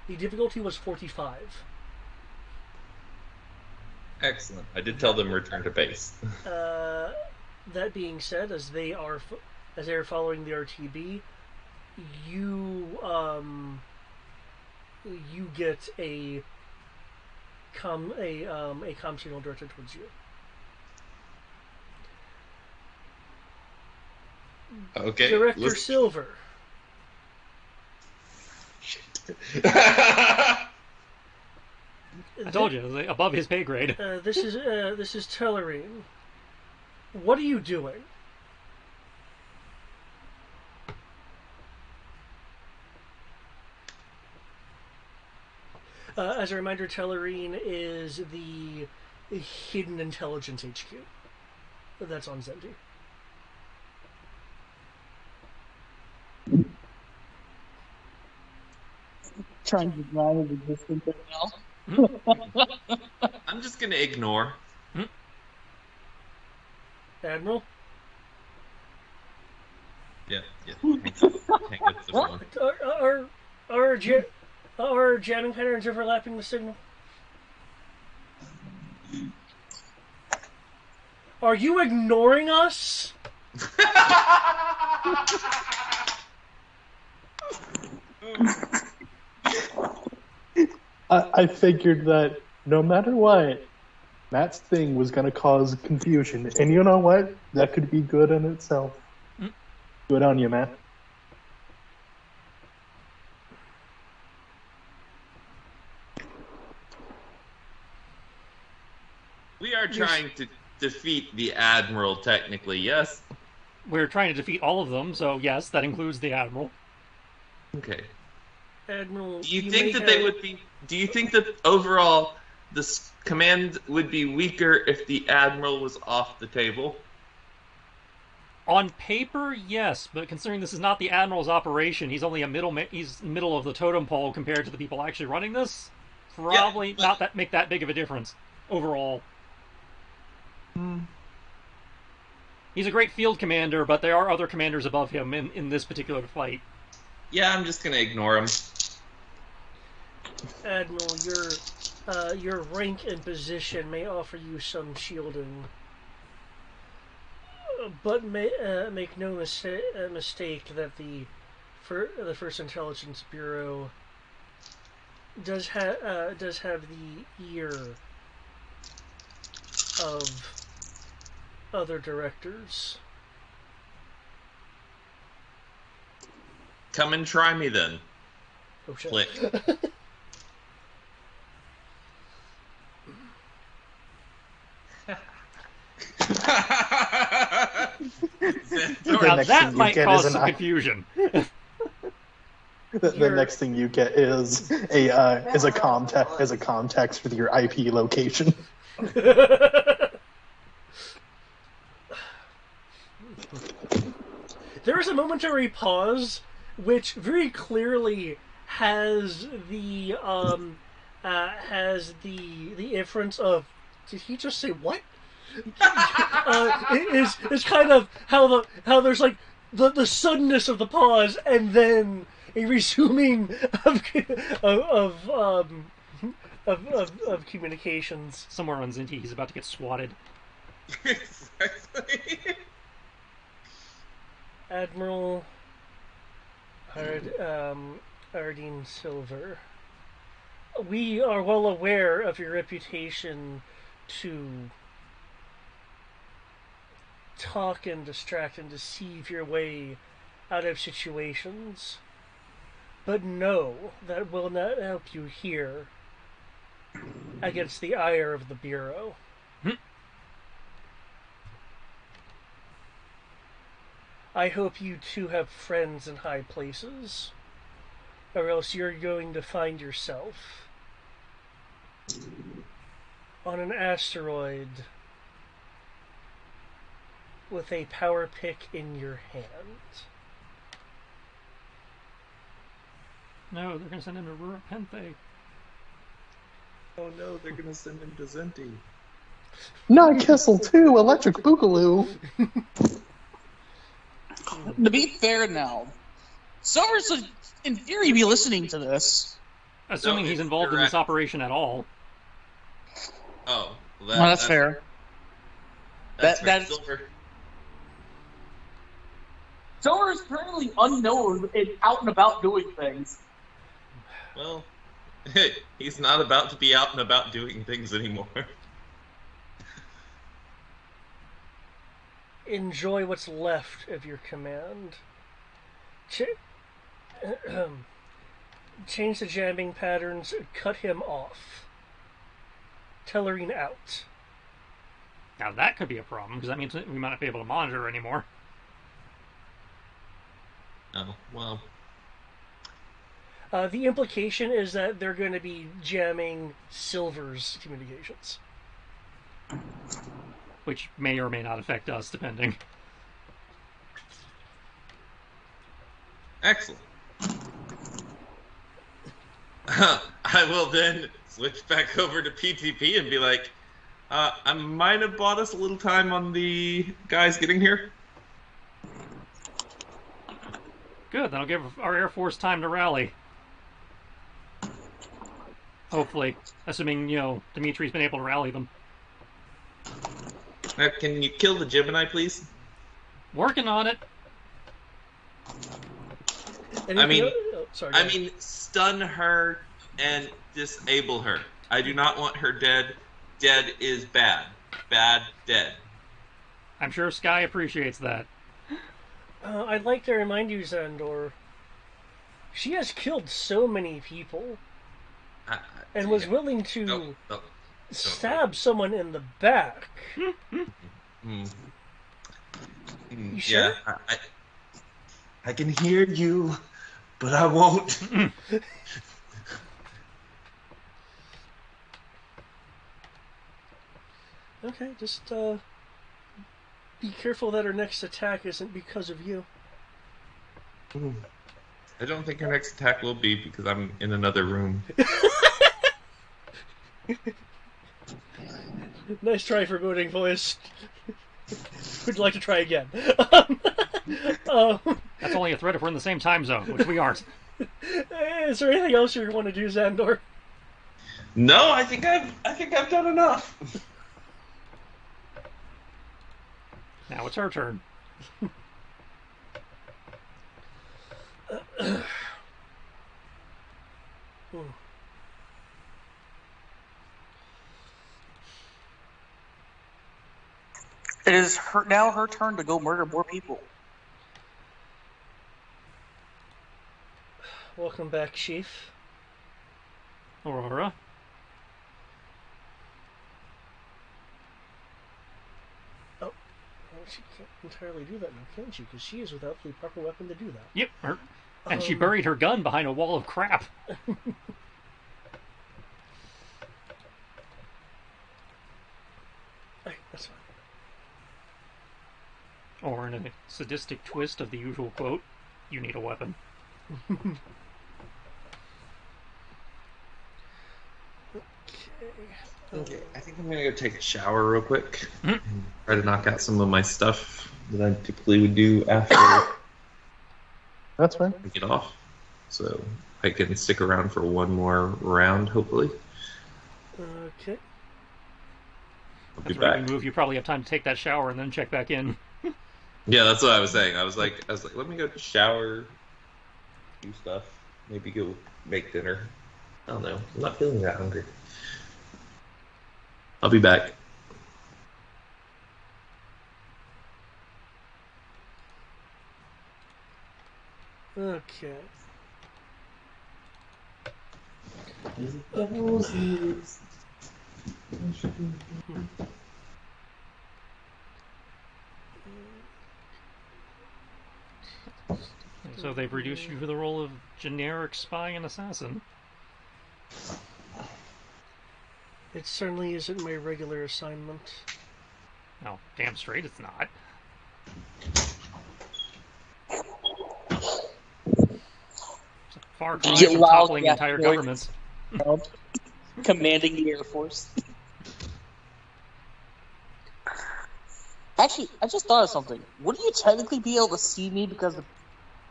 the difficulty was 45. Excellent. I did tell them return to base. That being said, as they are following the RTB, you, you get a comm signal directed towards you. Okay. Director Silver. I told you, above his pay grade. This is Tellerine. What are you doing? As a reminder, Tellerine is the Hidden Intelligence HQ. That's on Zenti. Trying to deny his existence right now. I'm just gonna ignore. Admiral? Yeah. Hang up the phone. Are jamming patterns overlapping the signal? Are you ignoring us? I figured that no matter what, Matt's thing was going to cause confusion. And you know what? That could be good in itself. Good on you, Matt. We are trying to defeat the Admiral, technically, yes? We're trying to defeat all of them, so yes, that includes the Admiral. Okay. Admiral, Do you think that they would be... Do you think that overall this command would be weaker if the Admiral was off the table? On paper, yes, but considering this is not the Admiral's operation, he's only he's middle of the totem pole compared to the people actually running this. Probably not make that big of a difference overall. He's a great field commander, but there are other commanders above him in this particular fight. Yeah, I'm just gonna ignore him. Admiral, your rank and position may offer you some shielding, but make no mistake that the First Intelligence Bureau does have the ear of other directors. Come and try me then. Oh shit. Click. Now that might cause some an confusion. The next thing you get is a context with your IP location. There is a momentary pause, which very clearly has the has the inference of, did he just say what? Is kind of how there's like the suddenness of the pause and then a resuming of of um, of communications. Somewhere on Zinti, he's about to get swatted. Exactly. Admiral Ardeen Silver, we are well aware of your reputation to talk and distract and deceive your way out of situations. But no, that will not help you here against the ire of the Bureau. I hope you two have friends in high places, or else you're going to find yourself on an asteroid with a power pick in your hand. No, they're going to send him to Rurapenthe. Oh no, they're gonna send him to Zenti. Not Kessel 2, Electric Boogaloo. To be fair now, Summers would, in theory, be listening to this. Assuming No, he's it's involved in correct. this operation at all. Oh, well, Well, that's fair. That's That's- Silver. Summers is currently unknown and out and about doing things. Well, he's not about to be out and about doing things anymore. Enjoy what's left of your command. Change the jamming patterns, cut him off. Tellerine out. Now that could be a problem, because that means we might not be able to monitor anymore. Oh, well. The implication is that they're going to be jamming Silver's communications. Which may or may not affect us, depending. Excellent. I will then switch back over to PTP and be like, I might have bought us a little time on the guys getting here. Good, that'll give our Air Force time to rally. Hopefully. Assuming, Dimitri's been able to rally them. Now, can you kill the Gemini, please? Working on it. Sorry. I mean, stun her and disable her. I do not want her dead. Dead is bad. Bad, dead. I'm sure Sky appreciates that. I'd like to remind you, Xandor, she has killed so many people and was willing to stab someone in the back. You sure? Yeah, I can hear you, but I won't. Okay, just be careful that her next attack isn't because of you. I don't think her next attack will be because I'm in another room. Nice try for voting voice. Would you like to try again? That's only a threat if we're in the same time zone, which we aren't. Is there anything else you want to do, Xandor? No, I think I've done enough. Now it's her turn. It is now her turn to go murder more people. Welcome back, Chief. Aurora. Oh, well, she can't entirely do that now, can she? Because she is without the proper weapon to do that. Yep. And she buried her gun behind a wall of crap. Okay, that's fine. Or in a sadistic twist of the usual quote, you need a weapon. Okay, I think I'm gonna go take a shower real quick. Mhm. And try to knock out some of my stuff that I typically would do after I That's fine. get off. So I can stick around for one more round, hopefully. Okay. I'll be That's right. We back. move. You probably have time to take that shower and then check back in. Yeah, that's what I was saying. I was like, let me go shower, do stuff, maybe go make dinner. I don't know. I'm not feeling that hungry. I'll be back. Okay. So they've reduced you to the role of generic spy and assassin. It certainly isn't my regular assignment. No, damn straight it's not. It's a far cry Get from loud, toppling yeah, entire really. governments. Commanding the Air Force. Actually, I just thought of something. Wouldn't you technically be able to see me because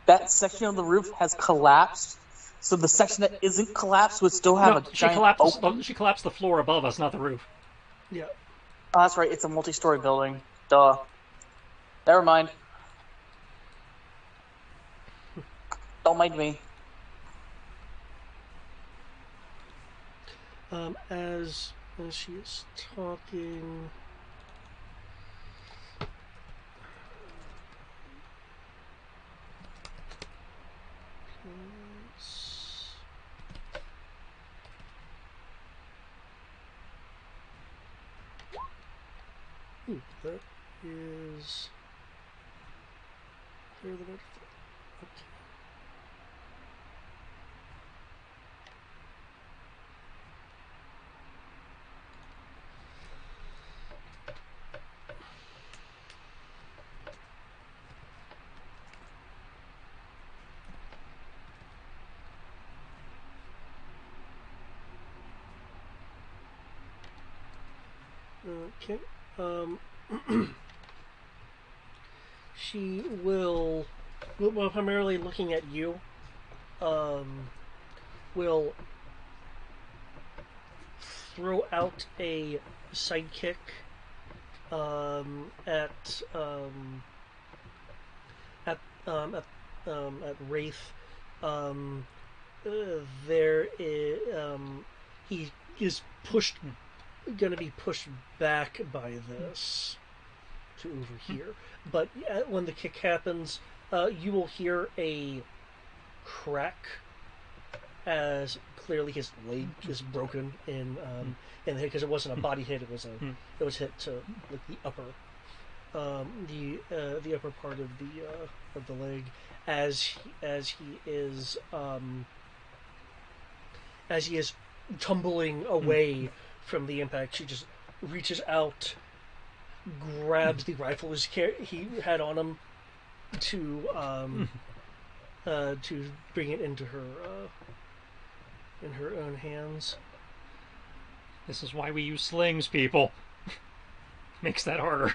that section of the roof has collapsed? So the section that isn't collapsed would still have No, a giant opening? she collapsed the floor above us, not the roof. Yeah. Oh, that's right. It's a multi-story building. Duh. Never mind. Don't mind me. As she is talking, that is clear the notification. Okay. Okay. She will, well, primarily looking at you, will throw out a sidekick at at at Wraith. Um, there is he is pushed, gonna be pushed back by this to over here. But when the kick happens, you will hear a crack as clearly his leg is broken in the hit because it wasn't a body hit. It was hit to like the upper the upper part of the leg as he is tumbling away from the impact. She just reaches out, grabs the rifle he had on him to bring it into her in her own hands. This is why we use slings, people. Makes that harder.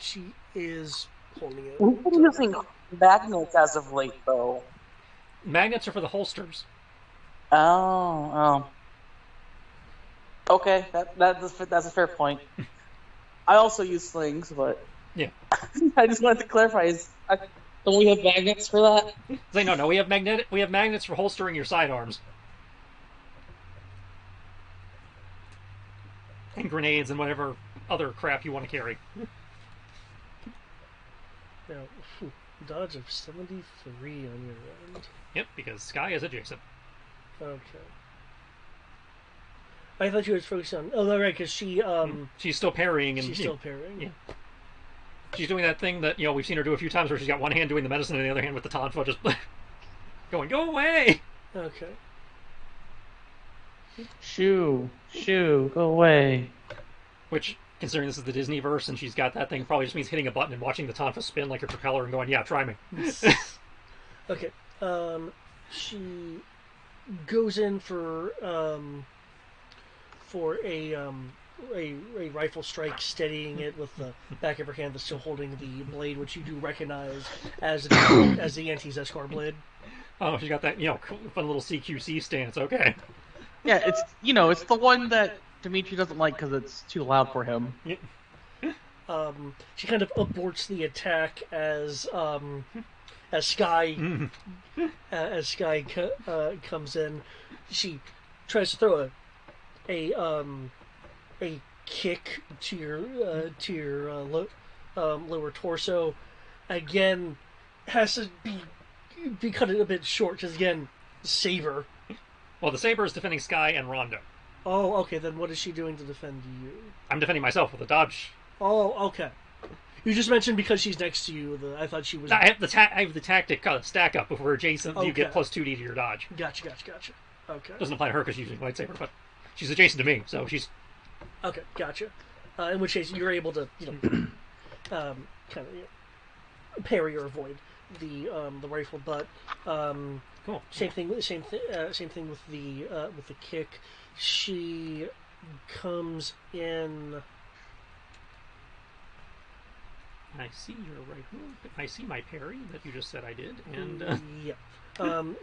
She is holding it. We've been using magnets as of late, though. Magnets are for the holsters. Oh. Okay, that's a fair point. I also use slings, but Yeah. I just wanted to clarify: don't we have magnets for that? Say no, we have magnets for holstering your sidearms. And grenades and whatever other crap you want to carry. Now, dodge of 73 on your end. Yep, because Sky is adjacent. Okay. I thought you were focused on. Oh, right, because she's still parrying and she's still parrying. Yeah. She's doing that thing that we've seen her do a few times, where she's got one hand doing the medicine and the other hand with the tonfa just going, "Go away!" Okay. Shoo, go away. Which Considering this is the Disney verse and she's got that thing, probably just means hitting a button and watching the tonfa spin like a propeller and going, "Yeah, try me." Okay. She goes in for a rifle strike, steadying it with the back of her hand that's still holding the blade, which you do recognize as the anti-Zeskar blade. Oh, she's got that, cool, fun little CQC stance. Okay. Yeah, it's the one that Dimitri doesn't like because it's too loud for him. She kind of aborts the attack as Sky comes in. She tries to throw a kick to your lower torso. Again, has to be cut a bit short because again, Saber. Well, the Saber is defending Sky and Rondo. Oh, okay. Then what is she doing to defend you? I'm defending myself with a dodge. Oh, okay. You just mentioned because she's next to you. I thought she was. I have the tactic stack up. If we're adjacent, you get plus 2d to your dodge. Gotcha. Okay. Doesn't apply to her because she's using lightsaber, but she's adjacent to me, so she's. Okay, gotcha. In which case, you're able to, kind of parry or avoid the rifle butt. Cool. Same thing with the kick. She comes in. I see your right move. I see my parry that you just said I did, and Yeah.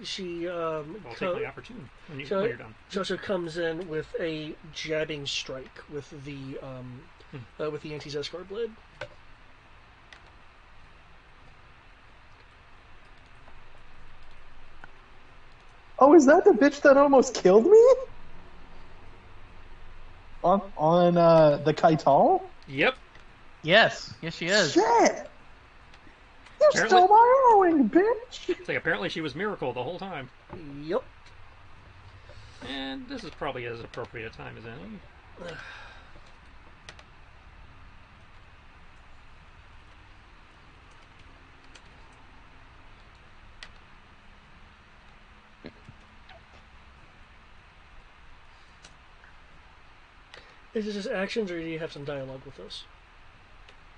She I'll take my opportune when you're done. She also comes in with a jabbing strike with the anti-Zeskar blade. Oh, is that the bitch that almost killed me? On the Kaital? Yep. Yes, she is. Shit! You Apparently- stole my arrowing, bitch! It's like apparently she was Miracle the whole time. Yep. And this is probably as appropriate a time as any. Is this just actions, or do you have some dialogue with us?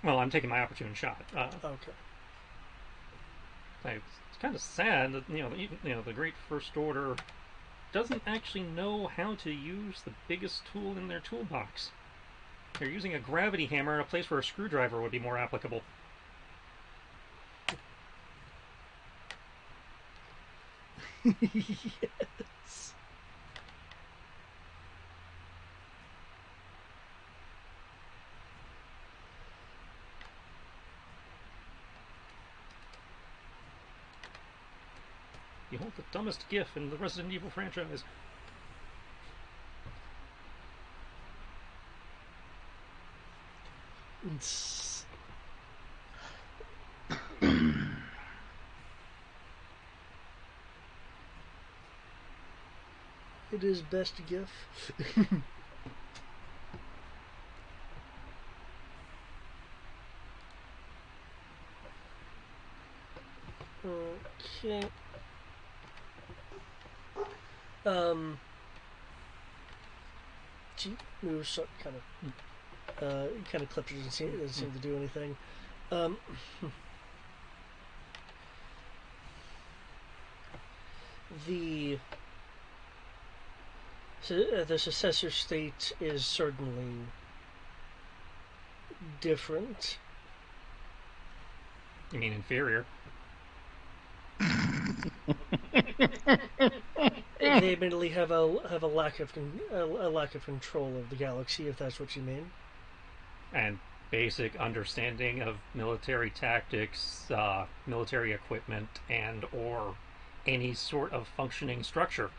Well, I'm taking my opportune shot. Okay. It's kind of sad that the Great First Order doesn't actually know how to use the biggest tool in their toolbox. They're using a gravity hammer in a place where a screwdriver would be more applicable. Yes. Behold the dumbest gif in the Resident Evil franchise. It is best gif. Okay. She moves so kind of clipped. Doesn't seem to do anything. The successor state is certainly different. You mean inferior? They admittedly have a lack of control of the galaxy, if that's what you mean. And basic understanding of military tactics, military equipment, and or any sort of functioning structure.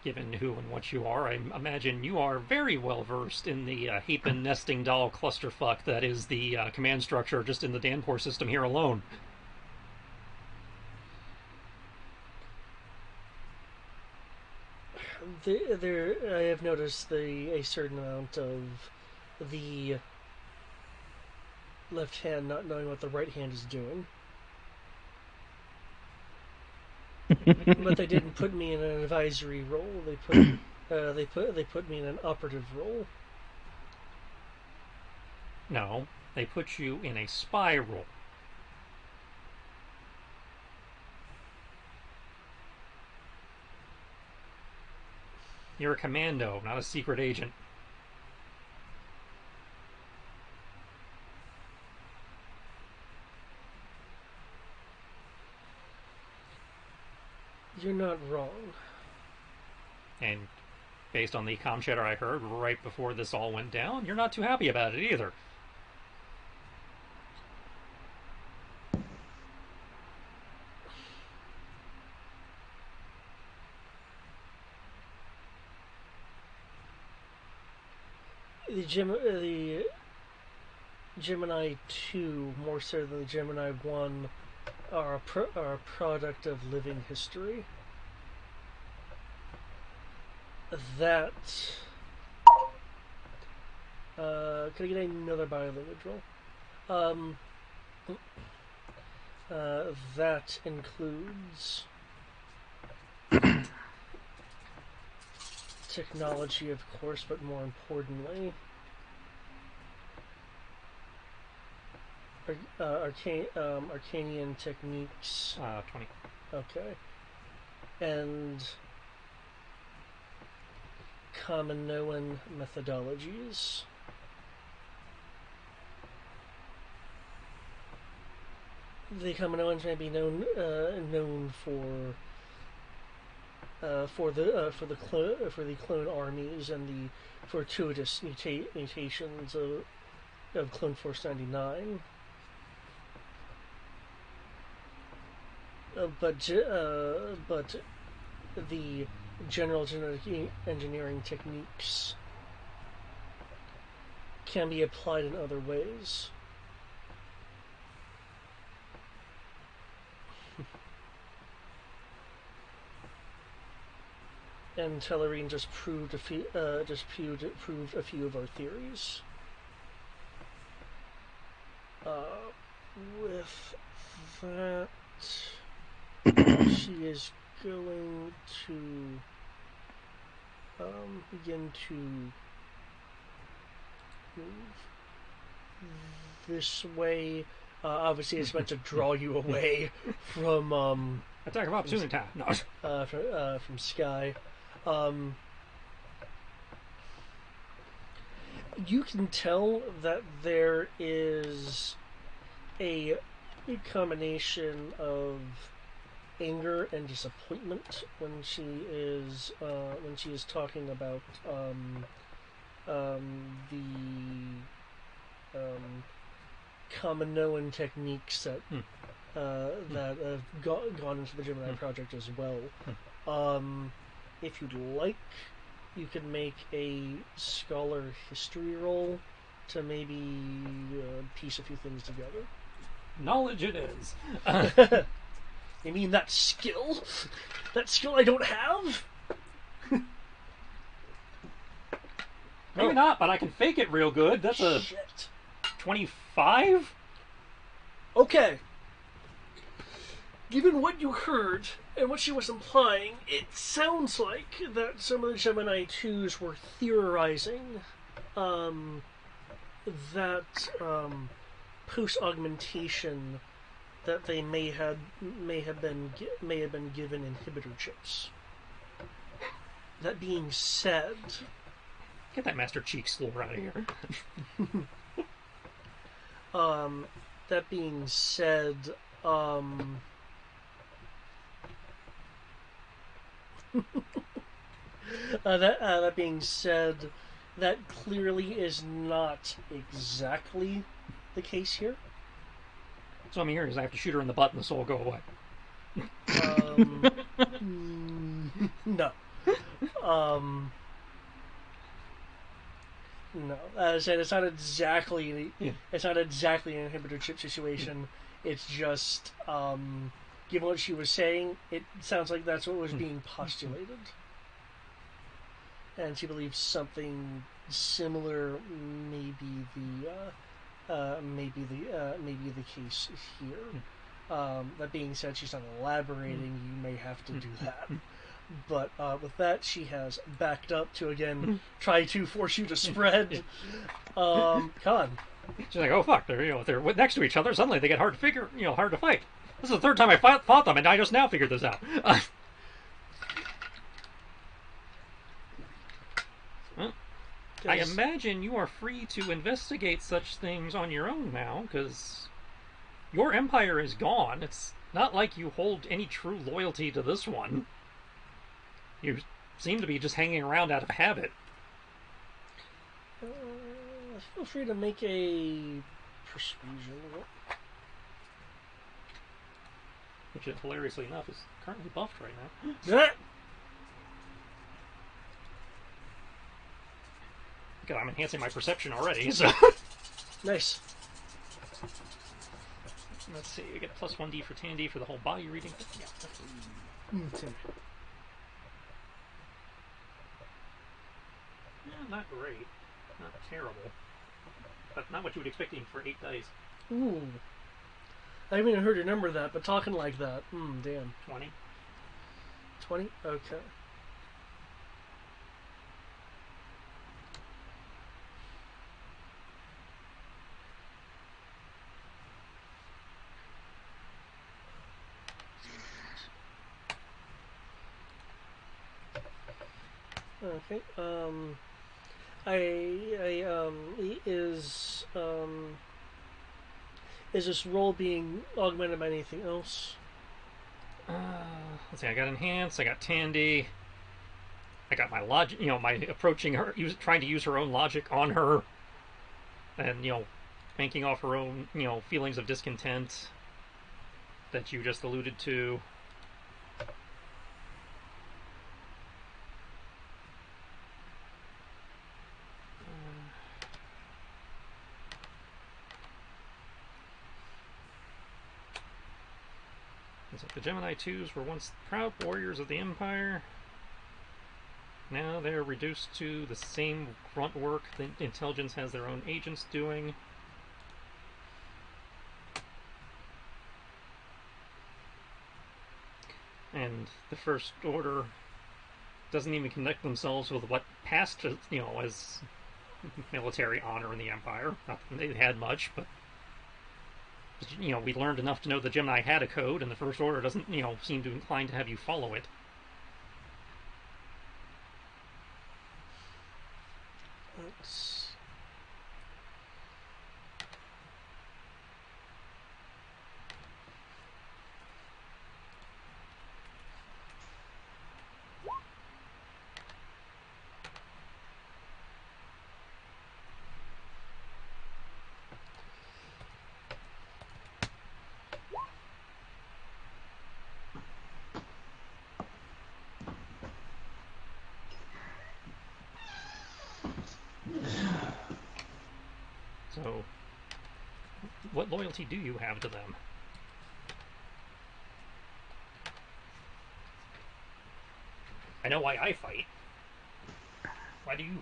Given who and what you are, I imagine you are very well versed in the Hapen nesting doll clusterfuck that is the command structure just in the Danpor system here alone. I have noticed a certain amount of the left hand not knowing what the right hand is doing. But they didn't put me in an advisory role. They put me in an operative role. No, they put you in a spy role. You're a commando, not a secret agent. You're not wrong. And based on the comm chatter I heard right before this all went down, you're not too happy about it either. The Gemini 2, more so than the Gemini 1, are a product of living history. That... can I get another biolanguage roll? That includes technology, of course, but more importantly, Arcanian techniques. 20. Okay. And Kaminoan methodologies. The Kaminoans may be known for the clone armies and the fortuitous mutations of Clone Force 99. But the general genetic engineering techniques can be applied in other ways. And Tellerine just proved a few of our theories. With that, she is going to begin to move this way. Obviously, it's meant to draw you away from Attack of opportunity time. No. from Sky. You can tell that there is a combination of anger and disappointment when she is talking about the Kaminoan techniques that that have gone into the Gemini project as well. If you'd like, you could make a scholar history roll to maybe piece a few things together. Knowledge it is. You mean that skill? That skill I don't have? Maybe not, but I can fake it real good. That's a Shit. 25? Okay. Given what you heard and what she was implying, it sounds like that some of the Gemini 2s were theorizing that post-augmentation that they may have been given inhibitor chips. That being said, Get that Master Cheek slore out of here. that being said, that being said, that clearly is not exactly the case here. So I'm here is I have to shoot her in the butt and the soul will go away. No. No. As I said, it's not exactly an inhibitor chip situation. It's just given what she was saying, it sounds like that's what was being postulated. And she believes something similar may be maybe the case here. That being said, she's not elaborating. You may have to do that. But with that, she has backed up to again try to force you to spread. Con. She's like, oh fuck, they're next to each other. Suddenly they get hard to fight. This is the third time I fought them, and I just now figured this out. I imagine you are free to investigate such things on your own now, because your empire is gone. It's not like you hold any true loyalty to this one. You seem to be just hanging around out of habit. Feel free to make a persuasion roll. Which, hilariously enough, is currently buffed right now. God, I'm enhancing my perception already, so... Nice. Let's see, you get plus 1d for Tandy for the whole body reading. Yeah. Not great. Not terrible. But not what you would expect for 8 dice. Ooh. I haven't even heard your number that, but talking like that. Damn. 20. 20? Okay. Okay. Is this role being augmented by anything else? Let's see. I got enhance. I got Tandy. I got my logic. My approaching her, trying to use her own logic on her, and banking off her own feelings of discontent that you just alluded to. The Gemini 2s were once proud warriors of the Empire. Now they're reduced to the same grunt work that intelligence has their own agents doing. And the First Order doesn't even connect themselves with what passed, as military honor in the Empire. Not that they had much, but we learned enough to know the Gemini had a code, and the First Order doesn't, seem to incline to have you follow it. Let's... So, what loyalty do you have to them? I know why I fight. Why do you?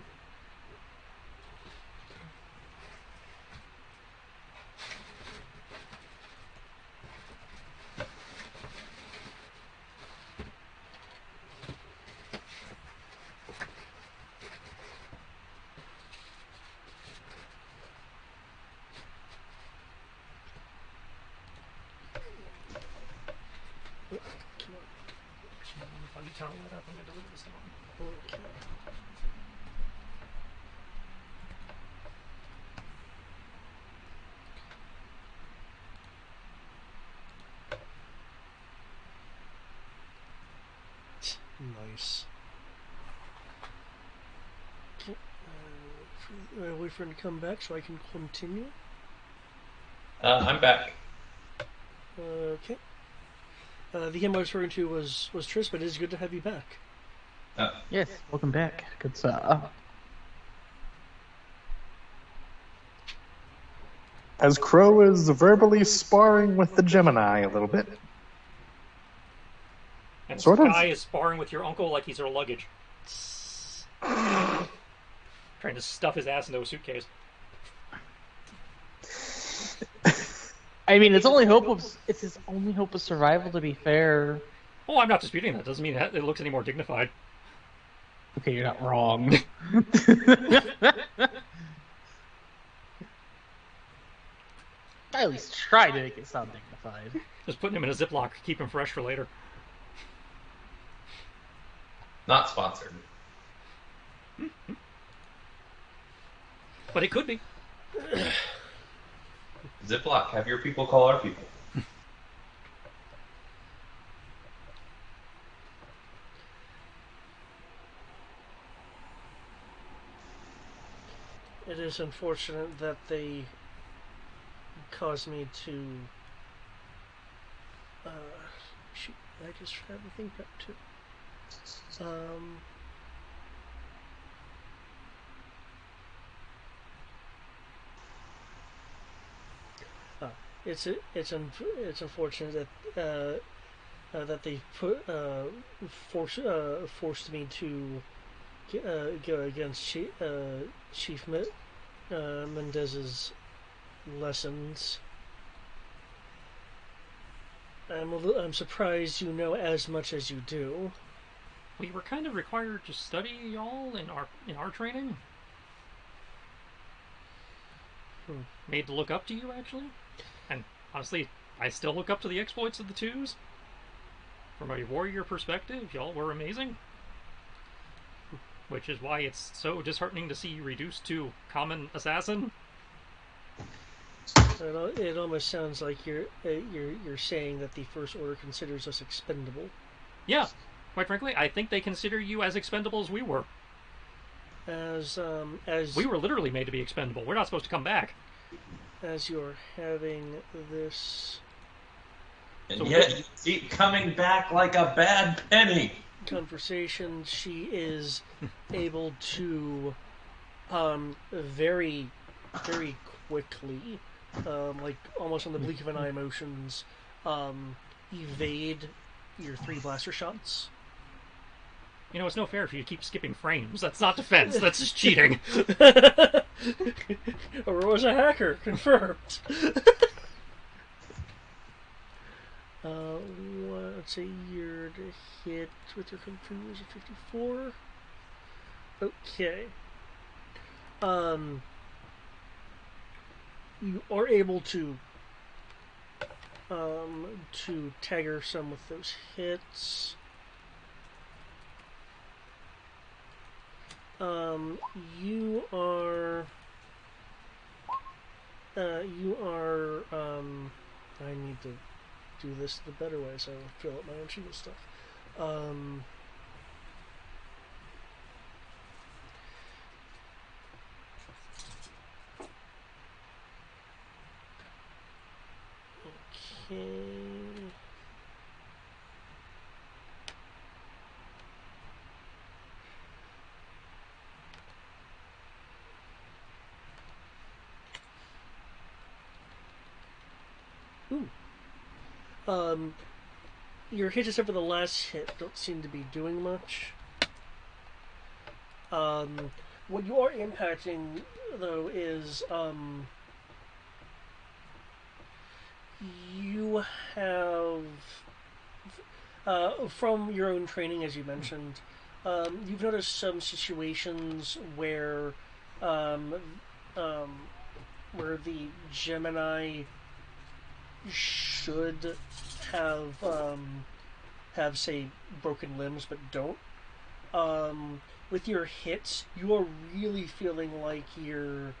Tell me what I'm going to deliver this one. Okay. Nice. Okay. Wait for him to come back so I can continue. I'm back. Okay. The him I was referring to was Tris, but it is good to have you back. Yes, welcome back. Good As Crow is verbally sparring with the Gemini a little bit. And Sort of. Sky is sparring with your uncle like he's her luggage. Trying to stuff his ass into a suitcase. I mean, it's his only hope of survival. To be fair. Oh, I'm not disputing that. Doesn't mean that it looks any more dignified. Okay, you're not wrong. I at least try to make it sound dignified. Just putting him in a Ziploc, keep him fresh for later. Not sponsored. But it could be. Ziploc, have your people call our people. It is unfortunate that they caused me to. Shoot, I just had to think back to. It's unfortunate that they forced me to go against Chief Mendez's lessons. I'm surprised you know as much as you do. We were kind of required to study y'all in our training. Made to look up to you, actually. And honestly, I still look up to the exploits of the twos. From a warrior perspective, y'all were amazing. Which is why it's so disheartening to see you reduced to common assassin. It almost sounds like you're saying that the First Order considers us expendable. Yeah, quite frankly, I think they consider you as expendable as we were. As we were literally made to be expendable. We're not supposed to come back. As you're having this, and so yet you keep coming back like a bad penny. Conversation, she is able to, very, very quickly, like almost on the blink of an eye motions, evade your 3 blaster shots. You know, it's no fair if you keep skipping frames. That's not defense. That's just cheating. Aurora's a hacker. Confirmed. Let's say you're to hit with your confusion 54. Okay. You are able to tag her some with those hits. You are I need to do this the better way so I don't fill up my own sheet of stuff. Okay. Ooh. Your hits except for the last hit don't seem to be doing much. What you are impacting though is you have from your own training, as you mentioned, you've noticed some situations where the Gemini should have say broken limbs but don't. With your hits, you are really feeling like you're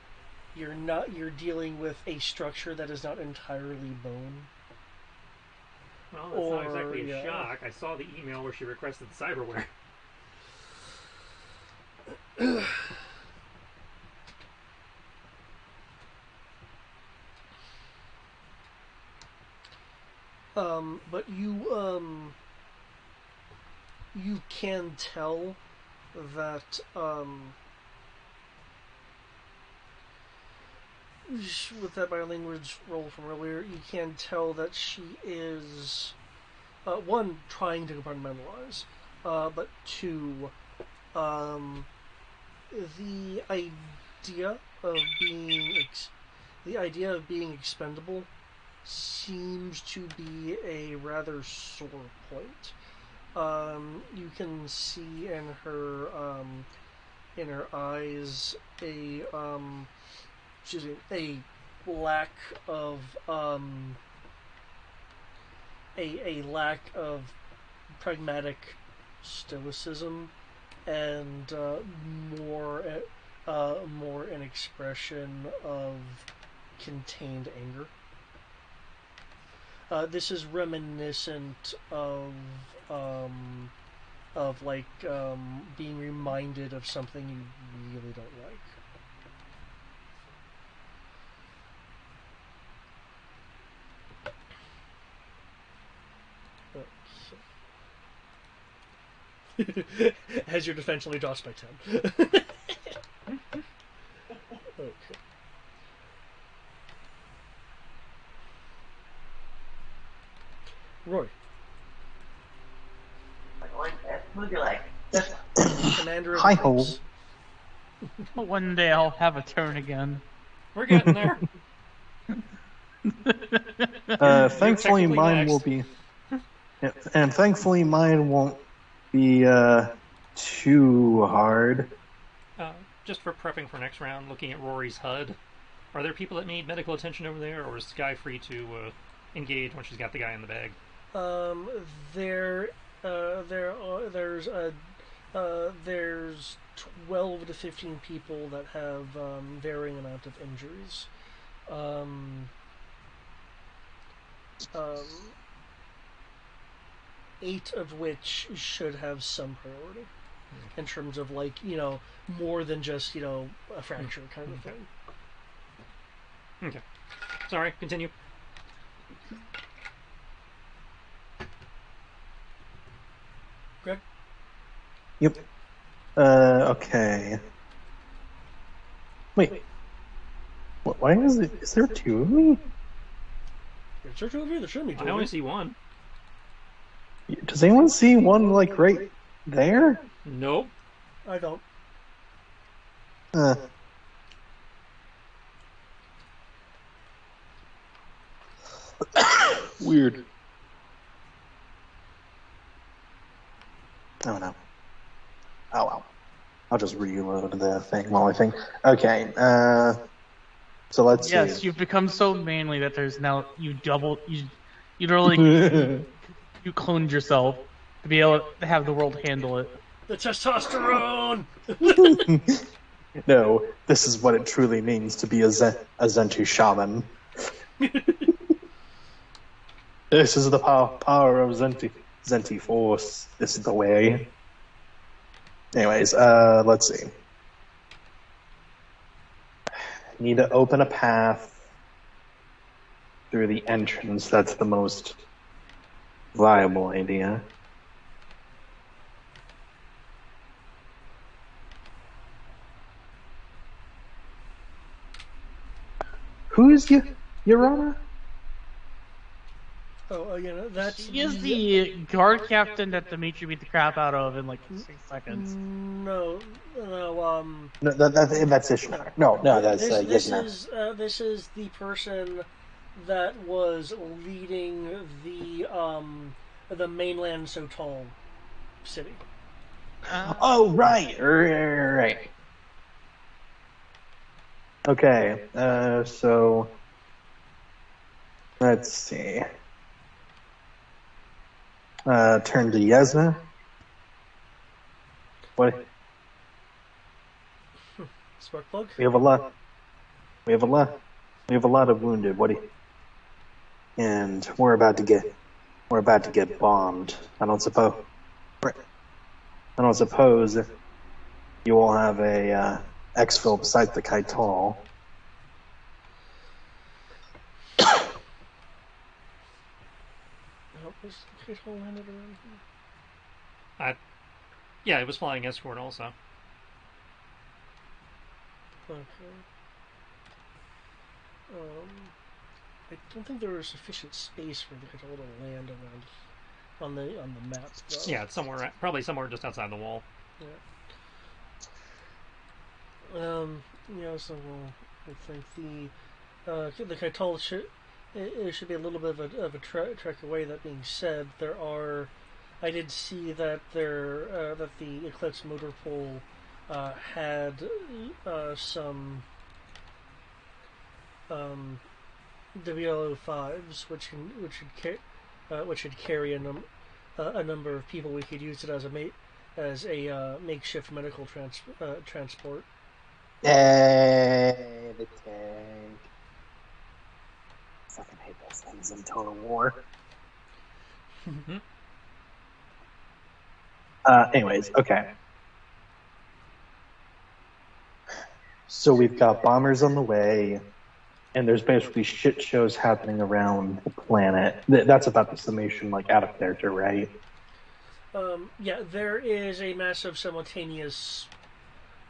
dealing with a structure that is not entirely bone. Well, that's not exactly a shock. I saw the email where she requested cyberware. But you can tell that with that biolanguage roll from earlier, you can tell that she is one, trying to compartmentalize, but two, the idea of being expendable seems to be a rather sore point. You can see in her eyes a lack of a lack of pragmatic stoicism and more an expression of contained anger. This is reminiscent being reminded of something you really don't like. As your defense only drops by 10. Okay. Roy. What would you like? Commander of Hi the ho. troops. One day I'll have a turn again. We're getting there. Thankfully, technically mine next. will be, and thankfully, mine won't be too hard. Just for prepping for next round, looking at Rory's HUD, are there people that need medical attention over there, or is Sky free to engage when she's got the guy in the bag? There, there's 12 to 15 people that have varying amount of injuries. Um, 8 of which should have some priority in terms of more than just a fracture kind of thing. Okay. Sorry, continue. Greg? Yep. Okay. Wait. Why is it? Is there two of me? Is there 2 of you? There shouldn't be 2 I of only you. see one. Does anyone see one right there? Nope. I don't. Weird. Oh no. Oh well. I'll just reload the thing while I think. Okay. So let's Yes, see. you've become so manly that there's now you literally you cloned yourself to be able to have the world handle it. The testosterone! No, this is what it truly means to be a Zentu shaman. This is the power of Zenti Force. This is the way. Anyways, let's see. Need to open a path through the entrance. That's the most viable idea. Who is Your Honor? Oh, that's She is the guard captain that Dimitri beat the crap out of in like 6 seconds. No, No, that's Ishnar. No, that's Yignar. this is the person that was leading the mainland Sotal city. Oh, right. Okay, so let's see. Turn to Yesna. What? Spark plug. We have a lot. We have a lot of wounded. And we're about to get bombed. I don't suppose you will have a exfil beside the Kaital. Landed around here? Yeah, it was flying escort also. Okay. I don't think there was sufficient space for the Kaital to land around on the map. Though. Yeah, it's probably somewhere just outside the wall. Yeah. So I think the Kaital it should be a little bit of a trek away. That being said, I did see that that the Eclipse motor pool had some WLO5s, which should carry a number of people. We could use it as a makeshift medical transport. Hey, the tank. Fucking hate those things in Total War. Anyways, okay. So we've got bombers on the way, and there's basically shit shows happening around the planet. That's about the summation, like, out of character, right? Yeah, there is a massive simultaneous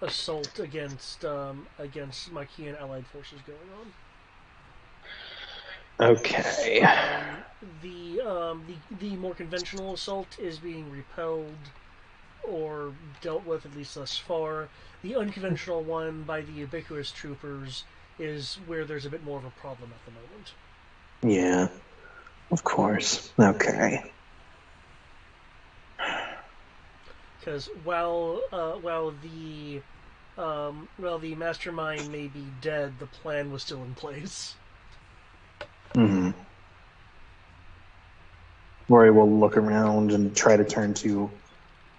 assault against Maquis and allied forces going on. Okay. The more conventional assault is being repelled or dealt with, at least thus far. The unconventional one by the ubiquitous troopers is where there's a bit more of a problem at the moment. Yeah, of course. Okay. Because while the mastermind may be dead, the plan was still in place. Mm-hmm. Rory will look around and try to turn to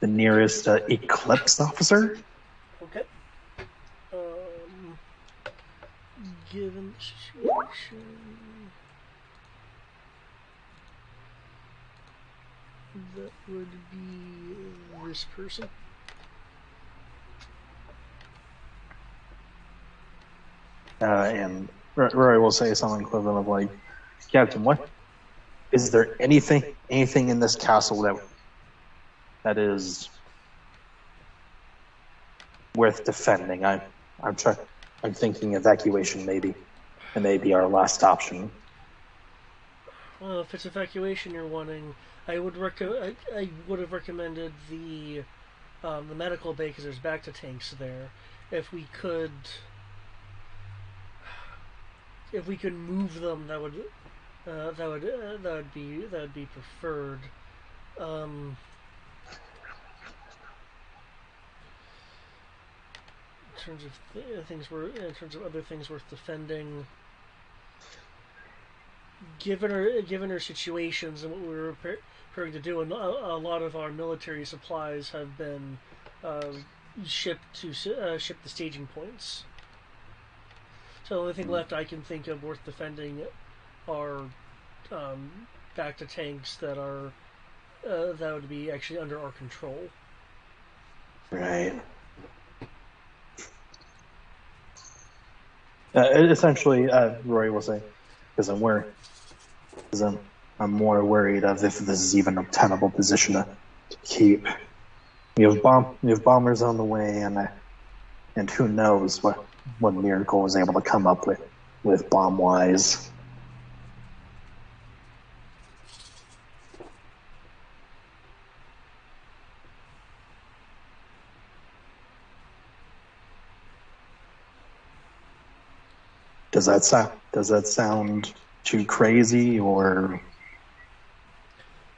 the nearest Eclipse officer. Okay. Given the situation, that would be this person. And Rory will say something equivalent of like, Captain, what? Is there anything in this castle that is worth defending? I'm thinking evacuation maybe. It may be our last option. Well, if it's evacuation you're wanting, I would have recommended the medical bay because there's back to tanks there. If we could move them, that would be preferred. In terms of other things worth defending, given her situations and what we were preparing to do, and a lot of our military supplies have been shipped to ship the staging points. So the only thing left I can think of worth defending are back to tanks that would be actually under our control. Right. Essentially, Rory will say, because I'm more worried of if this is even a tenable position to keep. We have bombers on the way, and who knows what Miracle was able to come up with bomb wise. Does that sound too crazy, or?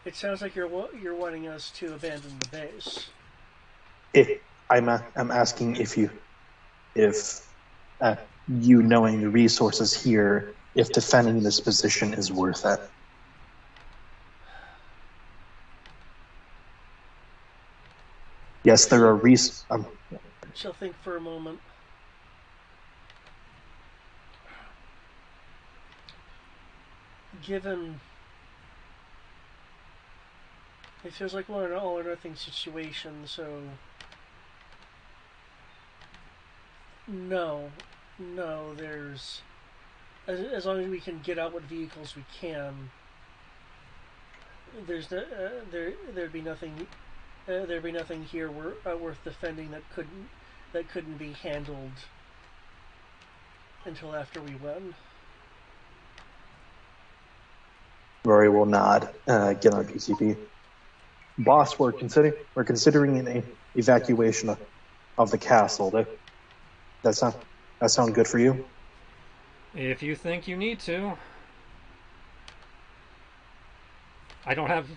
It sounds like you're wanting us to abandon the base. I'm asking if you knowing the resources here, if defending this position is worth it. Yes, there are Shall think for a moment. Given it feels like we're in an all or nothing situation, so no, there's as long as we can get out what vehicles we can, there'd be nothing here worth defending that couldn't be handled until after we win. Rory will nod. Get on PCP. Boss, we're considering an evacuation of the castle. That sound good for you? If you think you need to. I don't have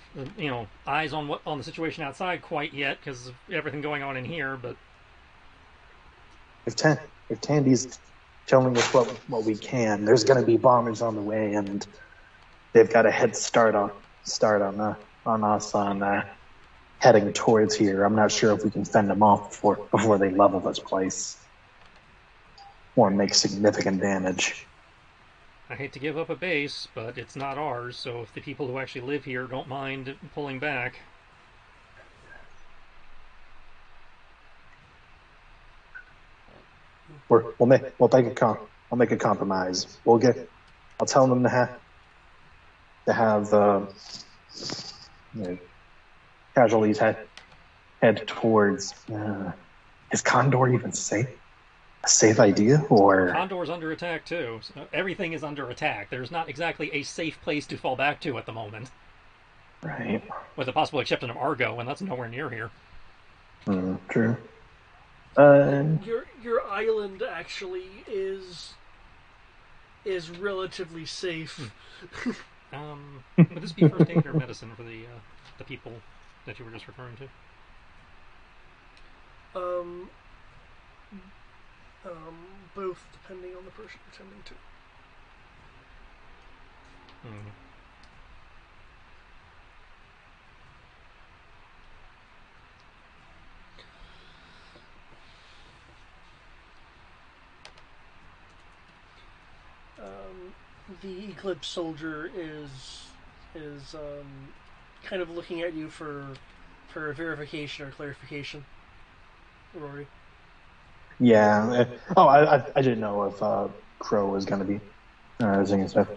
eyes on the situation outside quite yet because of everything going on in here. But If Tandy's telling us what we can, there's going to be bombers on the way, and they've got a head start on us on heading towards here. I'm not sure if we can fend them off before they level this place or make significant damage. I hate to give up a base, but it's not ours. So if the people who actually live here don't mind pulling back. We'll make a compromise. I'll tell them to have casualties head towards. Is Condor even safe? A safe idea, or Condor's under attack too. So everything is under attack. There's not exactly a safe place to fall back to at the moment. Right. With the possible exception of Argo, and that's nowhere near here. True. Your island actually is relatively safe. Would this be first aid or medicine for the people that you were just referring to? Both depending on the person you're tending to. The Eclipse soldier is kind of looking at you for verification or clarification, Rory. Yeah. I didn't know if Crow was going to be singing stuff.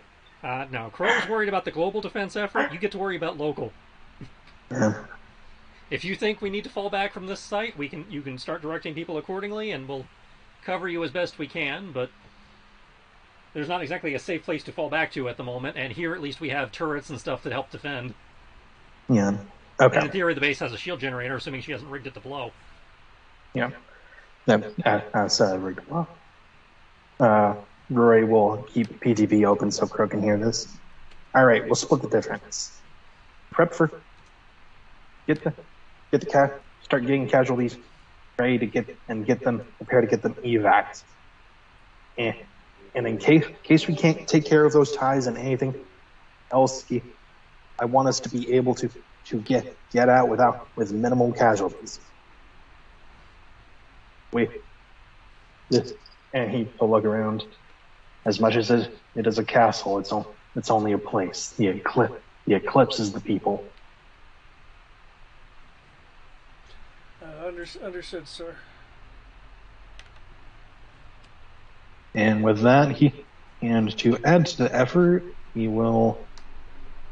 No, Crow's worried about the global defense effort. You get to worry about local. Yeah. If you think we need to fall back from this site, you can start directing people accordingly, and we'll cover you as best we can. But there's not exactly a safe place to fall back to at the moment, and here at least we have turrets and stuff that help defend. Yeah. Okay. And in theory, the base has a shield generator, assuming she hasn't rigged it to blow. Yeah. That's rigged well. Rory will keep PTB open so Crow can hear this. All right, we'll split the difference. Prep for get the start getting casualties ready to get them prepare to get them evac. And in case we can't take care of those ties and anything else, I want us to be able to get out with minimal casualties. And he'll look around. As much as it is a castle, it's only a place. The eclipse is the people. Understood, sir. And with that, and to add to the effort, he will.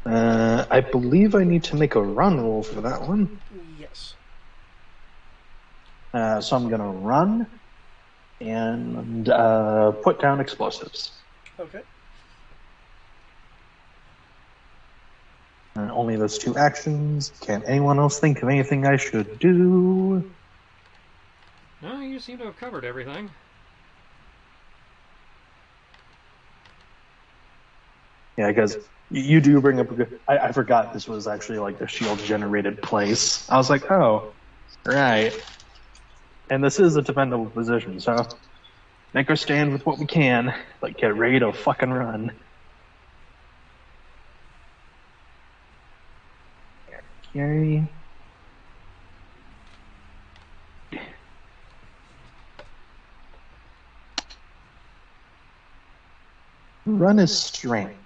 I believe I need to make a run roll for that one. Yes. So I'm gonna run and put down explosives. Okay. Only those two actions. Can anyone else think of anything I should do? No, you seem to have covered everything. Yeah, because you do bring up a good. I forgot this was actually like the shield generated place. I was like, oh, right. And this is a defendable position, so make our stand with what we can, but get ready to fucking run. Gary. Run is strength.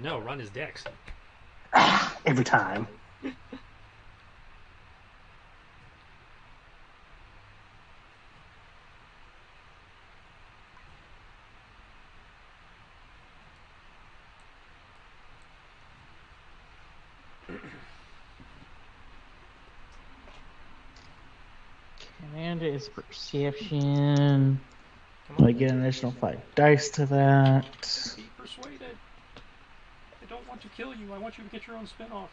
No, run is dex. Every time. Command is perception. I get an additional 5 dice to that. Be persuaded. I don't want to kill you. I want you to get your own spin-off.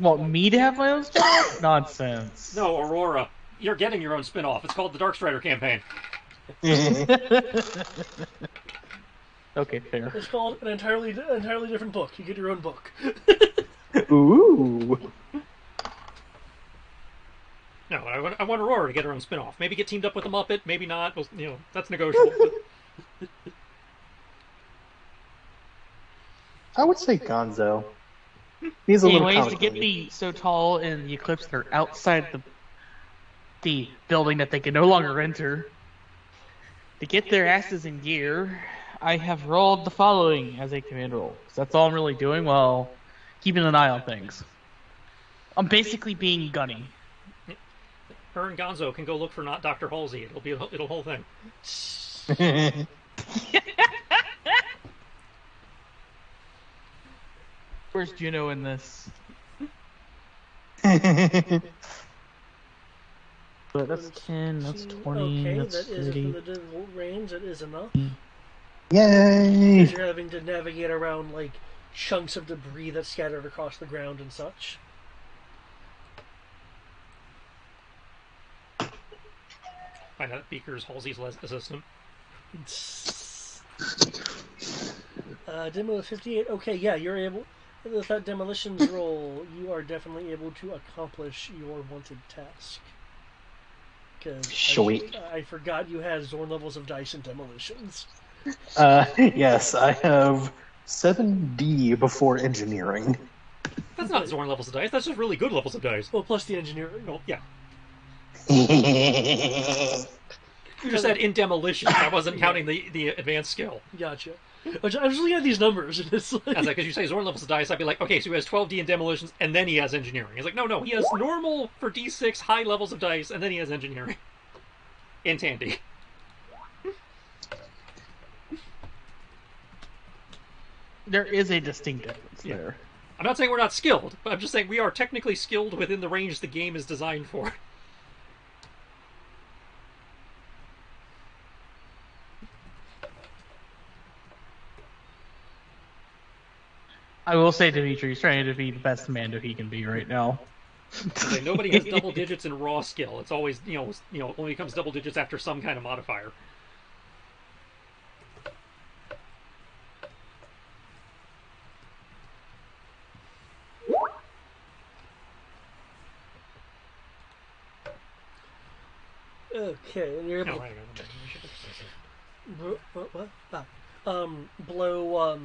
Want me to have my own spin-off? Nonsense. No, Aurora. You're getting your own spin-off. It's called the Dark Strider campaign. Okay, fair. It's called an entirely different book. You get your own book. Ooh. No, I want Aurora to get her own spin-off. Maybe get teamed up with the Muppet, maybe not. Well, that's negotiable. But I would say Gonzo. He's a little Anyways, to comic get relief. the so tall and the eclipse, they're outside the building that they can no longer enter. To get their asses in gear, I have rolled the following as a command roll. 'Cause that's all I'm really doing while keeping an eye on things. I'm basically being gunny. her and Gonzo can go look for not Dr. Halsey. It'll whole thing. Where's Juno in this? But that's 10, that's 20, Okay, that's that is 30. from the difficult range. That is enough. Yay! Because you're having to navigate around like chunks of debris that's scattered across the ground and such. Find out Beaker's Halsey's assistant. Demo 58. Okay, yeah, you're able. With that demolitions roll, you are definitely able to accomplish your wanted task. Because Sweet. I forgot you had Zorn levels of dice and demolitions. Yes, I have 7D before engineering. That's not Zorn levels of dice. That's just really good levels of dice. Well, plus the engineering. Well, yeah. I You just said in demolitions. I wasn't counting the advanced skill. Gotcha. I was just looking at these numbers, and it's like... I was like, because you say Zorn levels of dice, I'd be like, okay, so he has 12D in demolitions, and then he has engineering. He's like, no, he has normal for D6, high levels of dice, and then he has engineering. In Tandy. There is a distinct difference there. I'm not saying we're not skilled, but I'm just saying we are technically skilled within the range the game is designed for. I will say Dimitri's trying to be the best Mando he can be right now. Like, nobody has double digits in raw skill. It's always, only becomes double digits after some kind of modifier. Okay, and you're able... No, right. What? Blow,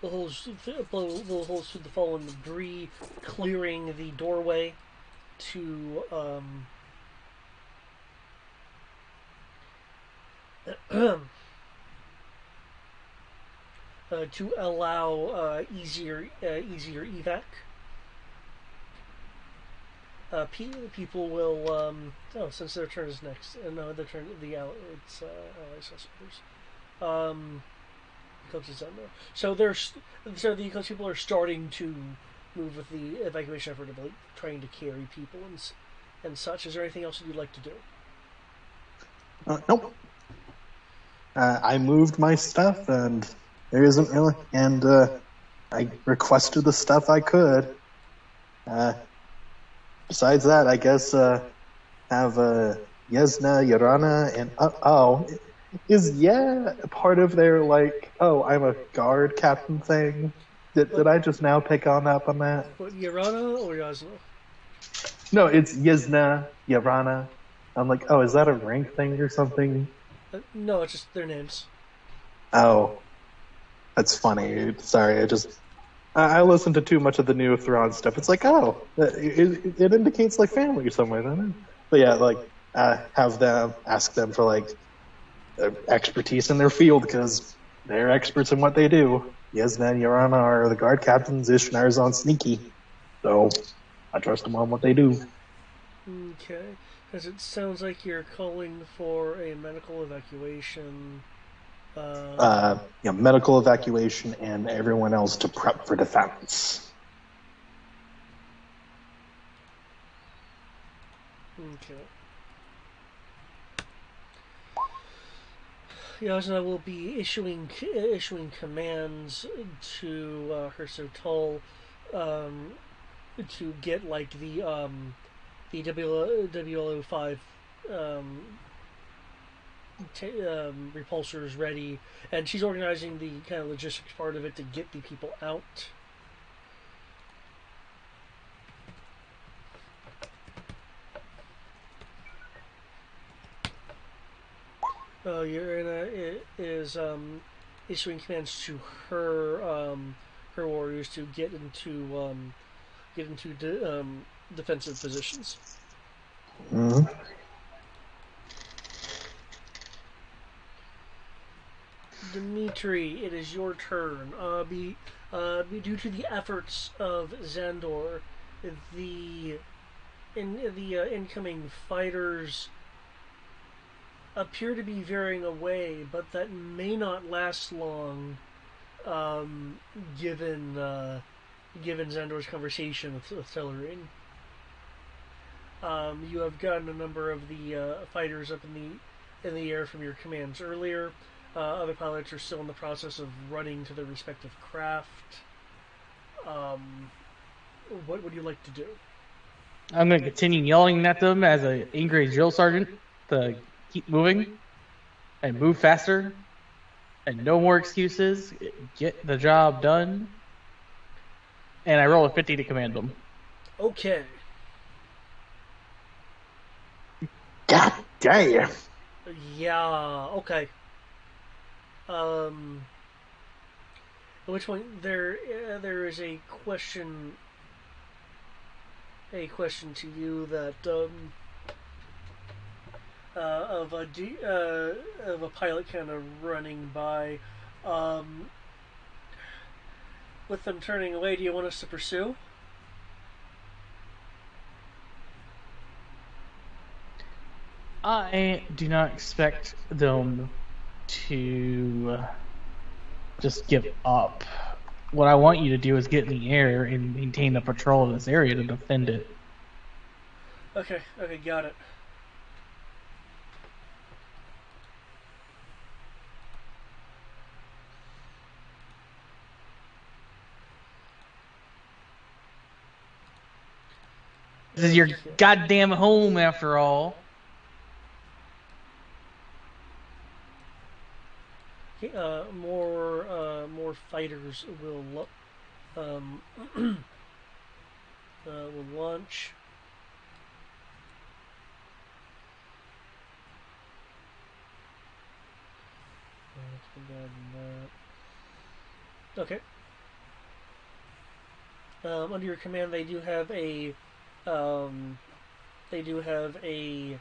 the holes through the fallen debris, clearing the doorway to to allow easier evac. People will since their turn is next. No, their turn it's allies, I suppose. Eclipse is done now. So the Eclipse people are starting to move with the evacuation effort of like, trying to carry people and such. Is there anything else that you'd like to do? Nope. I moved my stuff, and there isn't really. And I requested the stuff I could. Besides that, I guess have Yesna, Yarana, and is part of their like I'm a guard captain thing? Did I just now pick on up on that? What, Yarana or Yasna? No, it's Yesna, Yarana. I'm like, is that a rank thing or something? No, it's just their names. Oh, that's funny. Sorry, I listened to too much of the new Thrawn stuff. It's like, it indicates like family or somewhere, doesn't it? But yeah, like have them ask them for like expertise in their field because they're experts in what they do. Yesna and Yarana are the guard captains. Ishnar's on sneaky, so I trust them on what they do. Okay, because it sounds like you're calling for a medical evacuation. Medical evacuation and everyone else to prep for defense. Okay. Yasna will be issuing commands to her Sotal to get like the WLO5 repulsors ready, and she's organizing the kind of logistics part of it to get the people out. Urena is issuing commands to her warriors to get into defensive positions. Mhm. Dimitri, it is your turn. Due to the efforts of Xandor, the incoming fighters appear to be veering away, but that may not last long, um, given given Xandor's conversation with Tellerine. You have gotten a number of the fighters up in the air from your commands earlier. Other pilots are still in the process of running to their respective craft. What would you like to do? I'm going to continue yelling at them as an angry drill sergeant to keep moving and move faster and no more excuses. Get the job done. And I roll a 50 to command them. Okay. God damn. Yeah. Okay. At which point there is a question to you that of a pilot kind of running by. Um, with them turning away, do you want us to pursue? I do not expect them to just give up. What I want you to do is get in the air and maintain the patrol of this area to defend it. Okay. Okay. Got it. This is your goddamn home, after all. Okay, more fighters um, will launch. Okay. Under your command, um, they do have a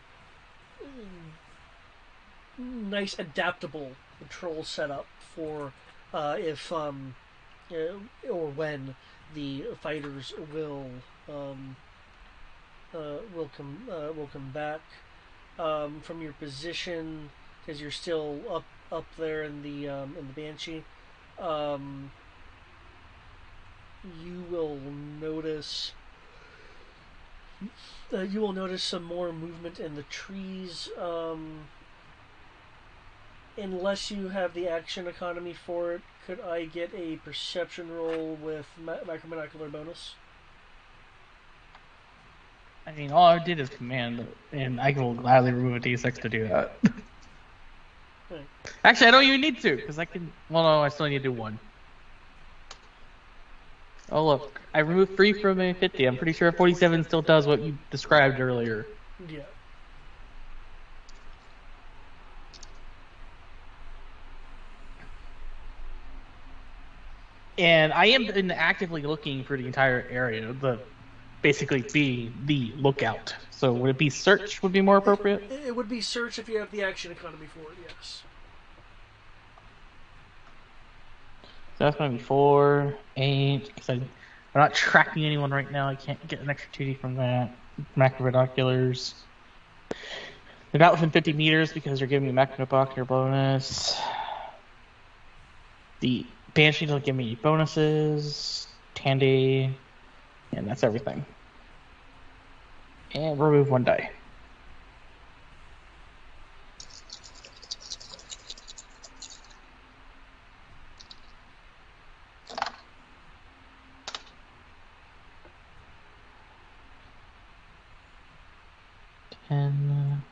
nice adaptable patrol setup for if or when the fighters um, will come back from your position because you're still up there in the Banshee. Um, you will notice some more movement in the trees. Unless you have the action economy for it, could I get a perception roll with microbinocular bonus? I mean, all I did is command, and I will gladly remove a d6 to do that. Right. Actually, I don't even need to, because I can... Well, no, I still need to do one. Oh, look. I removed 3 from a 50. I'm pretty sure a 47 still does what you described earlier. Yeah. And I am been actively looking for the entire area, basically be the lookout. So would it be search would be more appropriate? It would be search if you have the action economy for it. Yes. So that's going to be 4, 8. Because I'm not tracking anyone right now. I can't get an extra 2D from that. Macro binoculars. They're not within 50 meters because you're giving me macro binocular bonus. The Banshee will give me bonuses. Tandy. And that's everything. And remove 1 die. And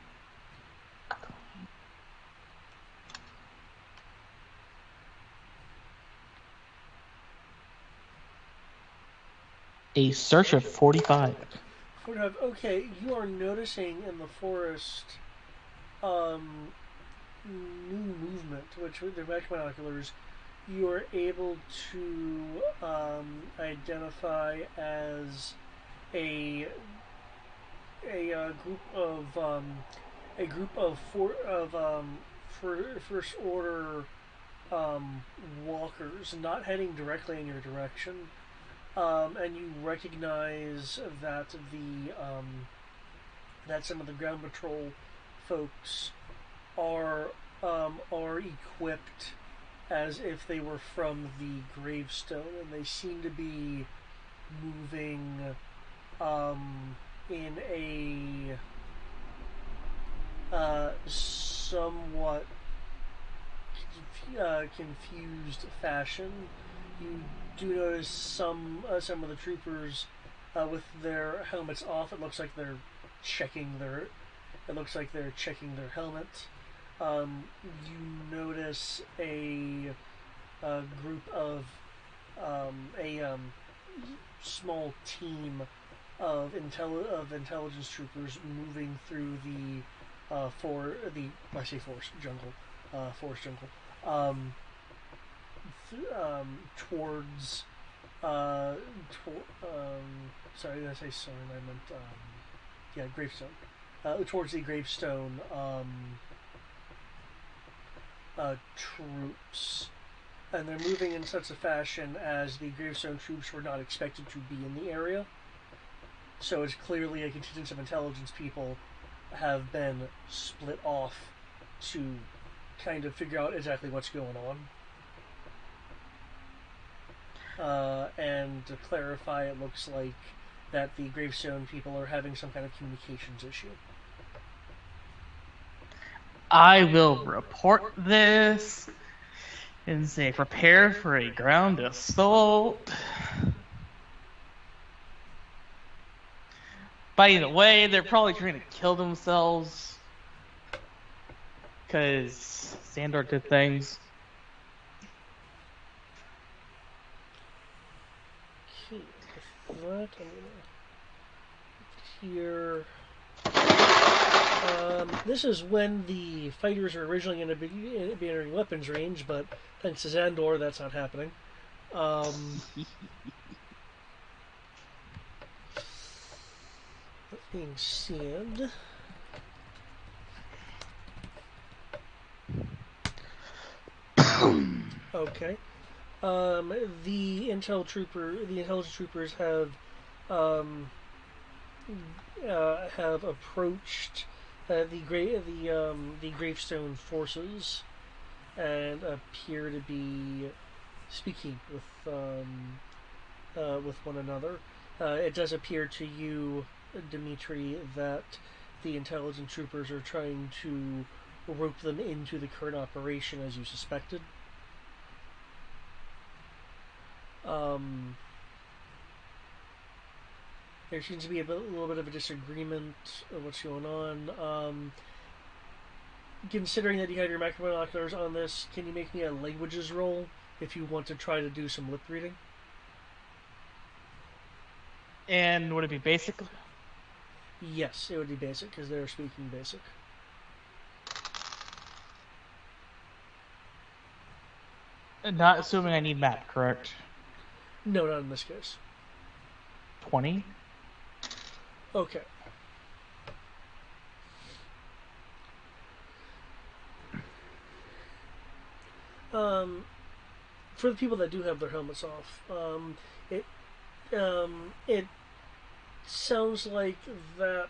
A search of 45. Okay, you are noticing in the forest new movement, which with the red binoculars you are able to identify as a group of first order walkers, not heading directly in your direction, and you recognize that that some of the ground patrol folks are equipped as if they were from the gravestone, and they seem to be moving in a somewhat confused fashion. You do notice some of the troopers with their helmets off. It looks like they're checking their. It looks like they're checking their helmet. You notice a group of a small team of intelligence troopers moving through the I say forest jungle, um, towards sorry, did I say sorry? I meant yeah, gravestone. Towards the gravestone troops, and they're moving in such a fashion as the gravestone troops were not expected to be in the area. So it's clearly a contingent of intelligence people have been split off to kind of figure out exactly what's going on. And to clarify, it looks like that the gravestone people are having some kind of communications issue. I will report this and say prepare for a ground assault. By the way, they're probably trying to kill themselves because Sandor did things. Okay, with that, I'm gonna here. This is when the fighters are originally going to be entering weapons range, but thanks to Xandor, that's not happening. That being said, okay. The intelligence troopers have approached the gravestone forces and appear to be speaking with one another. It does appear to you, Dimitri, that the intelligence troopers are trying to rope them into the current operation as you suspected. There seems to be a little bit of a disagreement of what's going on. Considering that you have your macro binoculars on this, can you make me a languages roll if you want to try to do some lip reading? And would it be basic? Yes, it would be basic because they're speaking basic. Not assuming I need map, correct? No, not in this case. 20? Okay. For the people that do have their helmets off, it sounds like that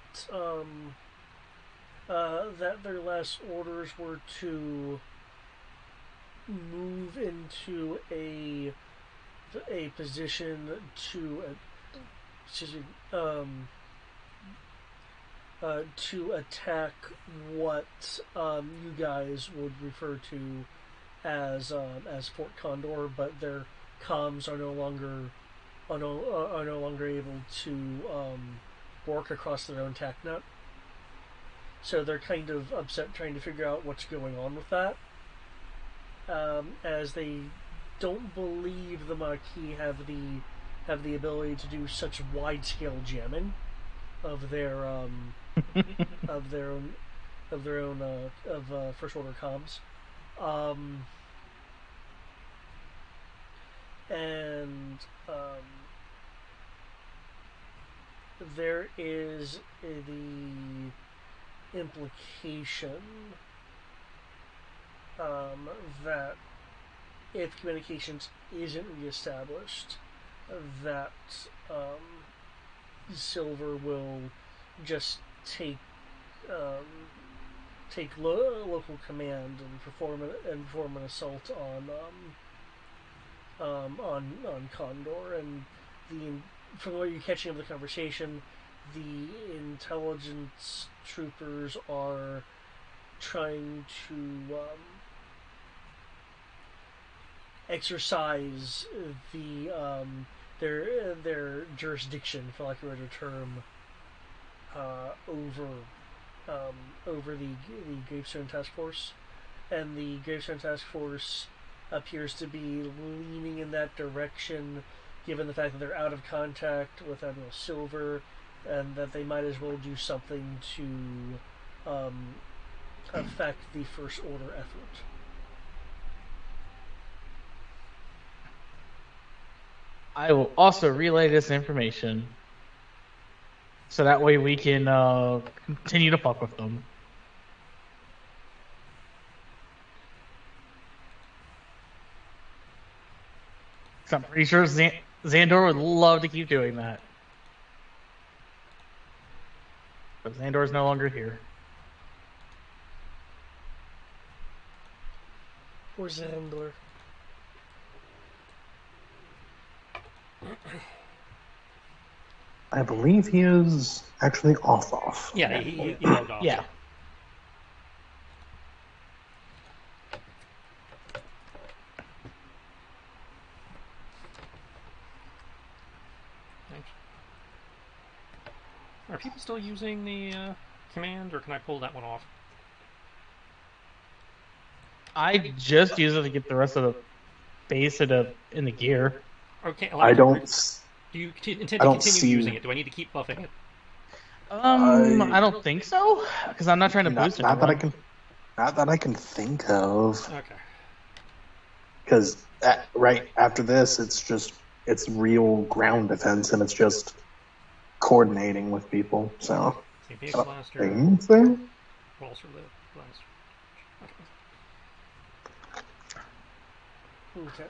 that their last orders were to move into a position to attack what you guys would refer to as Fort Condor, but their comms are no longer able to work across their own TACnet. So they're kind of upset trying to figure out what's going on with that, as they don't believe the Maquis have the have the ability to do such wide-scale jamming of their of their own first order comms. Um, and there is the implication that if communications isn't reestablished, that Silver will just um, take local command and perform an assault on Condor. And the from what you're catching of the conversation, the intelligence troopers are trying to exercise their jurisdiction, for lack of a better term, over over the Gravestone Task Force, and the Gravestone Task Force appears to be leaning in that direction, given the fact that they're out of contact with Admiral Silver, and that they might as well do something to affect the First Order effort. I will also relay this information, so that way we can continue to fuck with them. So I'm pretty sure Xandor would love to keep doing that. But Xandor's no longer here. Poor Xandor. I believe he is actually off. Yeah, he logged off. Yeah. Thanks. Are people still using the command, or can I pull that one off? I just use it to get the rest of the base in the gear. Okay, I don't. Do you intend to I don't continue see- using it? Do I need to keep buffing it? I don't think so, because I'm not trying to boost Not that I anyone. can. Not that I can think of. Okay. Because right after this, it's real ground defense, and it's just coordinating with people. So See, I vehicle don't blaster, think so. walls for lift, blaster. Okay. Okay.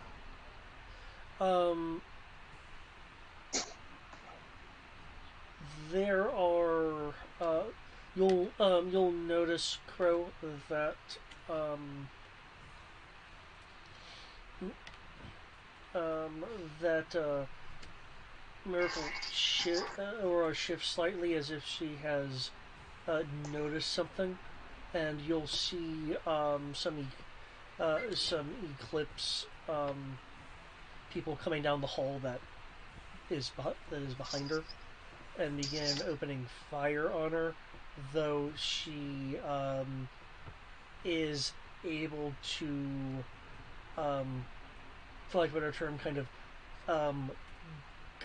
There are you'll notice, Crow, that that Miracle Aurora shifts slightly as if she has noticed something, and you'll see some Eclipse people coming down the hall that is behind her, and begin opening fire on her, though she is able to, for lack of a better term, kind of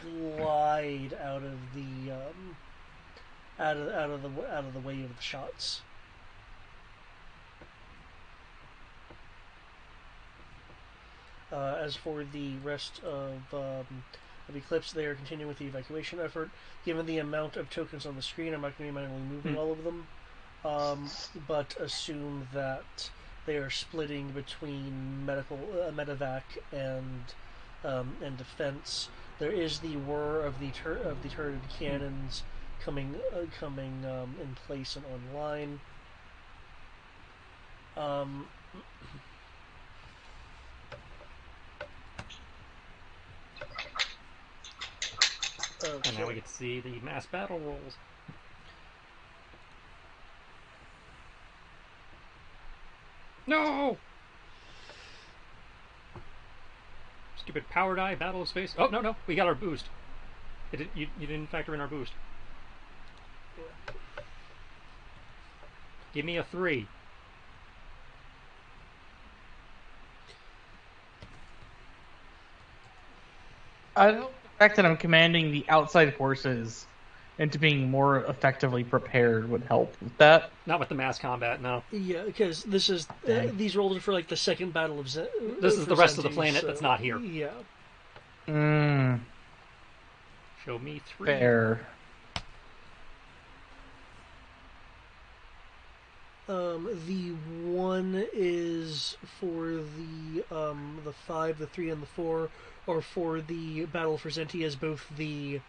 glide out of the out of the way of the shots. As for the rest of Eclipse, they are continuing with the evacuation effort. Given the amount of tokens on the screen, I'm not going to be manually moving all of them, but assume that they are splitting between medevac and defense. There is the whir of the turreted cannons coming in place and online. Okay. And now we get to see the mass battle rolls. No! Stupid power die, battle of space. Oh, no, we got our boost. You didn't factor in our boost. Give me a 3. I don't fact that I'm commanding the outside forces into being more effectively prepared would help with that. Not with the mass combat, no. Yeah, because this is Dang. these rolls are for like the second battle of This is for the rest of the Zenti, planet so, that's not here. Yeah. Show me 3. Fair. The 1 is for the 5, the 3, and the 4, or for the battle for Zenti, as both the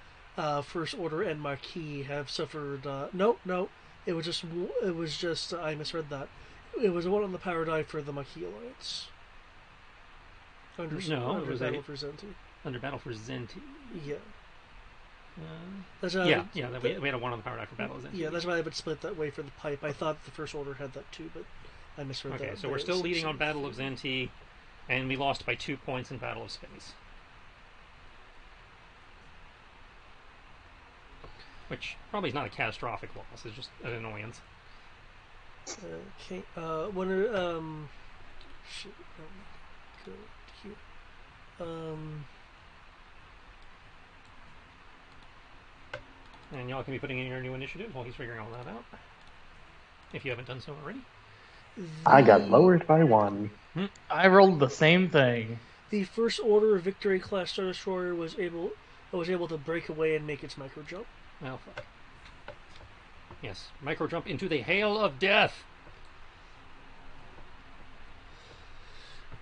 First Order and Maquis have suffered. No, it was just I misread that. It was a 1 on the power die for the Maquis alliance. Under it was battle for Zenti. under battle for Zenti. Yeah. Yeah, we had a 1 on the power die for battle of Zenti. Yeah, that's why I would split that way for the pipe. I thought the First Order had that too, but I misread that. Okay, so we're still leading on Battle of Zenti, and we lost by 2 points in Battle of Space. Which probably is not a catastrophic loss, it's just an annoyance. Okay, shit, go here. And y'all can be putting in your new initiative while he's figuring all that out. If you haven't done so already. I got lowered by 1. I rolled the same thing. The First Order Victory class Star Destroyer was able to break away and make its micro jump. Well, fuck. Yes, micro jump into the hail of death.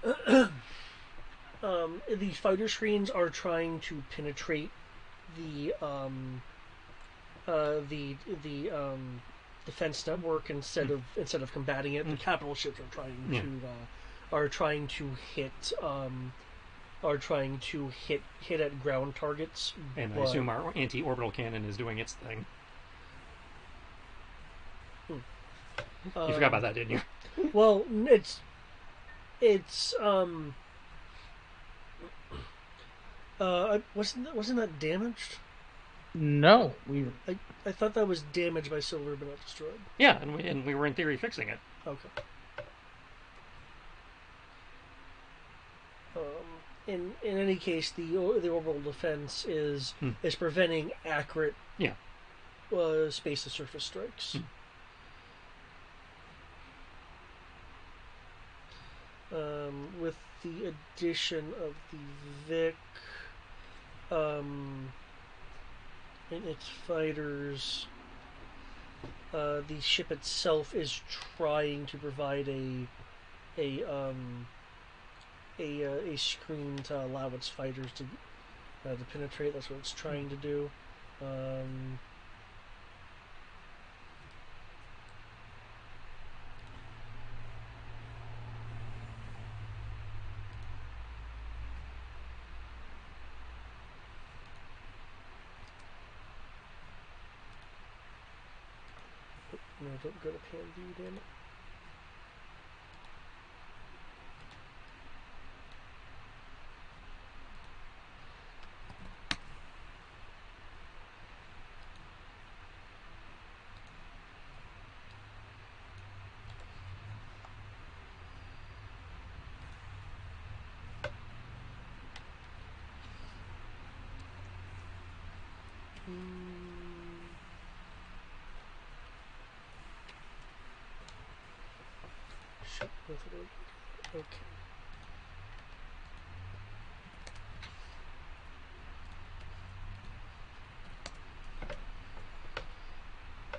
The fighter screens are trying to penetrate the defense network instead of combating it. The capital ships are trying to hit at ground targets. And I assume our anti-orbital cannon is doing its thing. You forgot about that, didn't you? Well, wasn't that damaged? No, I thought that was damaged by silver but not destroyed. Yeah, and we were in theory fixing it. Okay. In any case, the orbital defense is preventing accurate space to surface strikes. With the addition of the Vic and its fighters, the ship itself is trying to provide a screen to allow its fighters to penetrate. That's what it's trying to do. No, don't go to pan view, damn it. Shit, okay.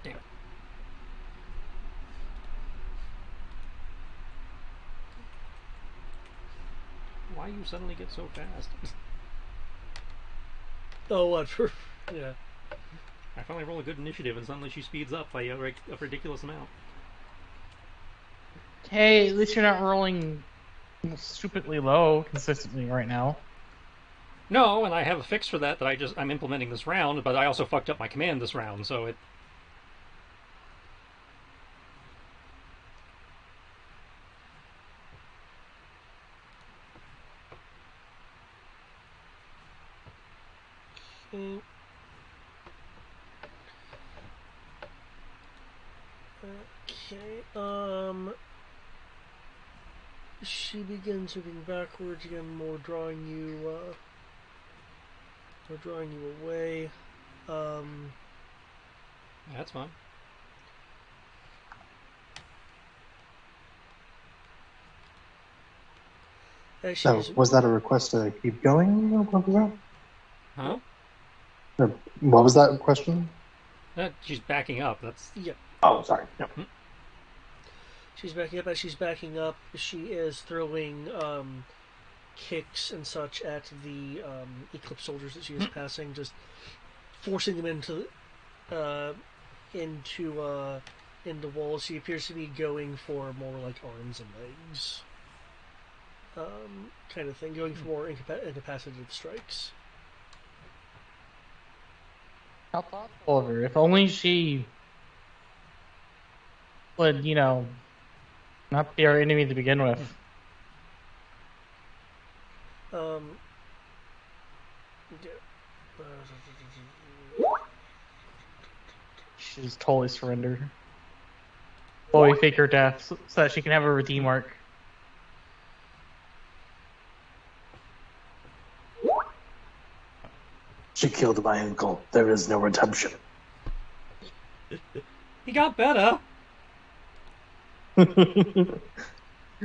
Damn. Why you suddenly get so fast? Oh, what? Yeah. I finally roll a good initiative, and suddenly she speeds up by a ridiculous amount. Hey, at least you're not rolling stupidly low consistently right now. No, and I have a fix for that I'm implementing this round, but I also fucked up my command this round, so it... Okay, she begins moving backwards again, more drawing you, We're drawing you away. That's fine. As So, she's was that a request to keep going? Or what was that? Huh? Or what was that question? She's backing up. That's yeah, Oh, sorry. No. she's backing up. As she's backing up, she is throwing kicks and such at the Eclipse soldiers that she is passing, just forcing them into walls. She appears to be going for more like arms and legs, kind of thing, going for more incapacitated strikes. How thoughtful of her. If only she would, not be our enemy to begin with. Um, She's totally surrendered. Fully fake her death so that she can have a redeem arc. She killed my uncle. There is no redemption. he got better.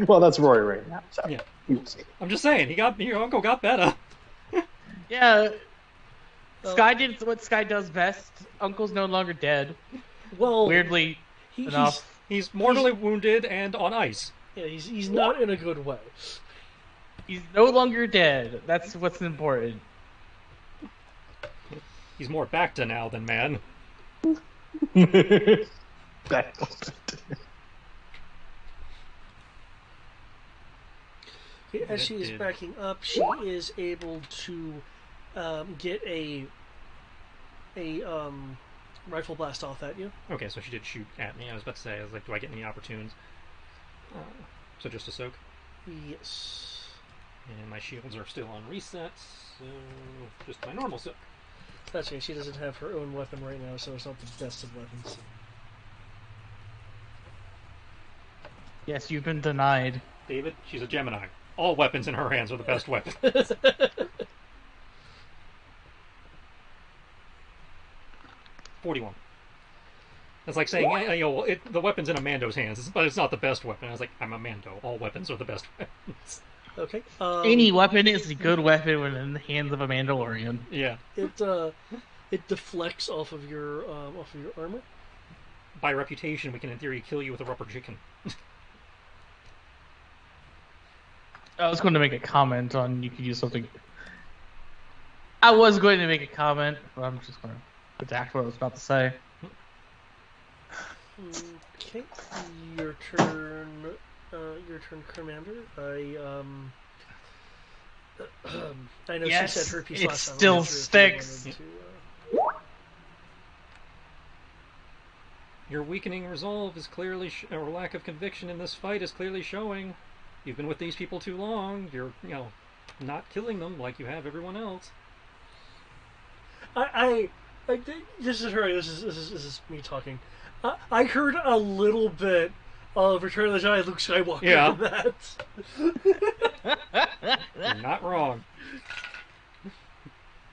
Well, that's Rory right now. So. Yeah. Oops. I'm just saying, your uncle got better. Yeah. Sky did what Sky does best. Uncle's no longer dead. well, Weirdly enough. He's mortally wounded and on ice. Yeah, he's not in a good way. He's no longer dead. That's what's important. He's more Bacta now than man. As she is backing up, she is able to get a rifle blast off at you. Okay, so she did shoot at me. I was about to say, I was like, do I get any opportunes? So just a soak. Yes. And my shields are still on reset, so just my normal soak. That's okay. She doesn't have her own weapon right now, so it's not the best of weapons. Yes, you've been denied. David, she's a Gemini. All weapons in her hands are the best weapon. 41. It's like saying, the weapon's in a Mando's hands, but it's not the best weapon. I was like, I'm a Mando. All weapons are the best weapons. Okay. Any weapon is a good weapon when in the hands of a Mandalorian. Yeah. It deflects off of your armor. By reputation, we can in theory kill you with a rubber chicken. I was going to make a comment on you could use something. I was going to make a comment, but I'm just going to redact what I was about to say. Okay, your turn, Commander. I know Yes, she said her piece it last time. still I'm not sure if you sticks. wanted to, Your weakening resolve is clearly, or lack of conviction in this fight is clearly showing. You've been with these people too long. You're, not killing them like you have everyone else. This is her. This is me talking. I heard a little bit of Return of the Jedi Luke Skywalker in that. You're not wrong.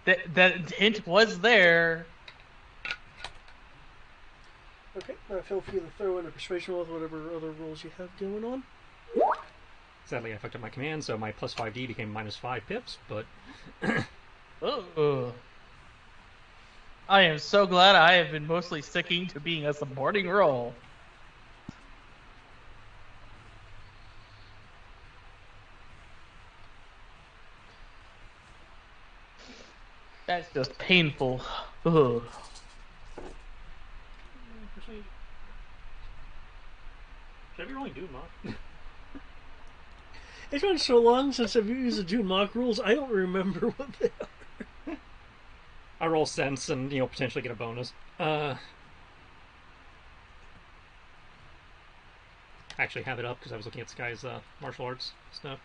That hint was there. Okay, feel free to throw in a persuasion roll with whatever other rolls you have going on. Sadly, I fucked up my command, so my plus 5d became minus 5 pips, but... Ooh. I am so glad I have been mostly sticking to being a supporting role. That's just painful. Ugh. Should I be rolling Doom Mock? It's been so long since I've used the Dune Mock rules, I don't remember what they are. I roll sense and, potentially get a bonus. Actually have it up because I was looking at Sky's martial arts stuff.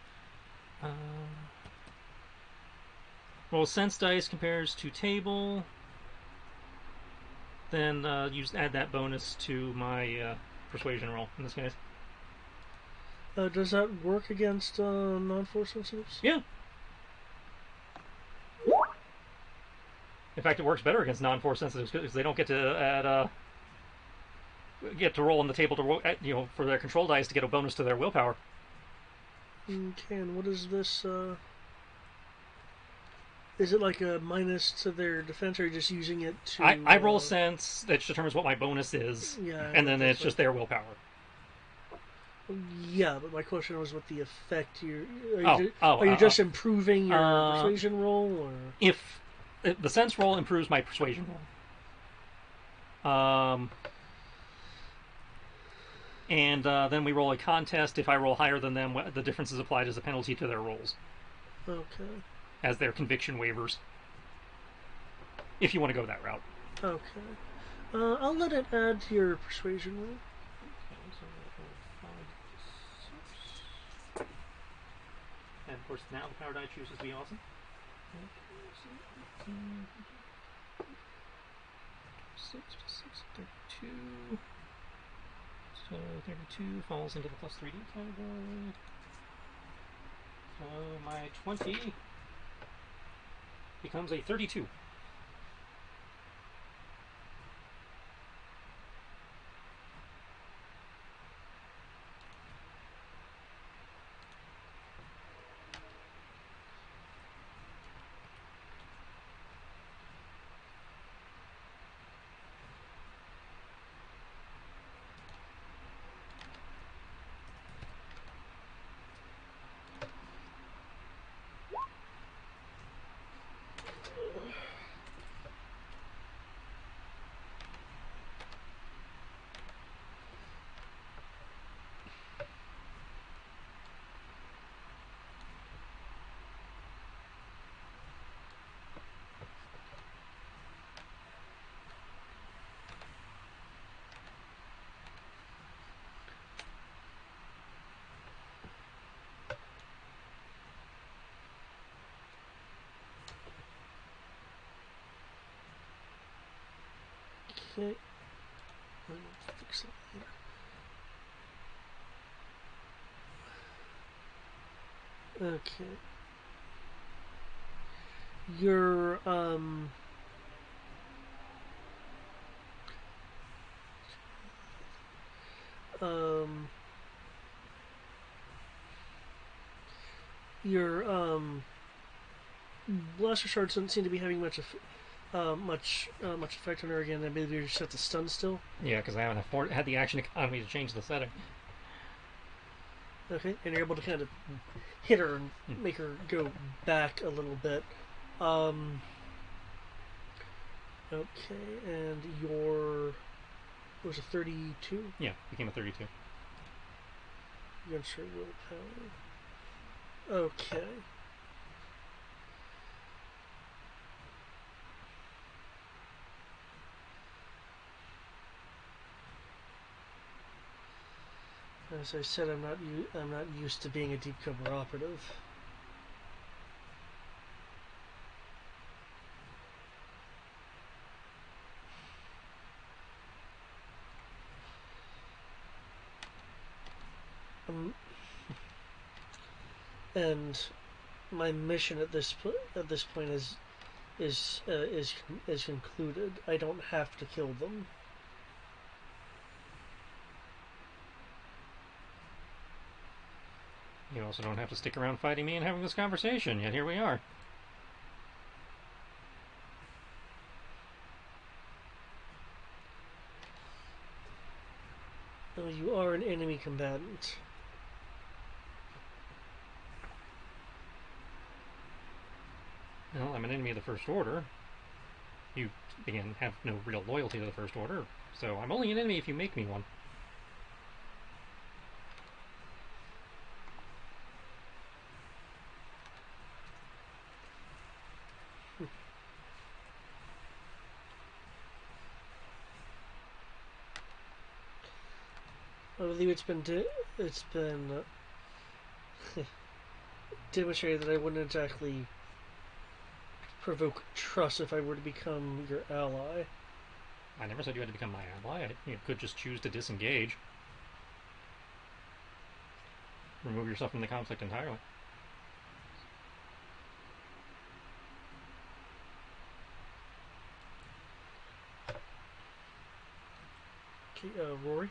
Roll sense dice compares to table. Then add that bonus to my persuasion roll in this case. Does that work against non-force sensitives? Yeah. In fact, it works better against non-force sensitives because they don't get to roll on the table to for their control dice to get a bonus to their willpower. Okay, and what is this? Is it like a minus to their defense, or are you just using it to? I roll sense, that determines what my bonus is, Yeah, and then it's like, just their willpower. Yeah, but my question was what the effect you are you just improving your persuasion roll, or if the sense roll improves my persuasion roll. And then we roll a contest. If I roll higher than them, the difference is applied as a penalty to their rolls, okay, as their conviction waivers. If you want to go that route. okay, I'll let it add to your persuasion roll. And of course, now the power die chooses to be awesome. 6 plus 6, 32. So 32 falls into the plus 3D category. So my 20 becomes a 32. Okay, I'll fix that later. Okay, your um your blaster shards don't seem to be having much effect on her again. Maybe you're set to stun still. Yeah, because I haven't had the action economy to change the setting. Okay, and you're able to kind of hit her and make her go back a little bit. Okay, and your was a 32 Yeah, became a 32. against her willpower. Okay. As I said, I'm not used to being a deep cover operative. And my mission at this point is concluded. I don't have to kill them. You also don't have to stick around fighting me and having this conversation, yet here we are. Though you are an enemy combatant. Well, I'm an enemy of the First Order. You, again, have no real loyalty to the First Order, so I'm only an enemy if you make me one. I believe it's been demonstrated that I wouldn't exactly provoke trust if I were to become your ally. I never said you had to become my ally. You could just choose to disengage. Remove yourself from the conflict entirely. Okay, Rory.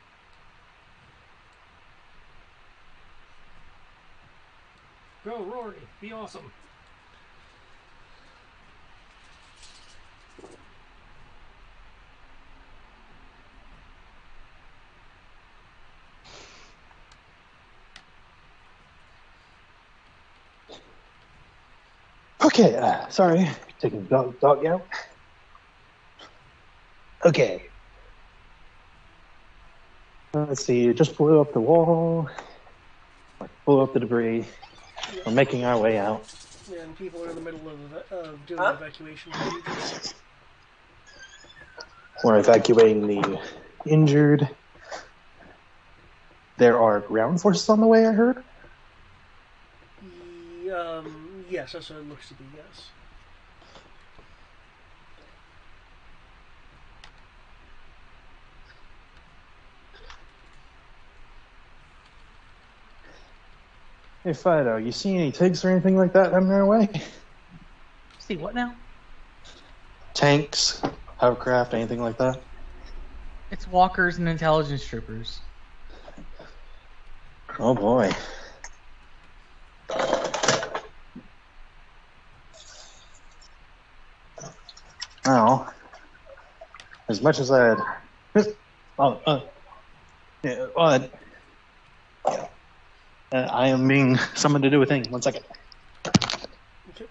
Go, Rory. Be awesome. Okay, sorry, taking the dog out. Okay. Let's see, just blew up the wall. Blew up the debris. Yeah. We're making our way out. Yeah, and people are in the middle of doing Huh? evacuation procedures. We're evacuating the injured. There are ground forces on the way, I heard. Yes, that's what it looks to be, yes. Hey, Fido, you see any tanks or anything like that coming our way? See what now? Tanks, hovercraft, anything like that? It's walkers and intelligence troopers. Oh boy. Well, as much as I'd... I am being summoned to do a thing. 1 second. Okay.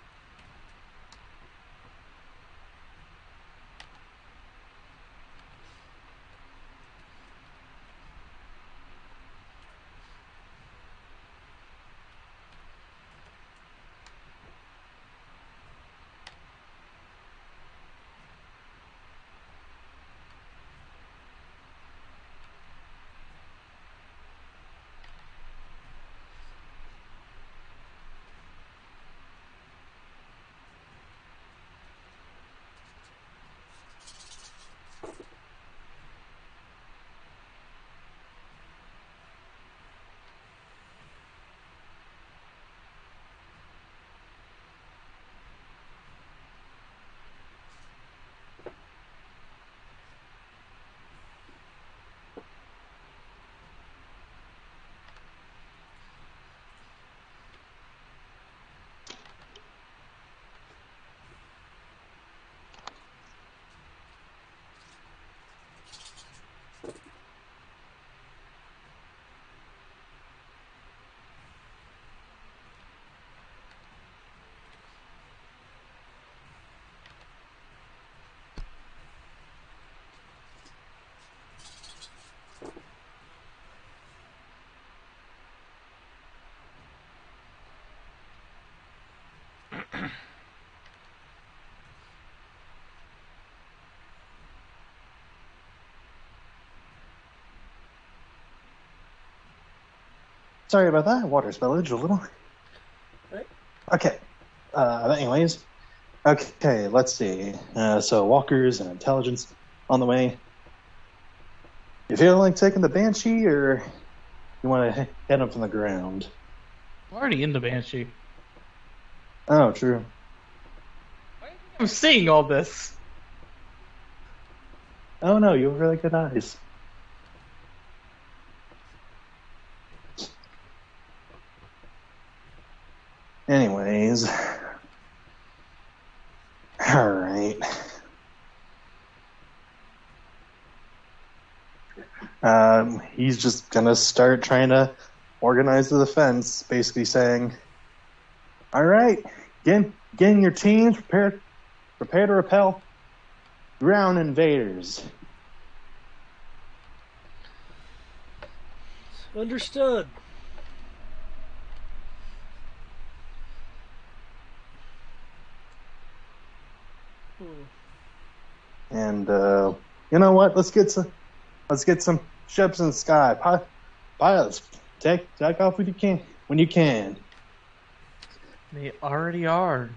Sorry about that. Water spillage a little. Right. Okay. Anyways. Okay, let's see. So walkers and intelligence on the way. You feel like taking the Banshee, or you want to head up from the ground? I'm already in the Banshee. Oh, true. I'm seeing all this. Oh no, you have really good eyes. Anyways. Alright. He's just gonna start trying to organize the defense, basically saying, alright, getting your teams prepare to repel ground invaders. Understood. And you know what? Let's get some ships in the sky. Pilots, take off when you can. They already are.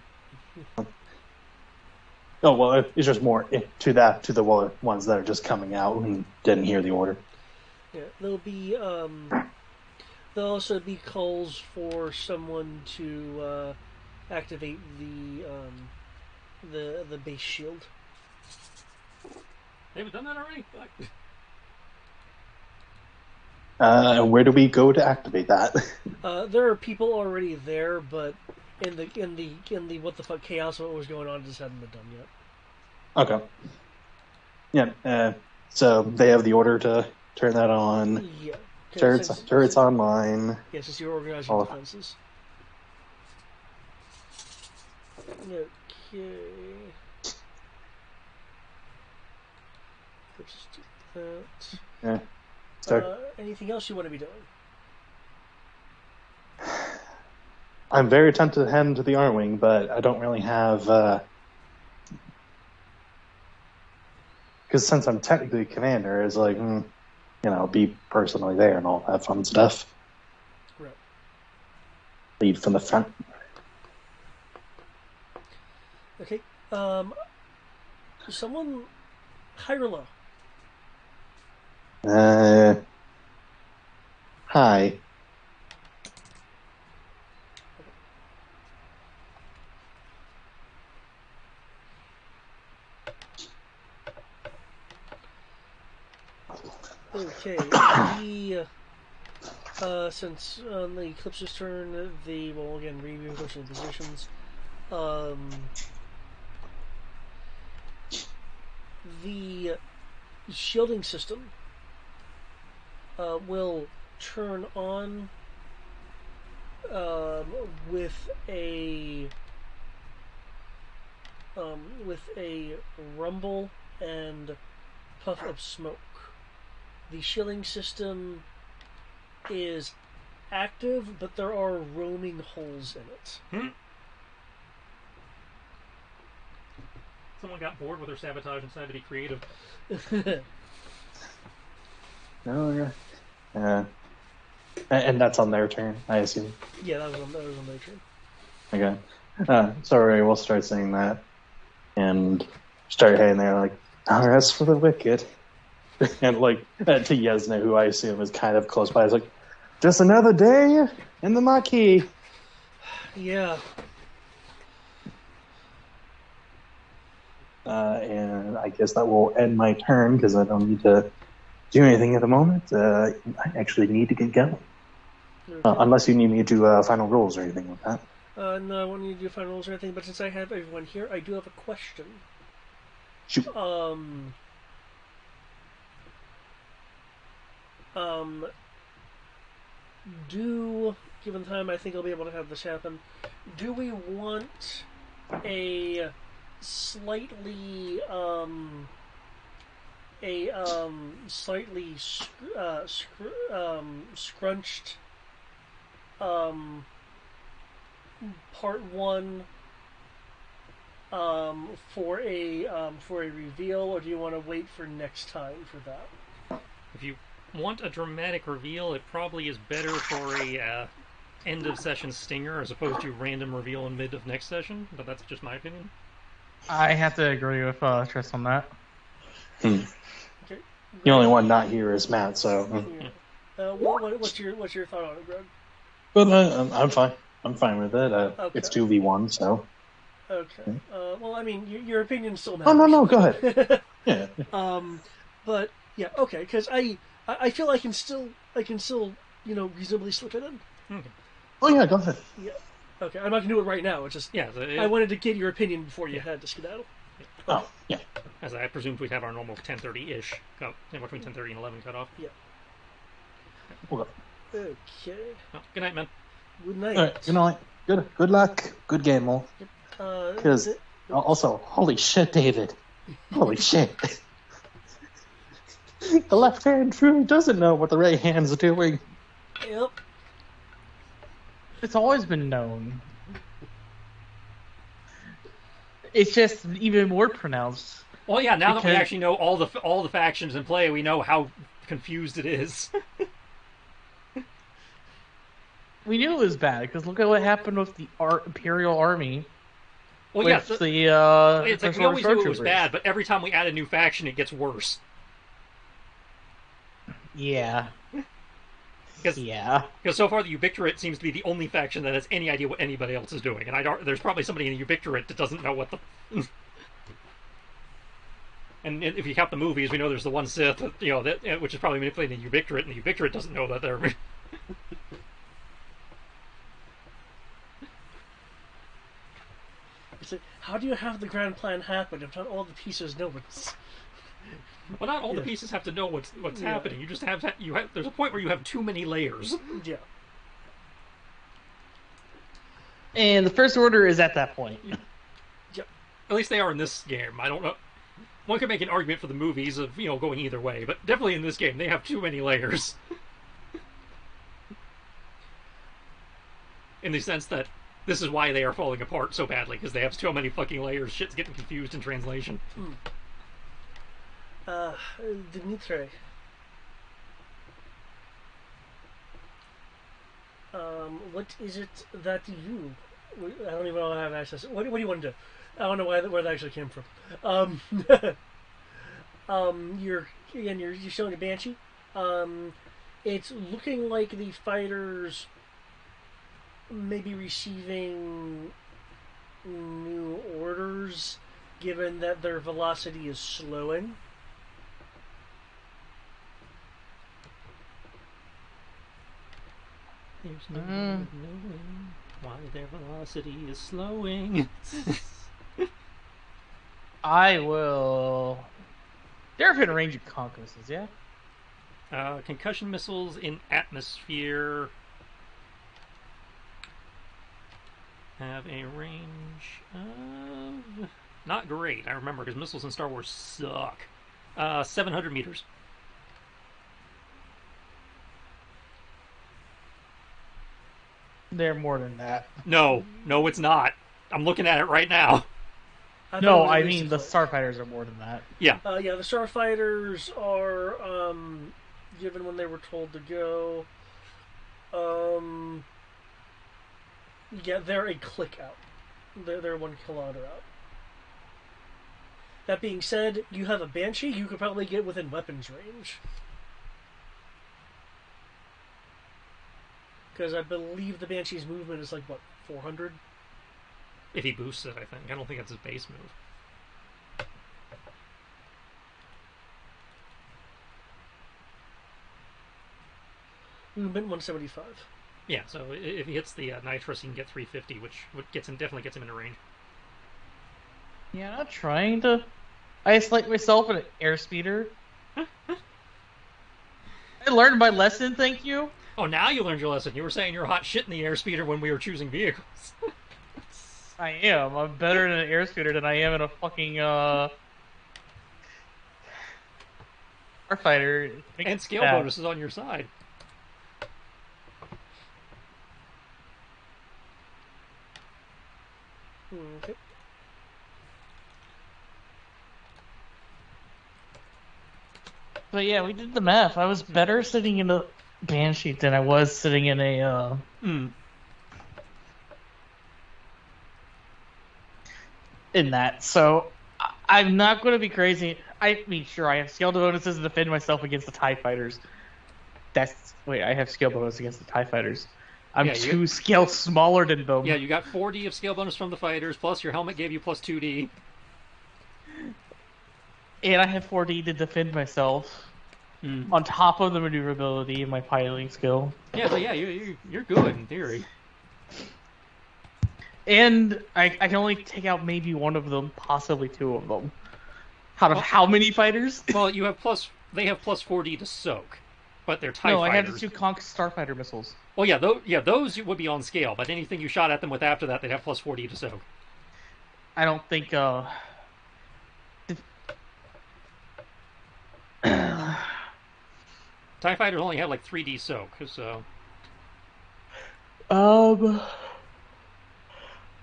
Oh well, it's just more to the ones that are just coming out and didn't hear the order. Yeah, there'll also be calls for someone to activate the base shield. They haven't done that already? Fuck. Where do we go to activate that? There are people already there, but in the what the fuck chaos of what was going on just hadn't been done yet. Okay. Yeah. So they have the order to turn that on. Yeah. Turrets online. Yeah, since you're organizing defenses. Okay. Let's just do that. Yeah. Anything else you want to be doing? I'm very tempted to head into the R-Wing, but I don't really have... Because since I'm technically commander, it's like, be personally there and all that fun stuff. Right. Lead from the front. Okay. Someone... High or low? Hi. Okay. Since on the Eclipse's turn, they will again review pushing positions. The shielding system will turn on with a rumble and puff of smoke. The shielding system is active, but there are roaming holes in it. Someone got bored with their sabotage and decided to be creative. No, and that's on their turn, I assume. Yeah, that was on their turn. Okay. Sorry, we'll start saying that. And start heading there like, rest for the wicked. And to Yesna, who I assume is kind of close by, is like, just another day in the Maquis. Yeah. And I guess that will end my turn because I don't need to do anything at the moment. I actually need to get going. Okay. Unless you need me to do final rules or anything like that. No, I won't need to do final rules or anything, but since I have everyone here, I do have a question. Shoot. Given time, I think I'll be able to have this happen. Do we want a slightly scrunched part one for a reveal, or do you want to wait for next time for that? If you want a dramatic reveal, it probably is better for a end of session stinger as opposed to random reveal in mid of next session, but that's just my opinion. I have to agree with Tris on that. Okay. The only one not here is Matt, so. Yeah. What's your thought on it, Greg? But I'm fine. I'm fine with it. Okay. It's 2v1, so. Okay. Well, I mean, your opinion still matters. Oh, no, go ahead. Yeah. But yeah, okay, because I feel I can still reasonably slip it in. Okay. Oh yeah, go ahead. Yeah. Okay, I'm not gonna do it right now. It's just I wanted to get your opinion before you had to skedaddle. Oh yeah. As I presumed we'd have our normal 10:30-ish, between 10:30 and 11 cut off. Yeah. Okay. Well, good night, man. Good night. All right. Good night. Good luck. Good game, all. Because also, holy shit, David. Holy shit. The left hand truly doesn't know what the right hand's doing. Yep. It's always been known. It's just even more pronounced. Well, yeah. Now that we actually know all the factions in play, we know how confused it is. We knew it was bad because look at what happened with the Imperial Army. Well, yeah. It's like we always knew it was bad, but every time we add a new faction, it gets worse. Yeah. Because so far the Ubictorate seems to be the only faction that has any idea what anybody else is doing, and there's probably somebody in the Ubictorate that doesn't know what the. And if you count the movies, we know there's the one Sith, which is probably manipulating the Ubictorate, and the Ubictorate doesn't know that they're. It's like, how do you have the grand plan happen if not all the pieces know it's... Well, not all the pieces have to know what's happening. You just have there's a point where you have too many layers. Yeah. And the First Order is at that point. Yep. At least they are in this game. I don't know. One could make an argument for the movies of going either way, but definitely in this game they have too many layers. In the sense that this is why they are falling apart so badly, because they have so many fucking layers. Shit's getting confused in translation. Dimitri. What is it that you... I don't even know how I have access. What do you want to do? I don't know where that actually came from. You're showing a Banshee. It's looking like the fighters may be receiving new orders, given that their velocity is slowing. There's no knowing why their velocity is slowing. I will. They're within range of conch missiles, yeah? Concussion missiles in atmosphere have a range of... Not great, I remember, because missiles in Star Wars suck. 700 meters. They're more than that. No, it's not. I'm looking at it right now. No, I mean the starfighters are more than that. Yeah. The starfighters are given when they were told to go. Yeah, they're a click out. They're 1 kilometer out. That being said, you have a Banshee, you could probably get within weapons range. Because I believe the Banshee's movement is like, what, 400? If he boosts it, I think. I don't think that's his base move. Movement 175. Yeah, so if he hits the nitrous, he can get 350, which definitely gets him into range. Yeah, I'm not trying to isolate myself in an airspeeder. I learned my lesson, thank you. Oh, now you learned your lesson. You were saying you're hot shit in the airspeeder when we were choosing vehicles. I am. I'm better in an airspeeder than I am in a fucking starfighter. And scale bonuses on your side. Okay. But yeah, we did the math. I was better sitting in a Banshee than I was sitting in a in that. So I'm not going to be crazy. I mean, sure, I have skill bonuses to defend myself against the TIE fighters. I have skill bonus against the TIE fighters. I'm 2 scale smaller than them. Yeah, you got 4D of scale bonus from the fighters, plus your helmet gave you plus 2D. And I have 4D to defend myself. On top of the maneuverability and my piloting skill. Yeah, so you're good in theory. And I can only take out maybe one of them, possibly 2 of them. Out of how many fighters? Well, they have plus 4D to soak, but they're TIE fighters. No, I have the 2 conch starfighter missiles. Well, those would be on scale, but anything you shot at them with after that, they'd have plus 4D to soak. I don't think, TIE fighters only have like 3D soak, so...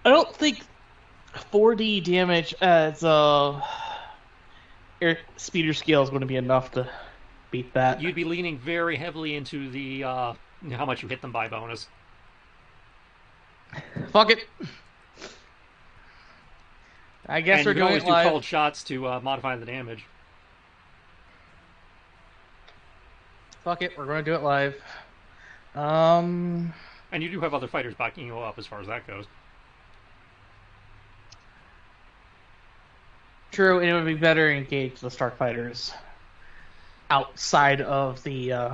I don't think 4D damage as air speeder scale is going to be enough to beat that. You'd be leaning very heavily into the how much you hit them by bonus. Fuck it. I guess we're you can doing always it do live. called shots to modify the damage. Fuck it, we're going to do it live. And you do have other fighters backing you up as far as that goes. True, and it would be better to engage the starfighters outside of the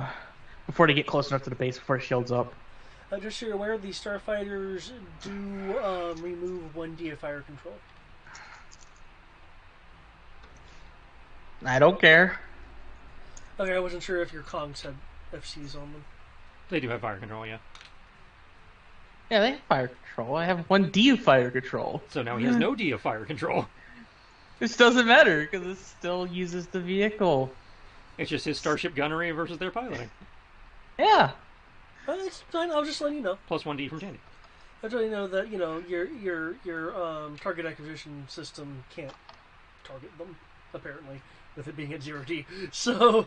before they get close enough to the base before it shields up. Just so you're aware, the starfighters do remove 1D of fire control. I don't care. Okay, I wasn't sure if your congs had FCs on them. They do have fire control, yeah. Yeah, they have fire control. I have 1D of fire control. So now he has no D of fire control. This doesn't matter because it still uses the vehicle. It's just his starship gunnery versus their piloting. Yeah. It's fine. I was just letting you know. Plus 1D from Tandy. I was letting you know that your target acquisition system can't target them, apparently, with it being at 0D. So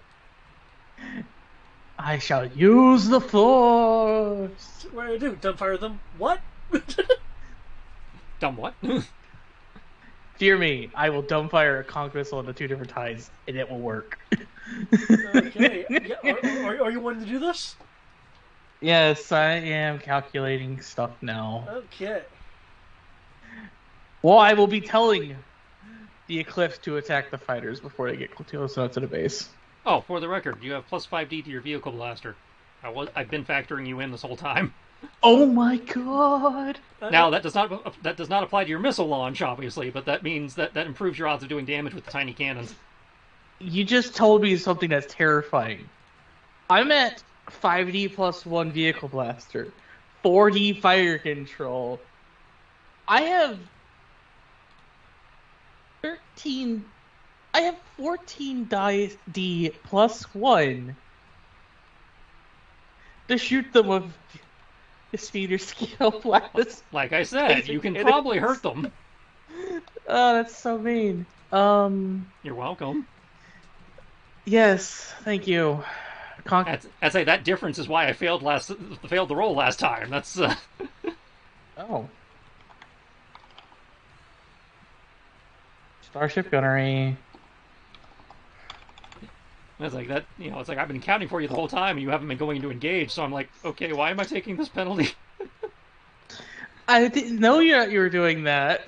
I shall use the force. what do I do? Dumbfire them? What? Dumb what? Dear me, I will dumbfire a conch missile into 2 different tides, and it will work. Okay. Yeah, are you wanting to do this? Yes, I am calculating stuff now. Okay. Well, I will be telling the Eclipse to attack the fighters before they get close enough to the base. Oh, for the record, you have plus 5D to your vehicle blaster. I've been factoring you in this whole time. Oh my god! Now that does not apply to your missile launch, obviously, but that means that improves your odds of doing damage with the tiny cannons. You just told me something that's terrifying. I'm at 5D plus 1 vehicle blaster, 4D fire control. I have 13. I have 14 D plus 1 to shoot them with the speeder scale blast. Like I said, you can probably hurt them. Oh, that's so mean. You're welcome. Yes, thank you. I'd say that difference is why I failed the roll last time. That's Oh. Starship gunnery. It's like that. It's like I've been counting for you the whole time, and you haven't been going to engage. So I'm like, okay, why am I taking this penalty? I didn't know you were doing that.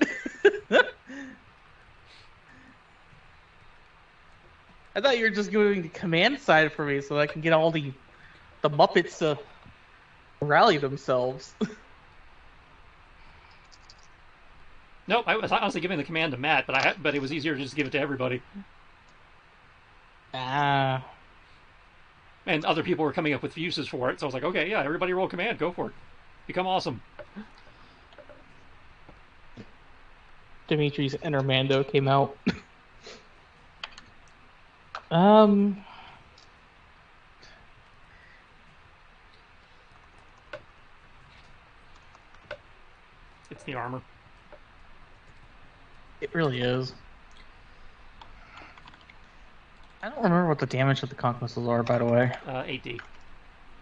I thought you were just doing the command side for me so I can get all the Muppets to rally themselves. Nope, I was honestly giving the command to Matt, but it was easier to just give it to everybody. Ah. And other people were coming up with uses for it, so I was like, okay, yeah, everybody roll command, go for it. Become awesome. Dimitri's Inner Mando came out. It's the armor. It really is. I don't remember what the damage of the conch missiles are, by the way. 8D.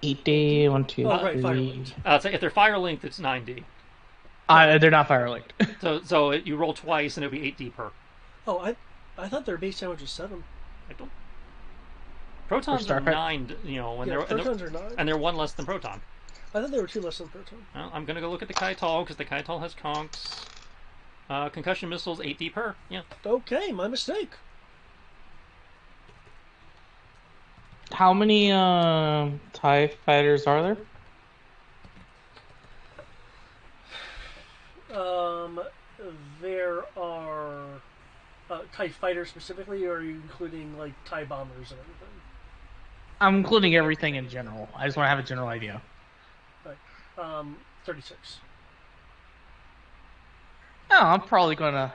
8D, 1, 2, Oh, right, 3. fire linked. So if they're fire linked, it's 9D. They're not fire linked. So you roll twice, and it'll be 8D per. Oh, I thought their base damage was 7. I don't. Protons are 9. Protons are 9. And they're 1 less than proton. I thought they were 2 less than proton. Well, I'm gonna go look at the Kaital because the Kaital has conchs. Concussion missiles 8D per. Yeah. Okay, my mistake. How many TIE fighters are there? There are TIE fighters specifically, or are you including like TIE bombers and everything? I'm including everything in general. I just want to have a general idea. Right. 36. Oh, I'm probably gonna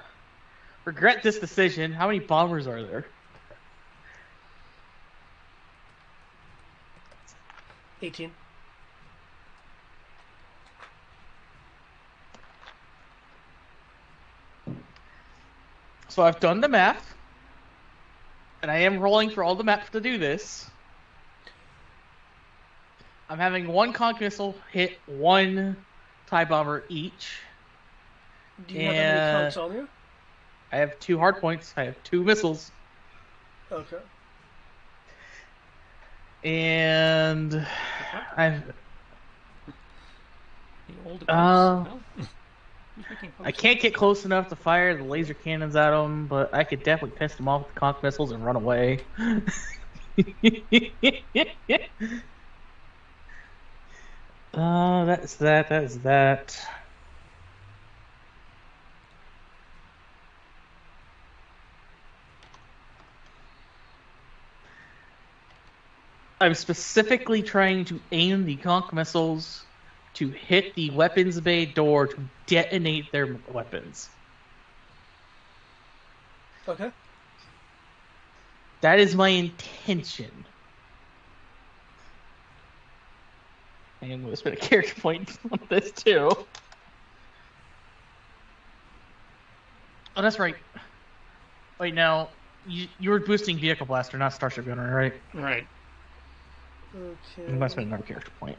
regret this decision. How many bombers are there? 18. So I've done the math, and I am rolling for all the math to do this. I'm having 1 conch missile hit 1 TIE bomber each. Do you have any conchs on you? I have 2 hard points. I have 2 missiles. Okay. And I've The old Uh, no? I can't get close enough to fire the laser cannons at them, but I could definitely piss them off with the conch missiles and run away. That's that. That is that. I'm specifically trying to aim the conch missiles to hit the weapons bay door to detonate their weapons. Okay. That is my intention. And I'm going to spend a character point on this too. Oh, that's right. Wait, now, you were boosting Vehicle Blaster, not Starship Gunner, right? Right. Okay. I'm going to spend another character point.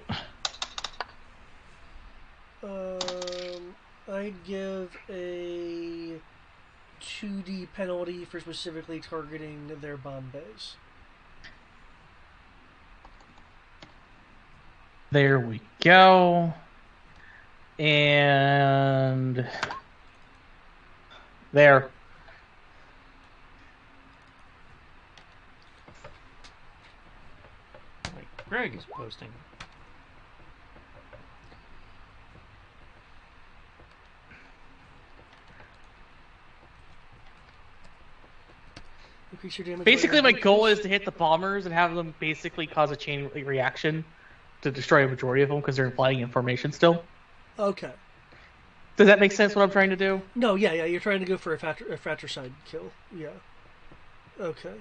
I'd give a 2D penalty for specifically targeting their bomb bays. There we go. And there. Right. Greg is posting. Increase your damage. Basically, my goal is to hit the bombers and have them basically cause a chain reaction to destroy a majority of them because they're flying in formation still. Okay. Does that make sense what I'm trying to do? No, yeah, you're trying to go for a fratricide kill. Yeah. Okay.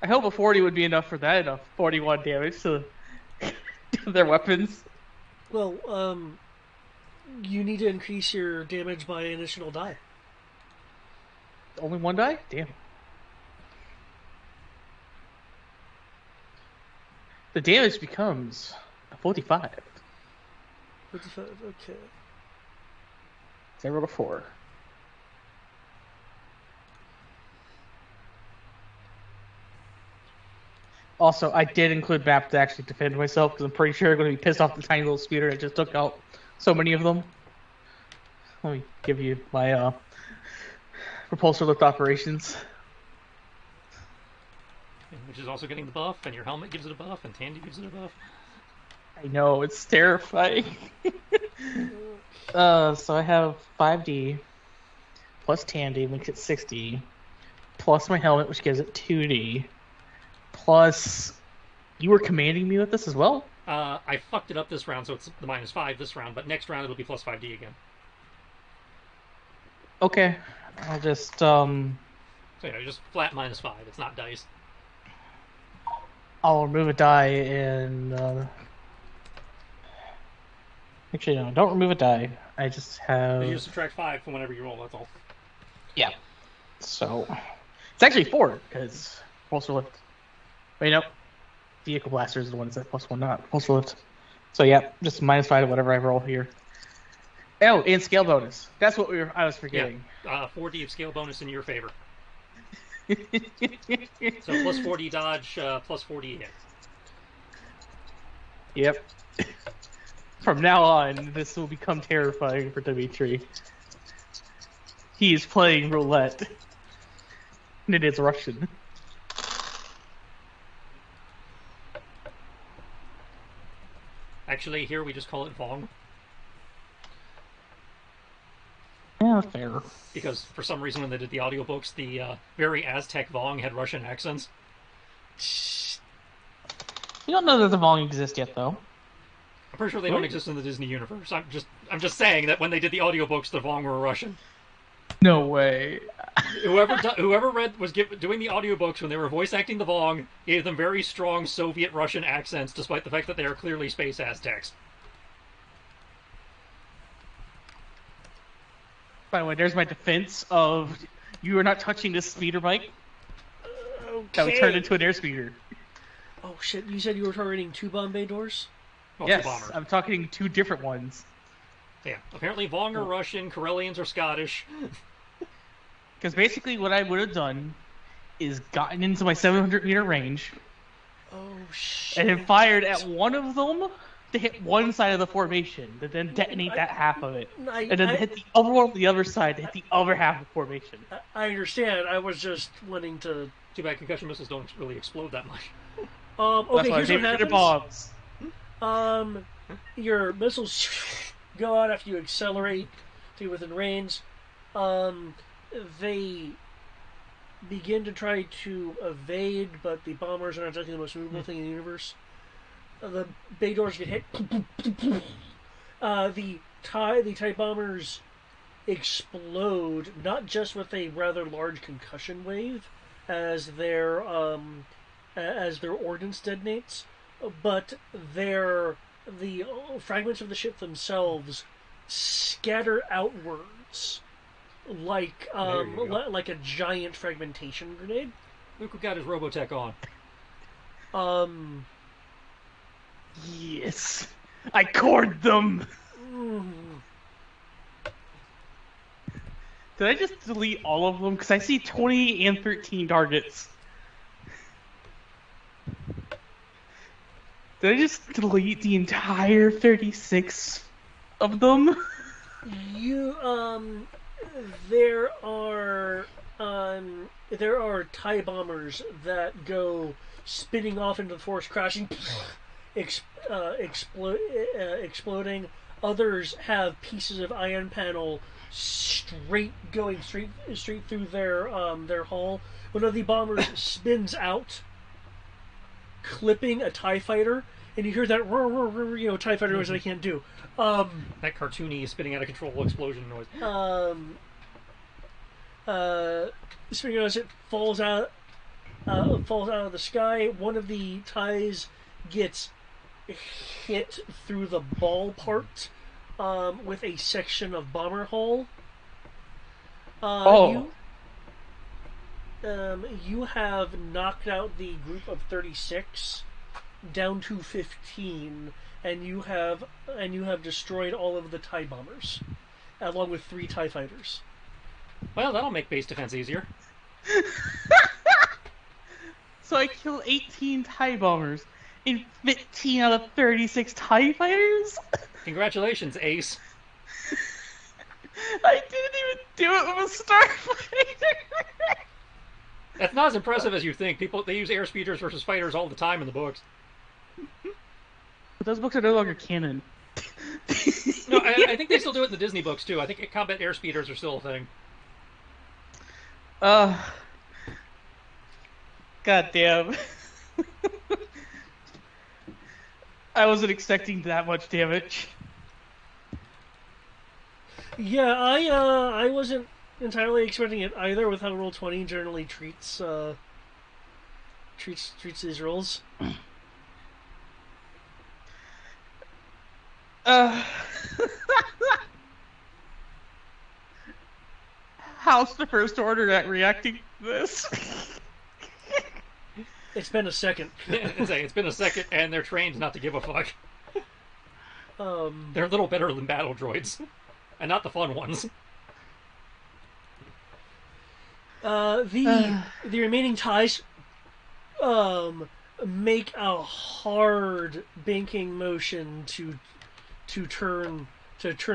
I hope a 40 would be enough for that, enough 41 damage to their weapons. Well, you need to increase your damage by an additional die. Only one die? Damn. The damage becomes a 45. 55, okay. 0 to 4. Also, I did include map to actually defend myself because I'm pretty sure I'm going to be pissed off the tiny little speeder that just took out so many of them. Let me give you my repulsor lift operations. Which is also getting the buff, and your helmet gives it a buff, and Tandy gives it a buff. I know, it's terrifying. So I have 5D plus Tandy, makes it 60, plus my helmet, which gives it 2D, plus you were commanding me with this as well? I fucked it up this round, so it's the -5 this round, but next round it'll be plus 5D again. Okay, I'll just So yeah, just flat -5. It's not dice. I'll remove a die and actually no, don't remove a die. I just have You subtract 5 from whenever you roll. That's all. yeah. So it's actually 4 because pulsar lift. Wait, nope. Vehicle blaster is the one that's +1, not pulsar lift. So yeah, just -5 to whatever I roll here. Oh, and scale bonus. That's what I was forgetting. Yeah. 4D of scale bonus in your favor. So plus 40 dodge, plus 40 hit. Yep. From now on, this will become terrifying for Dimitri. He is playing roulette. And it is Russian. Actually, here we just call it Vong. Yeah, fair. Because for some reason when they did the audiobooks, the very Aztec Vong had Russian accents. You don't know that the volume exists yet, though. I'm pretty sure they don't exist in the Disney universe. I'm just saying that when they did the audiobooks, the Vong were Russian. No way. Whoever was doing the audiobooks when they were voice acting the Vong gave them very strong Soviet Russian accents, despite the fact that they are clearly space Aztecs. By the way, there's my defense of you are not touching this speeder bike. Okay. That was turned into an airspeeder. Oh shit! You said you were targeting 2 bomb bay doors. Well, Yes, bomber. I'm talking 2 different ones. Yeah, apparently Vong are Russian, Karelians are Scottish. Because basically what I would have done is gotten into my 700-meter range Oh shit! and then fired at one of them to hit one side of the formation, to then detonate that half of it, I, and then I, hit the other one on the other side to hit the other half of the formation. I understand. I was just wanting to. Too bad concussion missiles don't really explode that much. Okay, That's why here's what they shoot happens. bombs. Your missiles go out after you accelerate to within range. They begin to try to evade, but the bombers are not exactly the most movable thing in the universe. The bay doors get hit. The TIE bombers explode, not just with a rather large concussion wave as their ordnance detonates, but the fragments of the ship themselves scatter outwards like like a giant fragmentation grenade. Luke got his Robotech on. Yes, I cored them. Did I just delete all of them? Because I see 20 and 13 targets. Did I just delete the entire 36 of them? There are TIE bombers that go spinning off into the forest, crashing, exploding. Others have pieces of ion panel going straight through their hull. One of the bombers spins out, clipping a TIE fighter, and you hear that TIE fighter noise that I can't do. That cartoony spinning out of control explosion noise. Spinning out as it falls out of the sky. One of the TIEs gets hit through the ball part with a section of bomber hull. You have knocked out the group of 36 down to 15, and you have destroyed all of the TIE bombers, along with 3 TIE fighters. Well, that'll make base defense easier. So I killed 18 TIE bombers and 15 out of 36 TIE fighters? Congratulations, Ace. I didn't even do it with a starfighter. That's not as impressive as you think. They use airspeeders versus fighters all the time in the books. But those books are no longer canon. No, I think they still do it in the Disney books too. I think combat airspeeders are still a thing. God damn. I wasn't expecting that much damage. Yeah, I wasn't entirely expecting it either. With how roll 20 generally treats these rolls. How's the First Order at reacting to this? It's been a second. It's been a second, and they're trained not to give a fuck. They're a little better than battle droids, and not the fun ones. The remaining TIEs make a hard banking motion to turn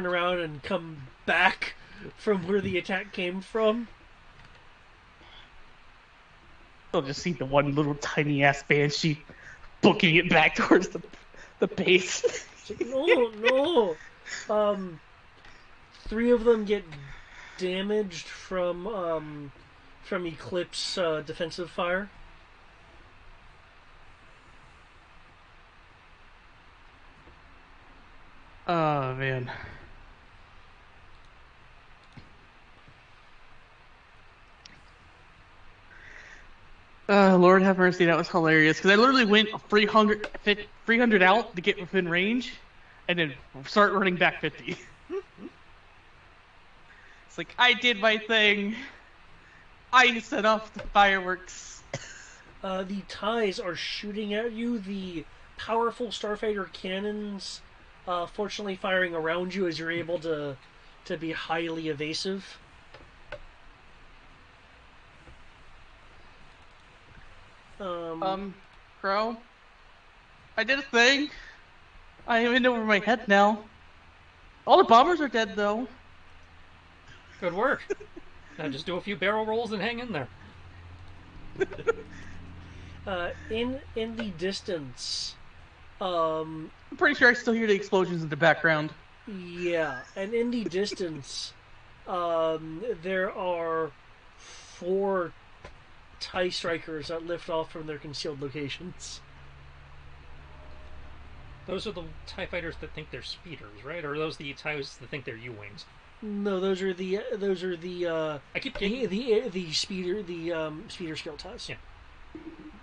around and come back from where the attack came from. They'll just see the one little tiny ass banshee booking it back towards the base. No. 3 of them get damaged from Eclipse defensive fire. Oh man. Lord have mercy, that was hilarious. Because I literally went 300 out to get within range, and then start running back 50. It's like, I did my thing. I set off the fireworks. The TIEs are shooting at you. The powerful Starfighter cannons, fortunately, firing around you as you're able to be highly evasive. Crow, I did a thing. I am in over my head now. All the bombers are dead, though. Good work. Now just do a few barrel rolls and hang in there. In the distance, I'm pretty sure I still hear the explosions in the background. yeah, and in the distance, there are 4 TIE strikers that lift off from their concealed locations. Those are the TIE fighters that think they're speeders, right? Or are those the TIEs that think they're U-wings? No, those are the I keep the getting the speeder skill TIEs. Yeah.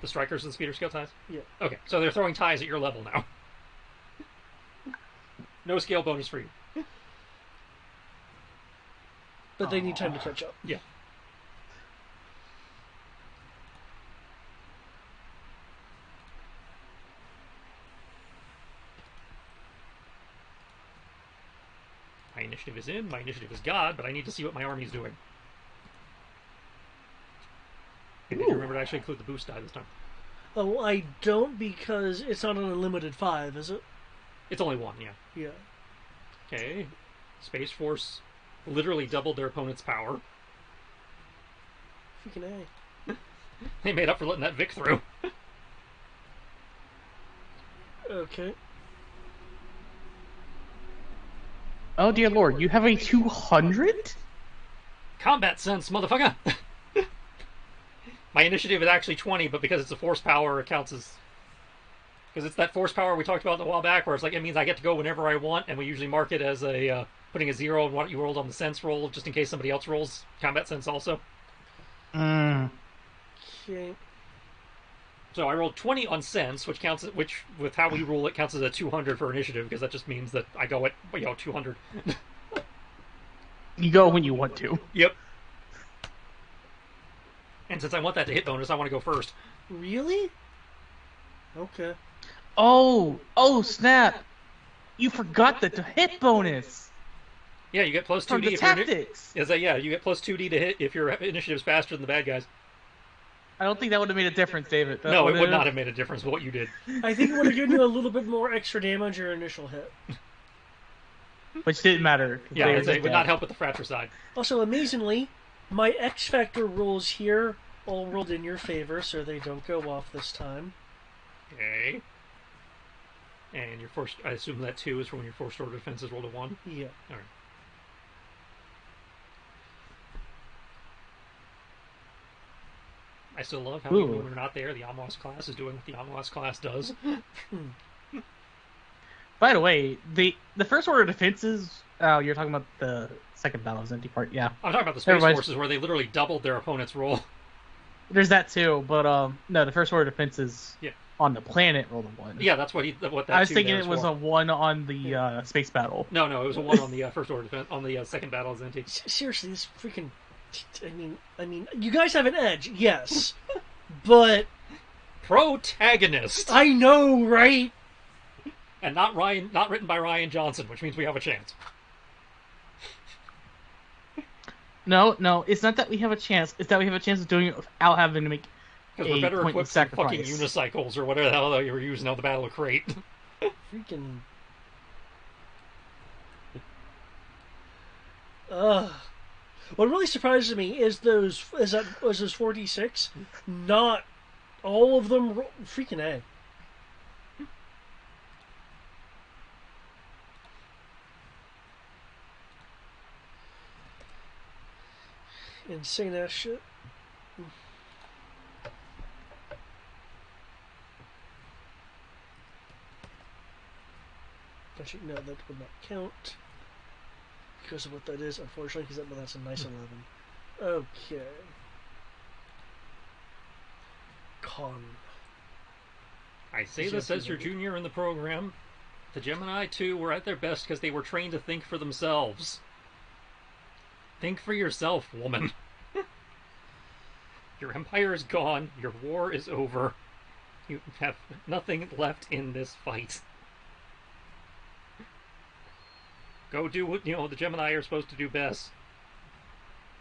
The strikers and speeder scale ties? Yeah. Okay, so they're throwing ties at your level now. No scale bonus for you. But they need time to catch up. Yeah. My initiative is in, my initiative is God, but I need to see what my army's doing. And did you remember to actually include the boost die this time? Oh, I don't, because it's not an unlimited 5, is it? It's only 1, yeah. Yeah. Okay. Space Force literally doubled their opponent's power. Freaking A. They made up for letting that Vic through. Okay. Oh dear lord, you have a 200? Combat sense, motherfucker! My initiative is actually 20, but because it's a force power, it counts as... Because it's that force power we talked about a while back, where it's like, it means I get to go whenever I want, and we usually mark it as a, putting a 0 on what you rolled on the sense roll, just in case somebody else rolls combat sense also. Okay. So I rolled 20 on sense, which counts, which, with how we rule it, counts as a 200 for initiative, because that just means that I go at, 200. You go when you want to. Yep. And since I want that to hit bonus, I want to go first. Really? Okay. Oh snap! You forgot the hit bonus Yeah, you get plus 2D from the if tactics. You get plus 2D to hit if your initiative's faster than the bad guys. I don't think that would have made a difference, David. No, it would not have made a difference with what you did. I think it would have given you a little bit more extra damage your initial hit. Which didn't matter. Yeah, it would not help with the fratricide. Also, amazingly, my X Factor rules here all rolled in your favor, so they don't go off this time. Okay. And your first, I assume that 2 is for when your first order defense is rolled a 1? Yeah. Alright. I still love how even when we're not there, the Amos class is doing what the Amos class does. By the way, the first order defenses. Oh, you're talking about the second battle is empty part. Yeah, I'm talking about the Space Forces where they literally doubled their opponent's roll. there's that too. But no, the first order defenses. Yeah. On the planet, rolled a 1. Yeah, that's what that. I was thinking there it was for. a 1 on the space battle. No, it was a 1 on the first order defense. On the second battle is empty. Seriously, this freaking... I mean, you guys have an edge, yes. But... Protagonist! I know, right? And not written by Ryan Johnson, which means we have a chance. No, it's not that we have a chance. It's that we have a chance of doing it without having to make because we're better equipped than fucking unicycles or whatever the hell you were using on the Battle of Crate. Freaking... What really surprises me is those 46. Not all of them freaking A. Insane ass shit. Actually, no, that would not count because of what that is, unfortunately, because that's a nice 11. Okay. Con. I say this as your junior in the program. The Gemini 2 were at their best because they were trained to think for themselves. Think for yourself, woman. Your empire is gone. Your war is over. You have nothing left in this fight. Go do what, the Gemini are supposed to do best.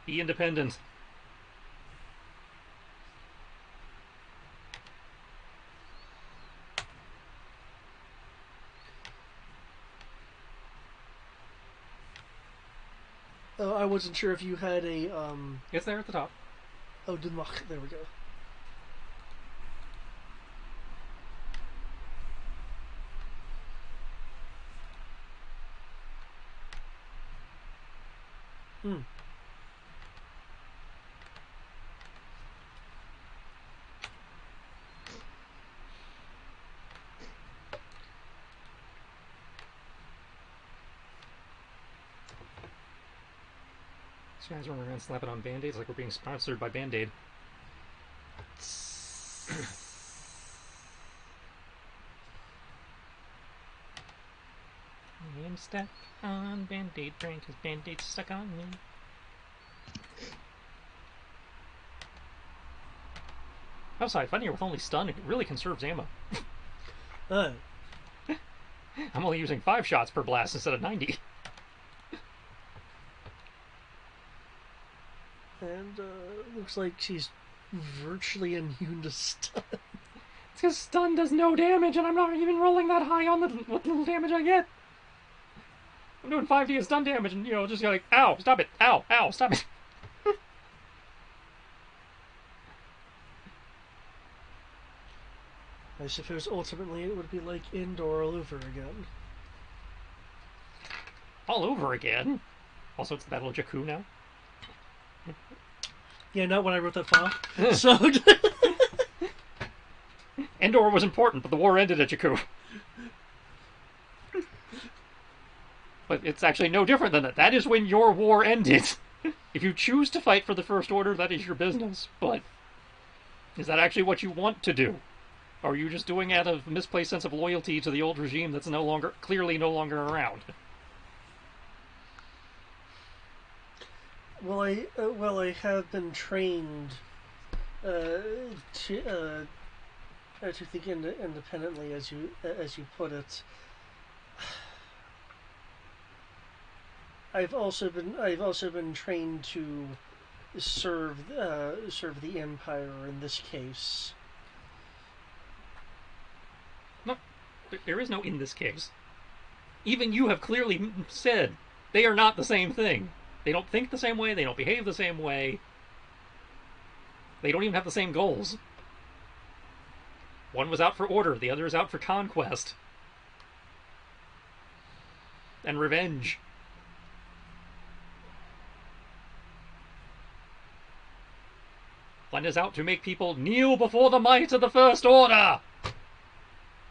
Be independent. I wasn't sure if you had a It's there at the top. Oh, Dunmach. There we go. Hmm. These guys running around slapping on band-aids like we're being sponsored by Band-Aid. I'm stuck on Band-Aid train because Band-Aid's stuck on me. Outside, fighting here with only stun, it really conserves ammo. I'm only using 5 shots per blast instead of 90. And looks like she's virtually immune to stun. It's because stun does no damage, and I'm not even rolling that high on what little damage I get. I'm doing 5d of stun damage, and, just like, ow, stop it, ow, stop it. I suppose ultimately it would be like Indoor all over again. All over again? Also, it's the Battle of Jakku now. Yeah, not when I wrote that file. So... Endor was important, but the war ended at Jakku. But it's actually no different than that. That is when your war ended. If you choose to fight for the First Order, that is your business. But is that actually what you want to do? Or are you just doing it out of a misplaced sense of loyalty to the old regime that's clearly no longer around? Well, I have been trained to think independently, as you put it. I've also been trained to serve the Empire in this case. No, there is no in this case. Even you have clearly said they are not the same thing. They don't think the same way, they don't behave the same way. They don't even have the same goals. One was out for order, the other is out for conquest. And revenge. One is out to make people kneel before the might of the First Order!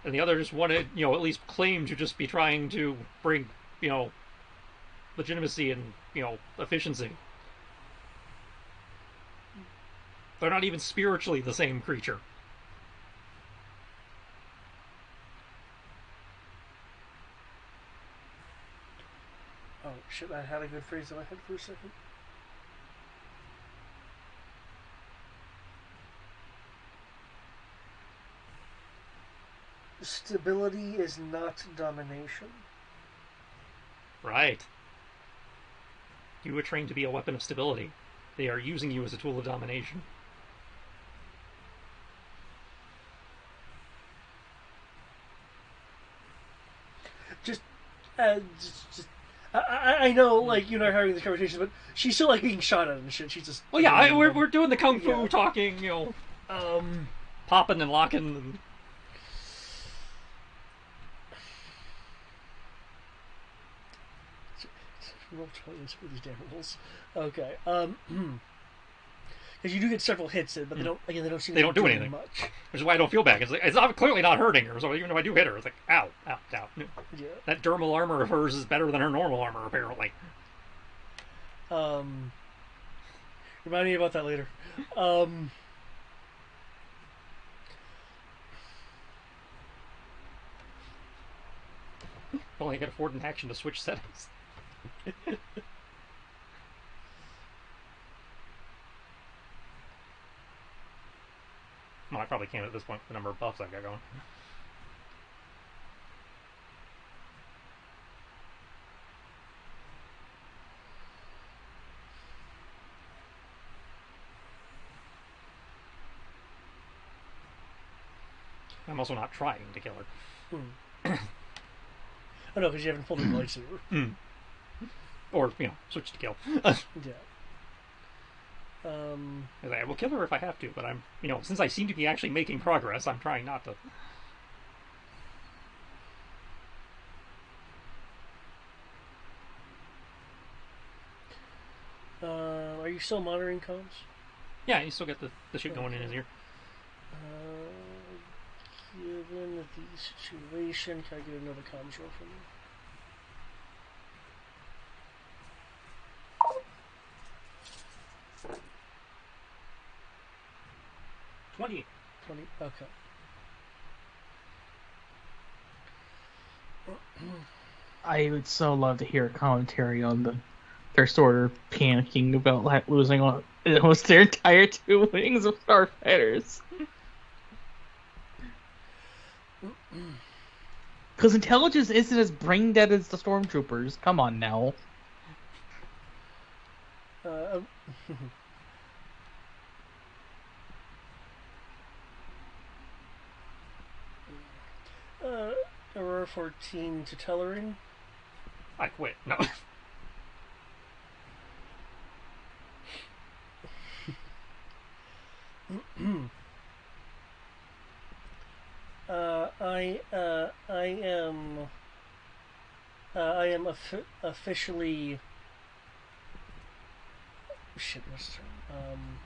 And the other just wanted, at least claim to just be trying to bring, legitimacy and, efficiency. They're not even spiritually the same creature. Oh shit, I had a good phrase in my head for a second. Stability is not domination. Right. You were trained to be a weapon of stability. They are using you as a tool of domination. I know, like, you and I are having these conversations, but she's still, like, being shot at and shit. She's just... Well, yeah, we're doing the kung fu talking, popping and locking. And... Roll 20s for these damn rolls. Okay, because you do get several hits in, but they don't seem they to don't do anything much. Which is why I don't feel bad. It's clearly not hurting her, so even if I do hit her, it's like, ow. Yeah. That dermal armor of hers is better than her normal armor, apparently. Remind me about that later. Only I can afford an action to switch settings. Well, I probably can't at this point with the number of buffs I've got going. I'm also not trying to kill her. Oh no, because you haven't pulled a lightsaber. or switch to kill. Yeah. I will kill her if I have to, but I'm since I seem to be actually making progress, I'm trying not to. Are you still monitoring comms? Yeah, you still get the shit going in his ear. Given the situation, can I get another comms roll from you? 20. 20. Okay. I would so love to hear a commentary on the First Order panicking about losing almost their entire 2 wings of starfighters. Because intelligence isn't as brain dead as the stormtroopers. Come on now. Aurora 14 to Tellering. I quit. No. I am officially. Shit, what's the term?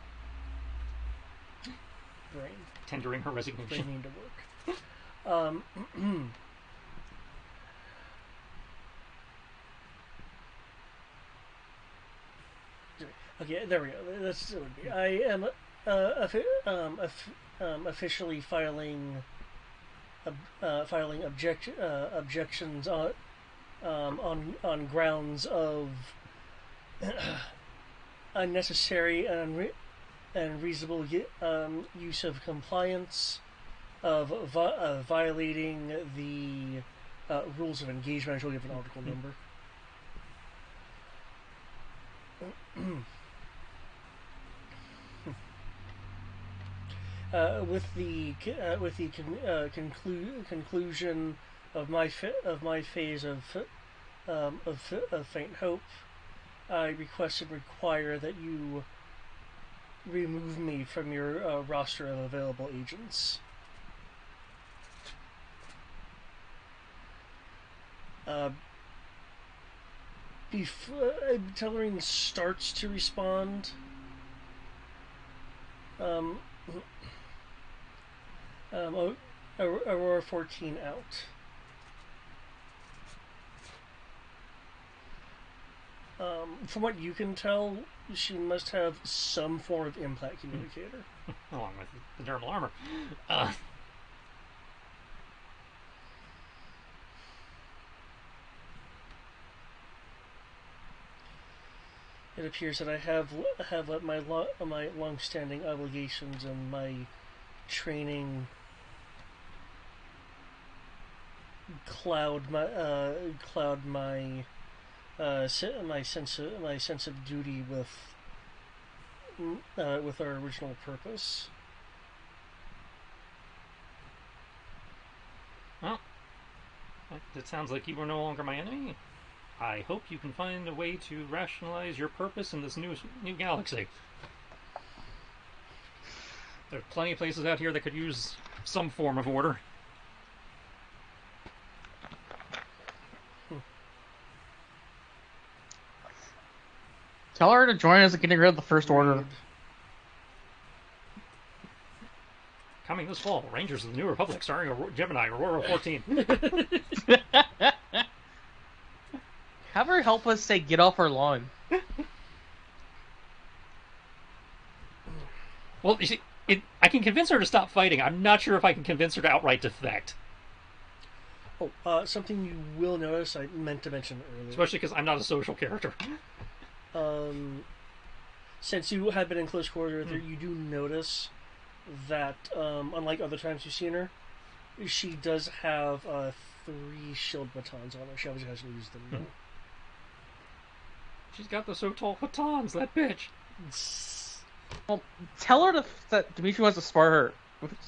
Brain. Tendering her resignation. Brain need to work. Okay, there we go. That's it would be. I am officially filing objections on grounds of unnecessary and unreasonable use of compliance, of violating the rules of engagement. I shall give an article number. With the conclusion of my phase of faint hope, I request and require that you remove me from your roster of available agents. Before Tellering starts to respond, Aurora 14 out. From what you can tell, she must have some form of impact communicator. Along with the dermal armor. It appears that I have let my long-standing obligations and my training cloud my sense of duty with our original purpose. Well, it sounds like you are no longer my enemy. I hope you can find a way to rationalize your purpose in this new galaxy. There are plenty of places out here that could use some form of order. Tell her to join us in getting rid of the First Order. Coming this fall, Rangers of the New Republic, starring Gemini, Aurora 14. Have her help us say, get off our lawn. Well, you see, I can convince her to stop fighting. I'm not sure if I can convince her to outright defect. Oh, something you will notice I meant to mention earlier. Especially because I'm not a social character. Since you have been in close quarters with her, you do notice that, unlike other times you've seen her, she does have 3 shield batons on her. She obviously hasn't used them though. She's got the so tall batons, that bitch. Well, tell her that Dimitri wants to spar her,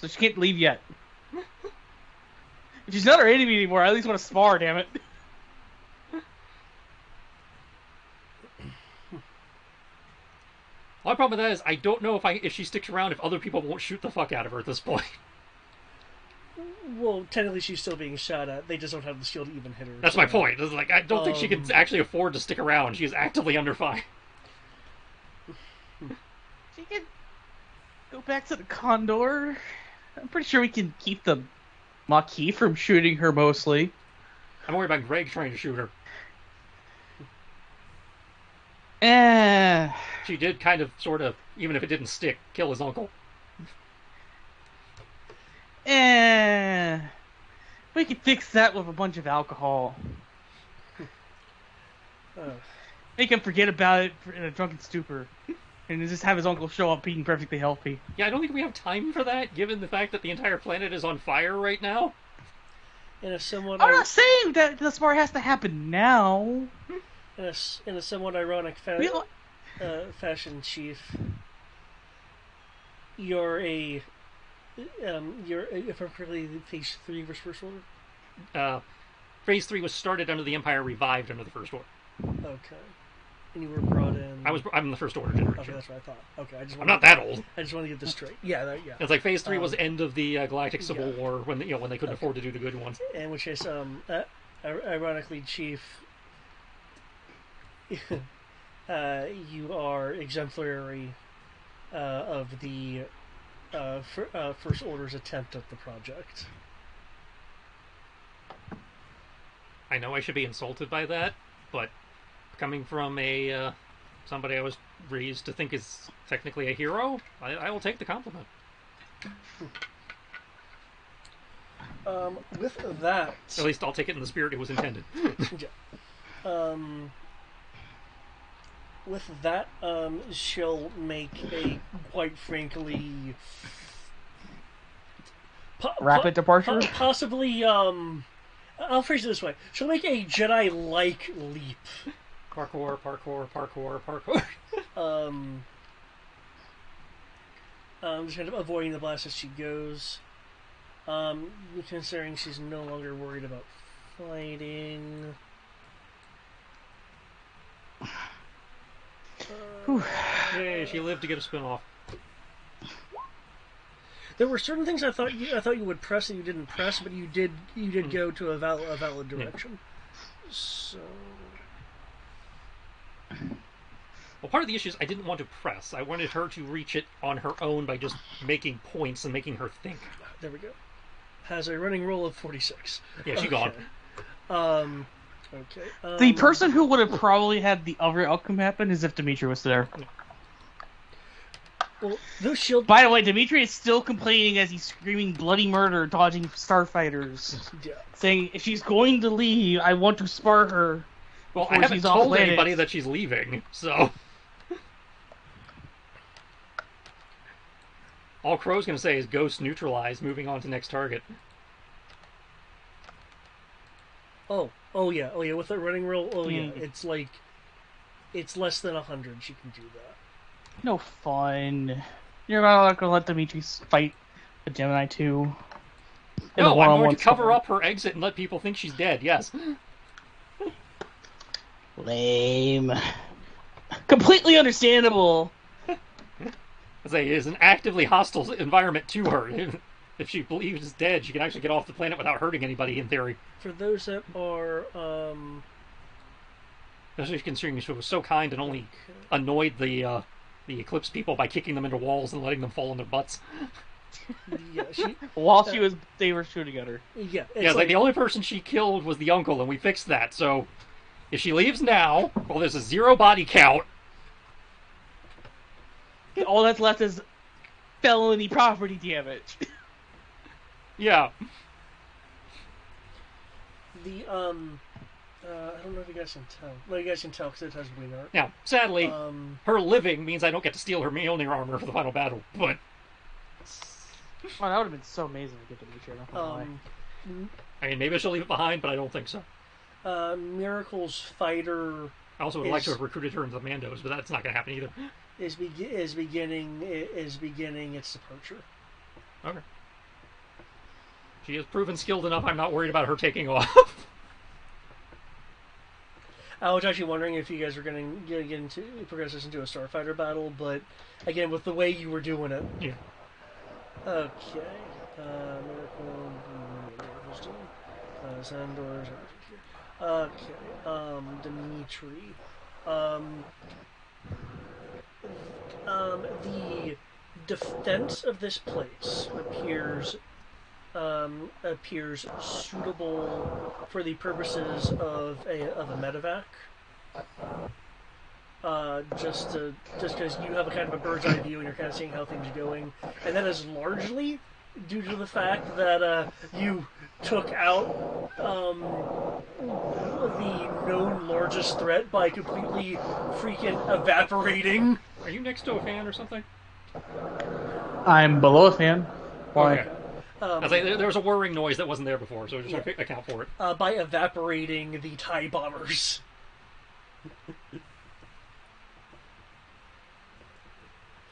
so she can't leave yet. If she's not our enemy anymore, I at least want to spar, damn it. My problem with that is I don't know if she sticks around if other people won't shoot the fuck out of her at this point. Well, technically she's still being shot at. They just don't have the skill to even hit her. That's so. my point. It's like I don't think she can actually afford to stick around. She is actively under fire. She can go back to the Condor. I'm pretty sure we can keep the Maquis from shooting her mostly. I'm worried about Greg trying to shoot her. She did kind of, sort of, even if it didn't stick, kill his uncle. We could fix that with a bunch of alcohol. Make him forget about it in a drunken stupor. And just have his uncle show up being perfectly healthy. Yeah, I don't think we have time for that, given the fact that the entire planet is on fire right now. In a somewhat I'm not saying that the smart has to happen now. in a somewhat ironic fashion, Chief, you're if I'm correctly, phase 3 versus First Order. Phase 3 was started under the Empire, revived under the First Order. Okay. And you were brought in. I'm in the First Order generation. Okay, that's what I thought. Okay, I'm not that old. I just want to get this straight. Yeah, yeah. It's like Phase 3 was end of the Galactic Civil War when when they couldn't afford to do the good ones. In which case, ironically, Chief, you are exemplary of the First Order's attempt at the project. I know I should be insulted by that, but coming from somebody I was raised to think is technically a hero, I will take the compliment. With that, at least I'll take it in the spirit it was intended. With that, she'll make a, quite frankly, rapid departure? Possibly, I'll phrase it this way. She'll make a Jedi-like leap. Parkour. Just kind of avoiding the blast as she goes. Considering she's no longer worried about fighting. Yay, she lived to get a spin-off. There were certain things I thought you would press that you didn't press, but you did go to a valid direction. Yeah. So. Well, part of the issue is I didn't want to press. I wanted her to reach it on her own by just making points and making her think. There we go. Has a running roll of 46. Yeah, she's gone. Okay. The person who would have probably had the other outcome happen is if Dimitri was there. Well, those shield. By the way, Dimitri is still complaining as he's screaming bloody murder, dodging starfighters, saying, "If she's going to leave, I want to spar her." Well, I haven't told anybody that she's leaving, so all Crow's going to say is "Ghost neutralized." Moving on to next target. Oh yeah. With the running roll, yeah. It's like, it's less than 100. She can do that. No fun. You're not going to let Dimitri fight the Gemini 2. No, I'm going to cover up her exit and let people think she's dead, yes. Lame. Completely understandable. It is an actively hostile environment to her. If she believes she's dead, she can actually get off the planet without hurting anybody, in theory. For those that are... Especially considering she was so kind and only annoyed the Eclipse people by kicking them into walls and letting them fall on their butts. Yeah, while they were shooting at her. Yeah, it's like the only person she killed was the uncle, and we fixed that. So if she leaves now, well, there's a 0 body count. All that's left is felony property damage. Yeah. The I don't know if you guys can tell. Well, you guys can tell because it has wing art. Now, sadly, her living means I don't get to steal her Mjolnir armor for the final battle. But oh, that would have been so amazing to get to meet her. I mean, maybe she'll leave it behind, but I don't think so. Miracle's fighter. I also would like to have recruited her into the Mandos, but that's not going to happen either. Is beginning its departure. Okay. She has proven skilled enough. I'm not worried about her taking off. I was actually wondering if you guys were going to get into progress this into a starfighter battle, but again, with the way you were doing it, Yeah. okay. Miracle, Sandors. Okay. Dimitri. Um, the defense of this place appears suitable for the purposes of a medevac. Just because you have a kind of a bird's eye view and you're kind of seeing how things are going, and that is largely due to the fact that you took out the known largest threat by completely freaking evaporating. Are you next to a fan or something? I'm below a fan. Why? Okay. I was like, there was a whirring noise that wasn't there before, so just trying to account for it. By evaporating the TIE bombers.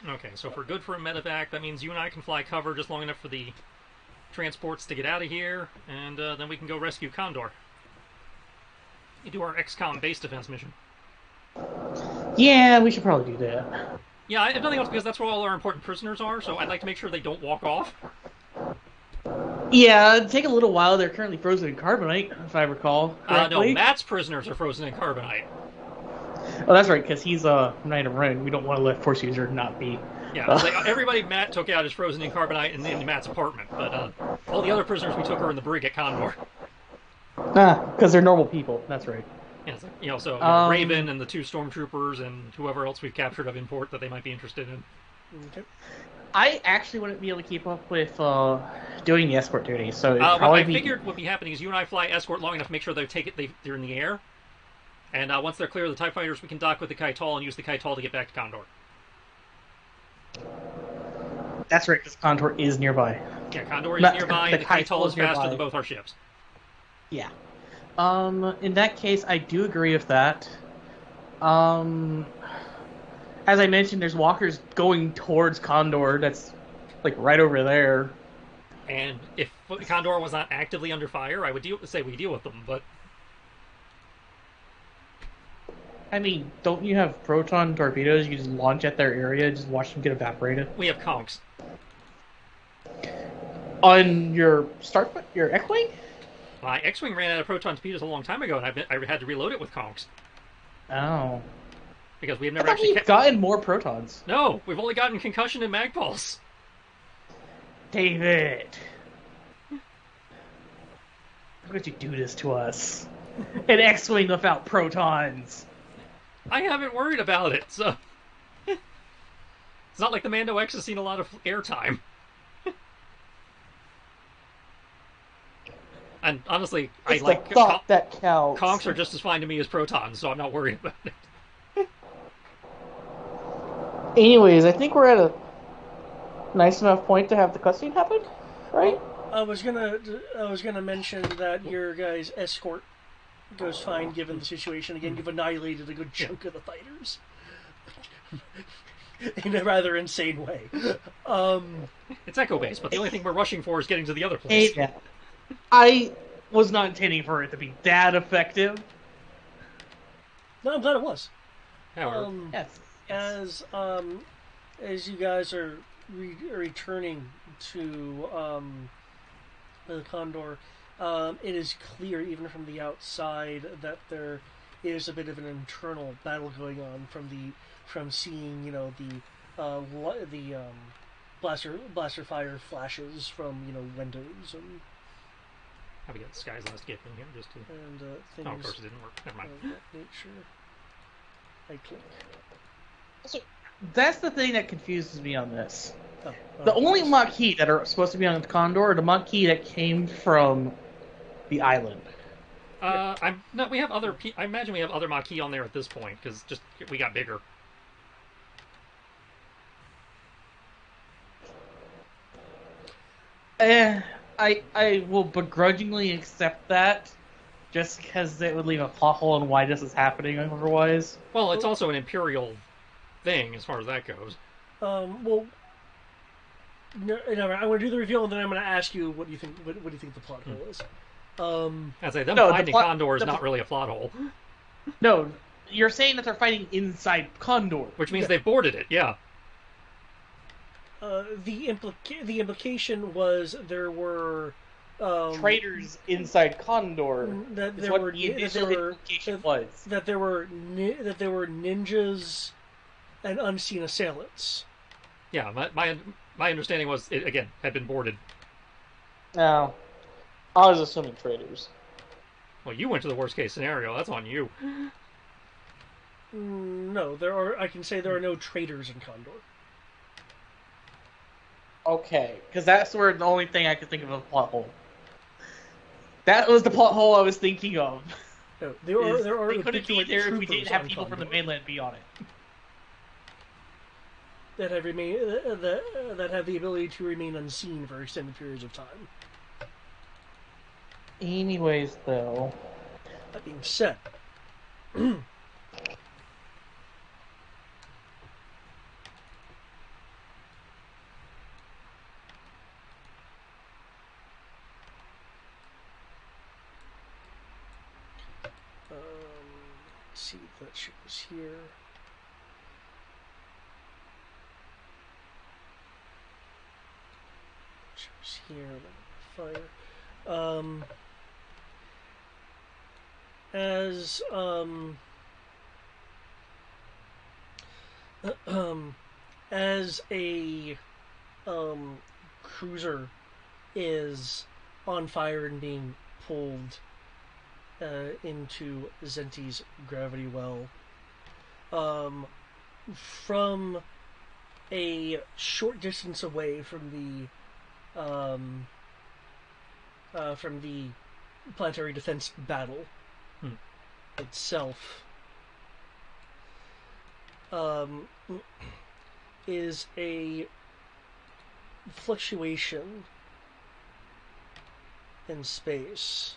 Okay, so if we're good for a medevac, that means you and I can fly cover just long enough for the transports to get out of here, and then we can go rescue Condor. You do our XCOM base defense mission. Yeah, we should probably do that. Yeah, if nothing else, because that's where all our important prisoners are, so I'd like to make sure they don't walk off. Yeah, it'd take a little while. They're currently frozen in carbonite, if I recall correctly. No, Matt's prisoners are frozen in carbonite. Oh, that's right, because he's a Knight of Ren. We don't want to let Force User not be. Yeah, like, everybody Matt took out is frozen in carbonite in Matt's apartment, but all the other prisoners we took are in the brig at Condor. Because they're normal people. That's right. Yeah, so Raven and the 2 stormtroopers and whoever else we've captured of import that they might be interested in. Okay. I actually wouldn't be able to keep up with doing the escort duty, so it'd what probably I figured would be happening is you and I fly escort long enough to make sure they're in the air, and once they're clear of the TIE fighters, we can dock with the Kaital and use the Kaital to get back to Condor. That's right, because Condor is nearby. Yeah, Condor is nearby, and the Kaital is faster nearby. than both our ships. Yeah. In that case, I do agree with that. As I mentioned, there's walkers going towards Condor. That's like right over there. And if Condor was not actively under fire, I would say we deal with them. But I mean, don't you have proton torpedoes? You just launch at their area, just watch them get evaporated. we have conks. On your your X-wing? My X-wing ran out of proton torpedoes a long time ago, and I had to reload it with conks Oh. because we have I never thought actually we've gotten more protons. No, we've only gotten concussion and mag pulse. David. How could you do this to us? An X-wing without protons. I haven't worried about it, so it's not like the Mando X has seen a lot of airtime. And honestly, It's I like the thought that counts. conks are just as fine to me as protons, so I'm not worried about it. Anyways, I think we're at a nice enough point to have the cutscene happen, right? I was gonna mention that your guys' escort goes fine given the situation. Again, you've annihilated a good chunk of the fighters in a rather insane way. It's echo based, but the only thing we're rushing for is getting to the other place. Yeah. I was not intending for it to be that effective. No, I'm glad it was. However, Yes. As you guys are returning to the Condor, it is clear even from the outside that there is a bit of an internal battle going on from seeing the blaster fire flashes from windows and we got Sky's last gift in here just to. things Oh, of course it didn't work. Never mind. of that nature. I click. So, that's the thing that confuses me on this. Oh, The only Maquis that are supposed to be on the Condor are the Maquis that came from the island. We have other. I imagine we have other Maquis on there at this point because just we got bigger. I will begrudgingly accept that, just because it would leave a plot hole on why this is happening otherwise. Well, it's also an Imperial thing as far as that goes. Well, no, I'm going to do the reveal, and then I'm going to ask you what do you think. What do you think the plot hole is? I'd say them No, the finding plot- Condor is the not pl- really a plot hole. No, you're saying that they're fighting inside Condor. Which means they've boarded it, yeah. The implication was there were Traitors inside Condor. that Is there what were the that initial there were implication was. that there were ninjas and unseen assailants. Yeah, my understanding was it, again, had been boarded. No, I was assuming traitors. Well, you went to the worst case scenario. That's on you. No, there are. I can say there are no traitors in Condor. Okay, because that's where the only thing I could think of a plot hole. That was the plot hole I was thinking of. No, there are They couldn't be there if we didn't have people Condor from the mainland be on it. that have that have the ability to remain unseen for extended periods of time. Anyways, though, That being said, let's see, that ship was here. Ship was here. Fire. As as a cruiser is on fire and being pulled into Zenti's gravity well, from a short distance away from the planetary defense battle itself, is a fluctuation in space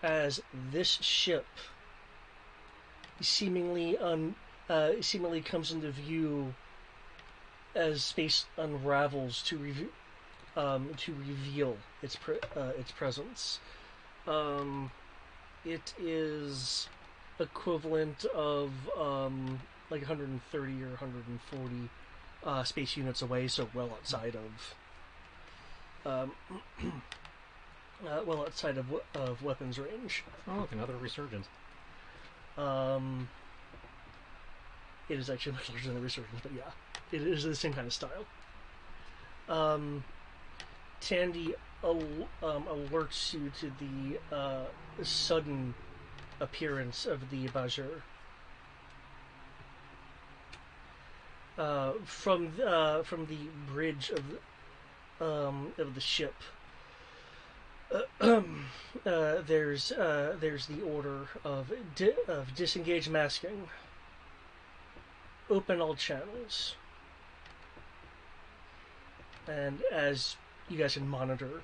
as this ship seemingly comes into view as space unravels to reveal its presence. It is equivalent of like 130 or 140 space units away, so well outside of weapons range. Oh, look, another resurgence. It is actually much larger than a resurgence, but yeah, it is the same kind of style. Tandy alerts you to the sudden appearance of the Bajur. From the bridge of the ship. There's the order of disengage masking. Open all channels. And as you guys can monitor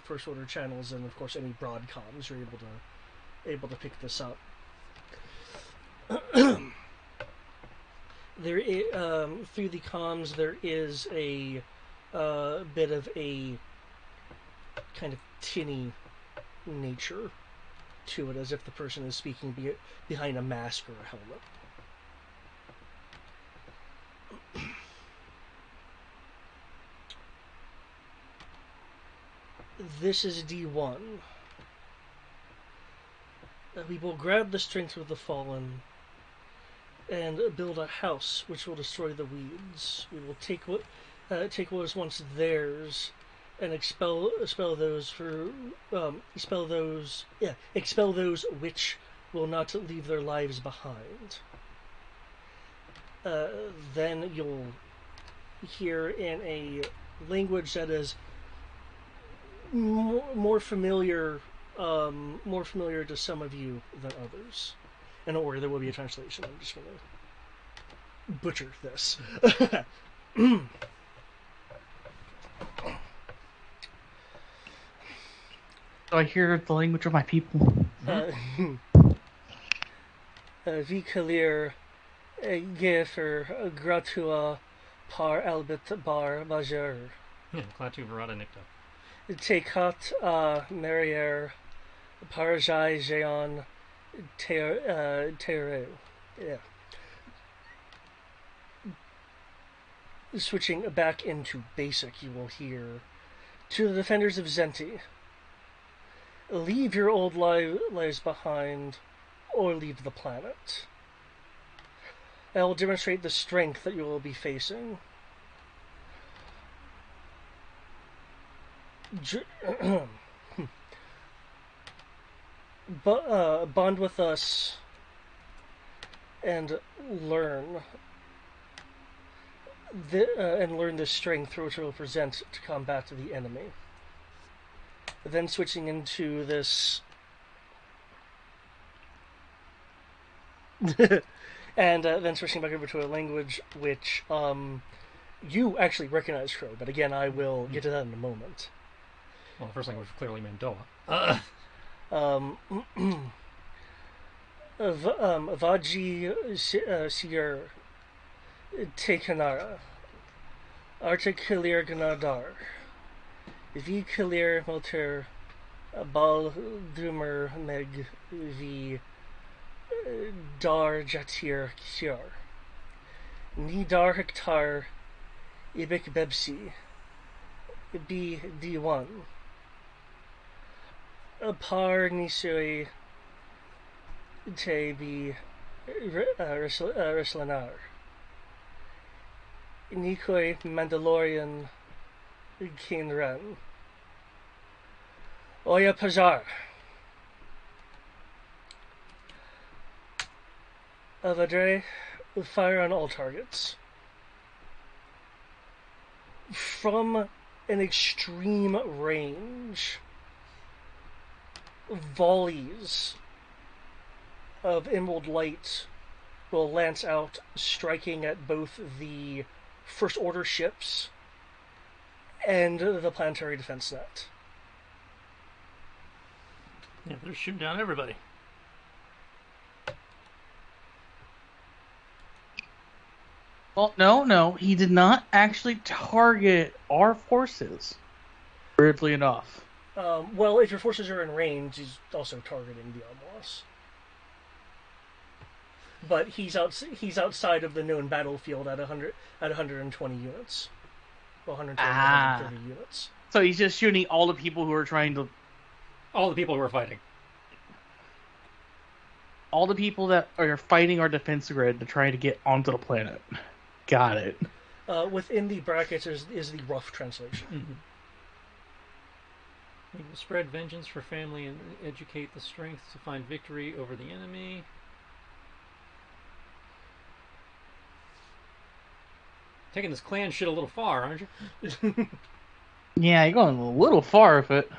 first order channels and of course any broad comms, you're able to pick this up. There is, through the comms there is a bit of a kind of tinny nature to it, as if the person is speaking behind a mask or a helmet. This is D1. We will grab the strength of the fallen and build a house which will destroy the weeds. We will take what was once theirs and expel those which will not leave their lives behind. Then you'll hear in a language that is more familiar to some of you than others. And don't worry, there will be a translation. I'm just going to butcher this. do I hear the language of my people? Vikalir gefer gratua par albit bar Klaatu Verada Nicta. Tekat Merrier Parajai Jeon Tereu. Yeah. Switching back into basic, you will hear, to the defenders of Zenti, leave your old lives behind, or leave the planet. I will demonstrate the strength that you will be facing. Bond with us and learn the strength which will present to combat the enemy. Then switching into this, and then switching back over to a language which you actually recognize, Crow. But again, I will get to that in a moment. Well, the first language was clearly Mandoa. Vaji Sier Tekanara Articulir Gnadar Vi Kilir Motor Bal Dumer Meg Vi Dar Jatir Kiar Ni Dar Hektar Ibik Bebsi B D1 Par Nisui Te Bi Rislanar Nikoi Mandalorian Kinran Oya Pajar Avadre, fire on all targets. From an extreme range, volleys of emerald light will lance out, striking at both the First Order ships and the planetary defense net. Yeah, they're shooting down everybody. Well, no, he did not actually target our forces. Weirdly enough. Well, if your forces are in range, he's also targeting the Omlos. But he's outside of the known battlefield at 120 units. Well, 130 units. So he's just shooting all the people who are trying to... All the people who are fighting. All the people that are fighting our defense grid to try to get onto the planet. Got it. Within the brackets is the rough translation. Mm-hmm. We will spread vengeance for family and educate the strength to find victory over the enemy. Taking this clan shit a little far, aren't you? Yeah, you're going a little far with it.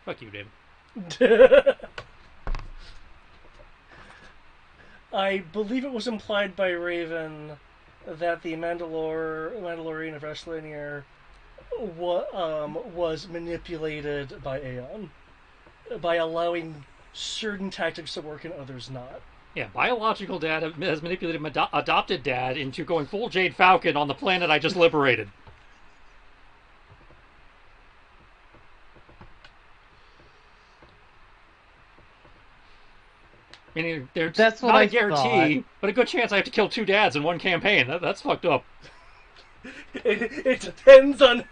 Fuck you, David. I believe it was implied by Raven that the Mandalorian of Wrestlinger was manipulated by Aeon by allowing certain tactics to work and others not. Yeah, biological dad has manipulated my adopted dad into going full Jade Falcon on the planet I just liberated. Meaning, that's not a guarantee, but a good chance I have to kill two dads in one campaign. That's fucked up. It depends on.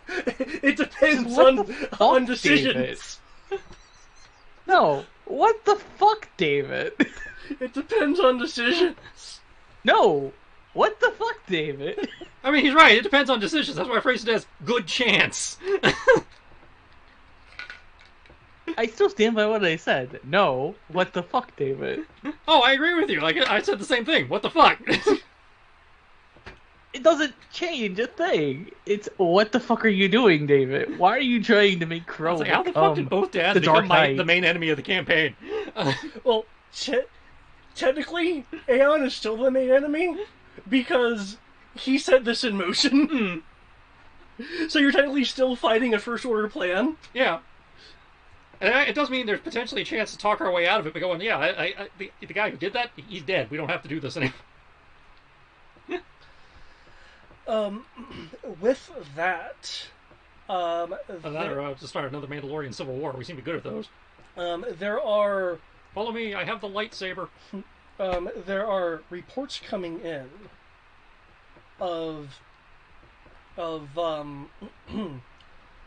It depends on decisions. David? No, what the fuck, David? It depends on decisions. No, what the fuck, David? I mean, he's right. It depends on decisions. That's why I phrased it as good chance. I still stand by what I said. No, what the fuck, David? Oh, I agree with you. Like, I said the same thing. What the fuck? It doesn't change a thing. It's what the fuck are you doing, David? Why are you trying to make Crow like, how the fuck did both dads become the main enemy of the campaign? Well, technically, Aeon is still the main enemy because he set this in motion. So you're technically still fighting a First Order plan. Yeah. And it does mean there's potentially a chance to talk our way out of it by going, yeah, the guy who did that, he's dead. We don't have to do this anymore. With that, To start another Mandalorian civil war. We seem to be good at those. there are Follow me. I have the lightsaber. there are reports coming in of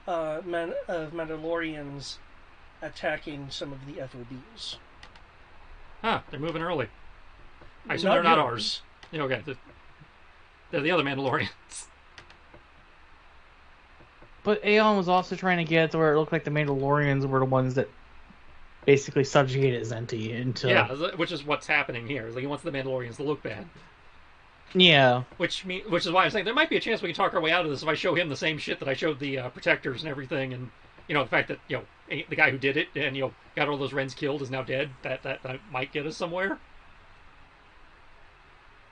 Mandalorians attacking some of the FOBs. Huh, they're moving early. I assume Not they're not yours. ours. Okay, they're the other Mandalorians. But Aeon was also trying to get it to where it looked like the Mandalorians were the ones that basically subjugated Zenti into... Yeah, which is what's happening here. Like, he wants the Mandalorians to look bad. Yeah. Which is why I'm saying there might be a chance we can talk our way out of this if I show him the same shit that I showed the Protectors and everything, and the fact that the guy who did it and got all those Wrens killed is now dead. That might get us somewhere.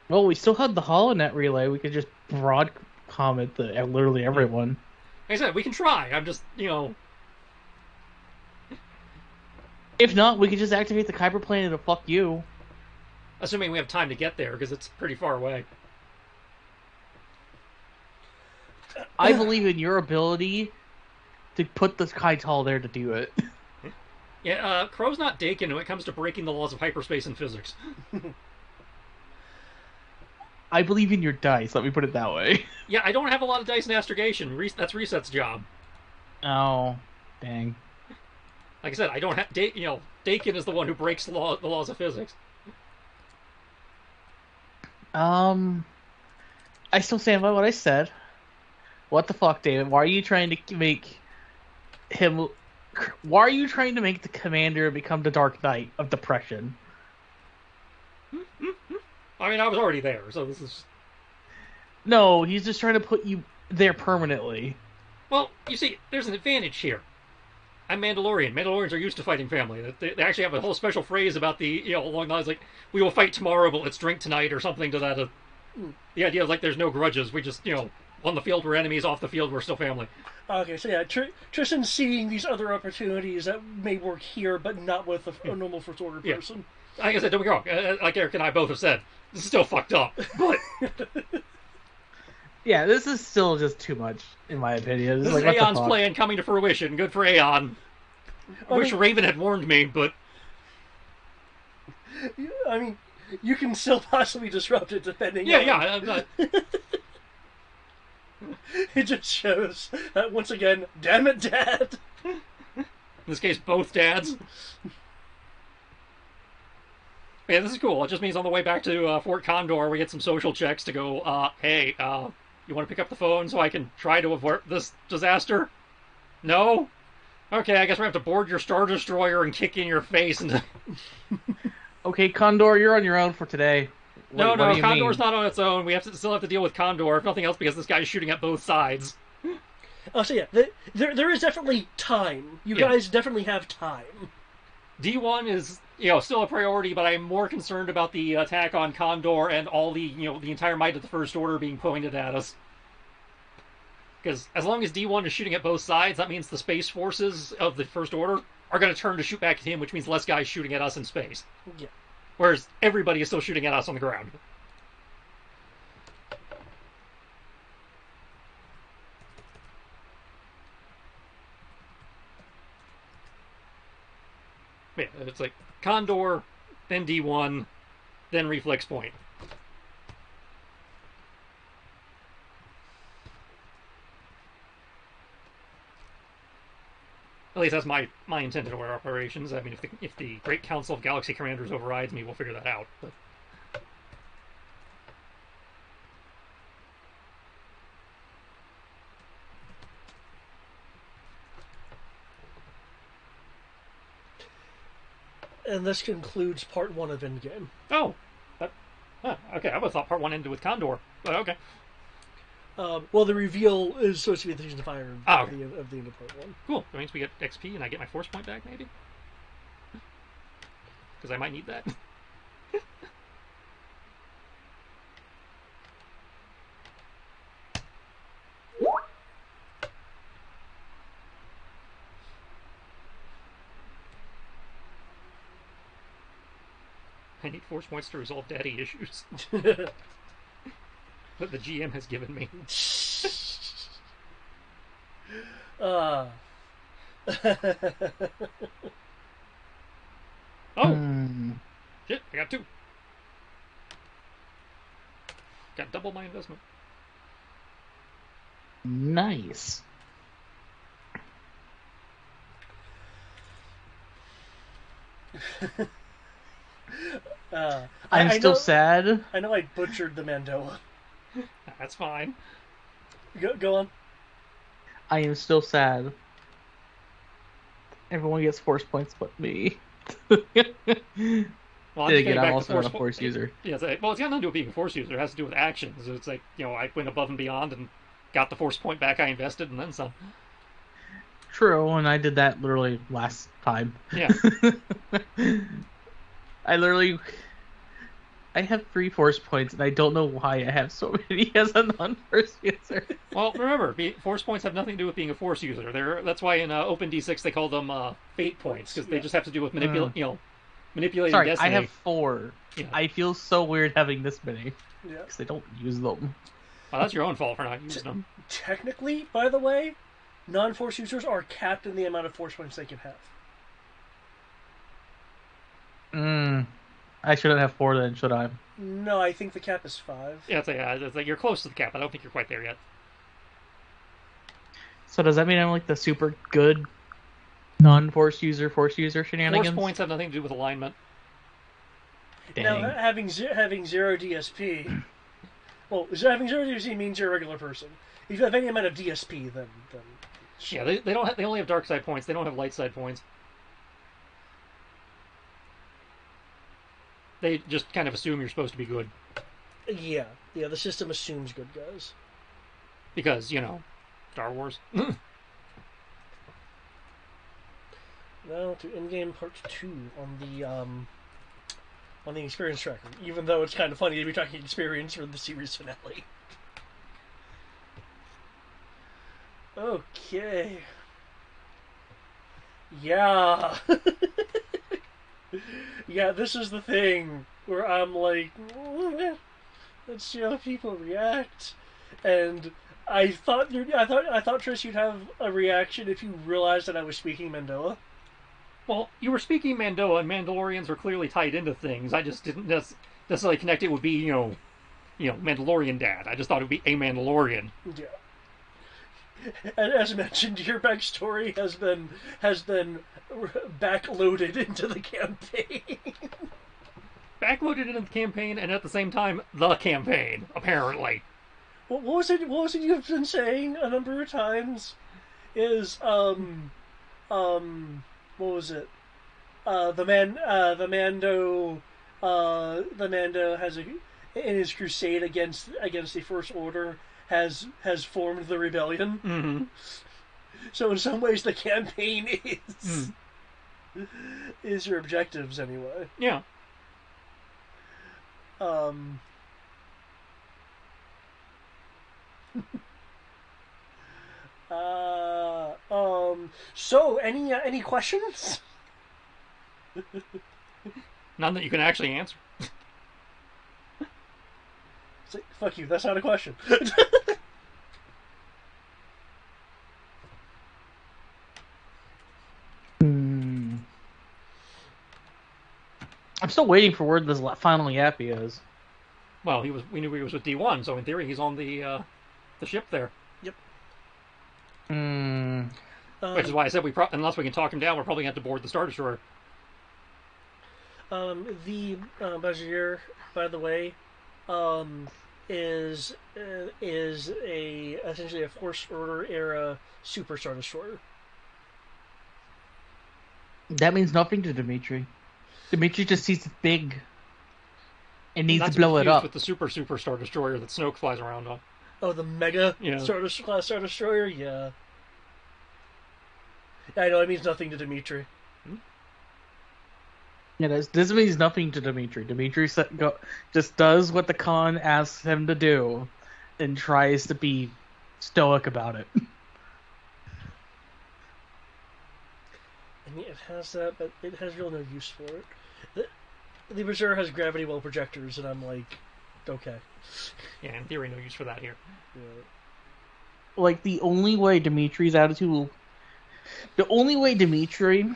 Well, we still had the HoloNet relay. We could just broad comment to literally everyone. Like I said, we can try. I'm just If not, we could just activate the Kyber plane to fuck you. assuming we have time to get there because it's pretty far away. I believe in your ability to put the Kaital there to do it. Yeah, Crow's not Dakin when it comes to breaking the laws of hyperspace and physics. I believe in your dice, let me put it that way. Yeah, I don't have a lot of dice in astrogation. That's Reset's job. Oh, dang. Like I said, I don't have... Dakin is the one who breaks the laws of physics. I still stand by what I said. What the fuck, David? Why are you trying to make him... Why are you trying to make the commander become the Dark Knight of Depression? I mean, I was already there, so this is... No, he's just trying to put you there permanently. Well, you see, there's an advantage here. I'm Mandalorian. Mandalorians are used to fighting family. They actually have a whole special phrase about along the lines like, we will fight tomorrow, but let's drink tonight, or something to that. The idea is like there's no grudges. We just, on the field we're enemies, off the field we're still family. Okay, so yeah, Tristan's seeing these other opportunities that may work here, but not with a normal First Order person. Like I said, don't be wrong. Like Eric and I both have said, this is still fucked up. But yeah, this is still just too much, in my opinion. This is Aeon's plan coming to fruition. Good for Aeon. I wish Raven had warned me, but... I mean, you can still possibly disrupt it depending on... Yeah. It just shows that, once again, damn it, Dad! In this case, both dads. Yeah, this is cool. It just means on the way back to Fort Condor, we get some social checks to go, hey, you want to pick up the phone so I can try to avert this disaster? No? Okay, I guess we have to board your Star Destroyer and kick in your face. And Okay, Condor, you're on your own for today. No, what do you Condor's mean? not on its own. We still have to deal with Condor, if nothing else, because this guy's shooting at both sides. Oh, so yeah, there is definitely time. You guys definitely have time. D1 is, still a priority, but I'm more concerned about the attack on Condor and all the, the entire might of the First Order being pointed at us. Because as long as D1 is shooting at both sides, that means the space forces of the First Order are going to turn to shoot back at him, which means less guys shooting at us in space. Yeah. Whereas everybody is still shooting at us on the ground. Yeah, it's like Condor, then D1, then Reflex Point. At least that's my intended order operations. I mean, if the Great Council of Galaxy Commanders overrides me, we'll figure that out. But... And this concludes part 1 of Endgame. Oh! Okay, I would have thought part 1 ended with Condor. But okay. Well, the reveal is supposed to be at the Season of Fire of the end of part 1. Cool. That means we get XP and I get my Force Point back, maybe? Because I might need that. I need force points to resolve daddy issues that the GM has given me. uh. Oh! Hmm. Shit, I got 2. Got double my investment. Nice. I'm I still know, sad. I know I butchered the Mandoa. That's fine. Go on. I am still sad. Everyone gets force points but me. Well, I'm Then just again, getting I'm back to also not a force user. Yeah, well, it's got nothing to do with being a force user. It has to do with actions. It's like, I went above and beyond and got the force point back I invested and then some. True, and I did that literally last time. Yeah. I have 3 force points, and I don't know why I have so many as a non-force user. Well, remember, force points have nothing to do with being a force user. That's why in Open D6 they call them fate points, because they just have to do with manipulating Sorry, destiny. I have 4. Yeah. I feel so weird having this many Yeah. because I don't use them. Well, that's your own fault for not using them. Technically, by the way, non-force users are capped in the amount of force points they can have. I shouldn't have 4 then, should I? No, I think the cap is 5. Yeah, it's like you're close to the cap. I don't think you're quite there yet. So does that mean I'm like the super good non-force user, force user shenanigans? Force points have nothing to do with alignment. Dang. Now, having 0 DSP, well, having 0 DSP means you're a regular person. If you have any amount of DSP, then Yeah, they don't. They only have dark side points. They don't have light side points. They just kind of assume you're supposed to be good yeah, the system assumes good guys. because Star Wars. Now to in-game part 2 on the experience tracker. Even though it's kind of funny to be talking experience for the series finale. Okay. Yeah. Yeah, this is the thing where I'm like, let's see how people react. And I thought Trish, you'd have a reaction if you realized that I was speaking Mandoa. Well, you were speaking Mandoa, and Mandalorians were clearly tied into things. I just didn't necessarily connect it would be Mandalorian Dad. I just thought it would be a Mandalorian. Yeah. As mentioned, your backstory has been backloaded into the campaign. Backloaded into the campaign, and at the same time, the campaign. Apparently. What was it? What was it you've been saying a number of times? Is what was it? The Mando has in his crusade against the First Order has formed the rebellion. Mm-hmm. So in some ways, the campaign is your objectives anyway. Yeah. So any questions? None that you can actually answer. It's like, fuck you. That's not a question. I'm still waiting for word this final Yappy is. Well, we knew he was with D1, so in theory he's on the ship there. Yep. Which is why I said unless we can talk him down, we're probably going to have to board the Star Destroyer. The Bajir, by the way, is essentially a Force Order era Super Star Destroyer. That means nothing to Dimitri. Dimitri just sees it big and needs Not to blow it up. With the Super Star Destroyer that Snoke flies around on. Oh, the Mega Star Destroyer? Yeah. I know, it means nothing to Dimitri. Yeah, this means nothing to Dimitri. Dimitri just does what the Khan asks him to do and tries to be stoic about it. I mean, it has that, but it has real no use for it. the Berserker has gravity well projectors, and I'm like, okay. Yeah, in theory, no use for that here. Yeah. Like, the only way Dimitri's attitude will... The only way Dimitri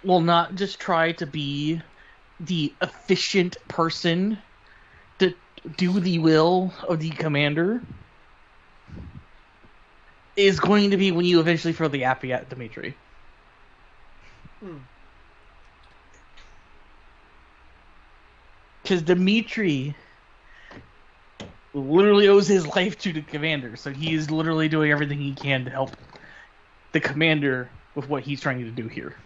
will not just try to be the efficient person to do the will of the commander is going to be when you eventually throw the appy at Dimitri. Because Dimitri literally owes his life to the commander, so he is literally doing everything he can to help the commander with what he's trying to do here.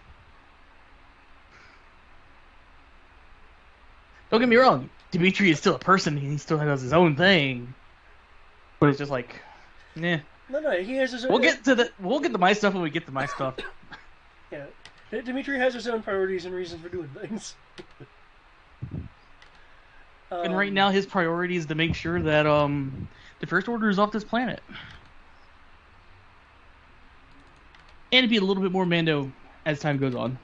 Don't get me wrong, Dimitri is still a person, he still does his own thing. But it's just like, nah. No, he has his own... We'll get to my stuff when we get to my stuff. Yeah. Dimitri has his own priorities and reasons for doing things. And right now his priority is to make sure that the First Order is off this planet. And to be a little bit more Mando as time goes on.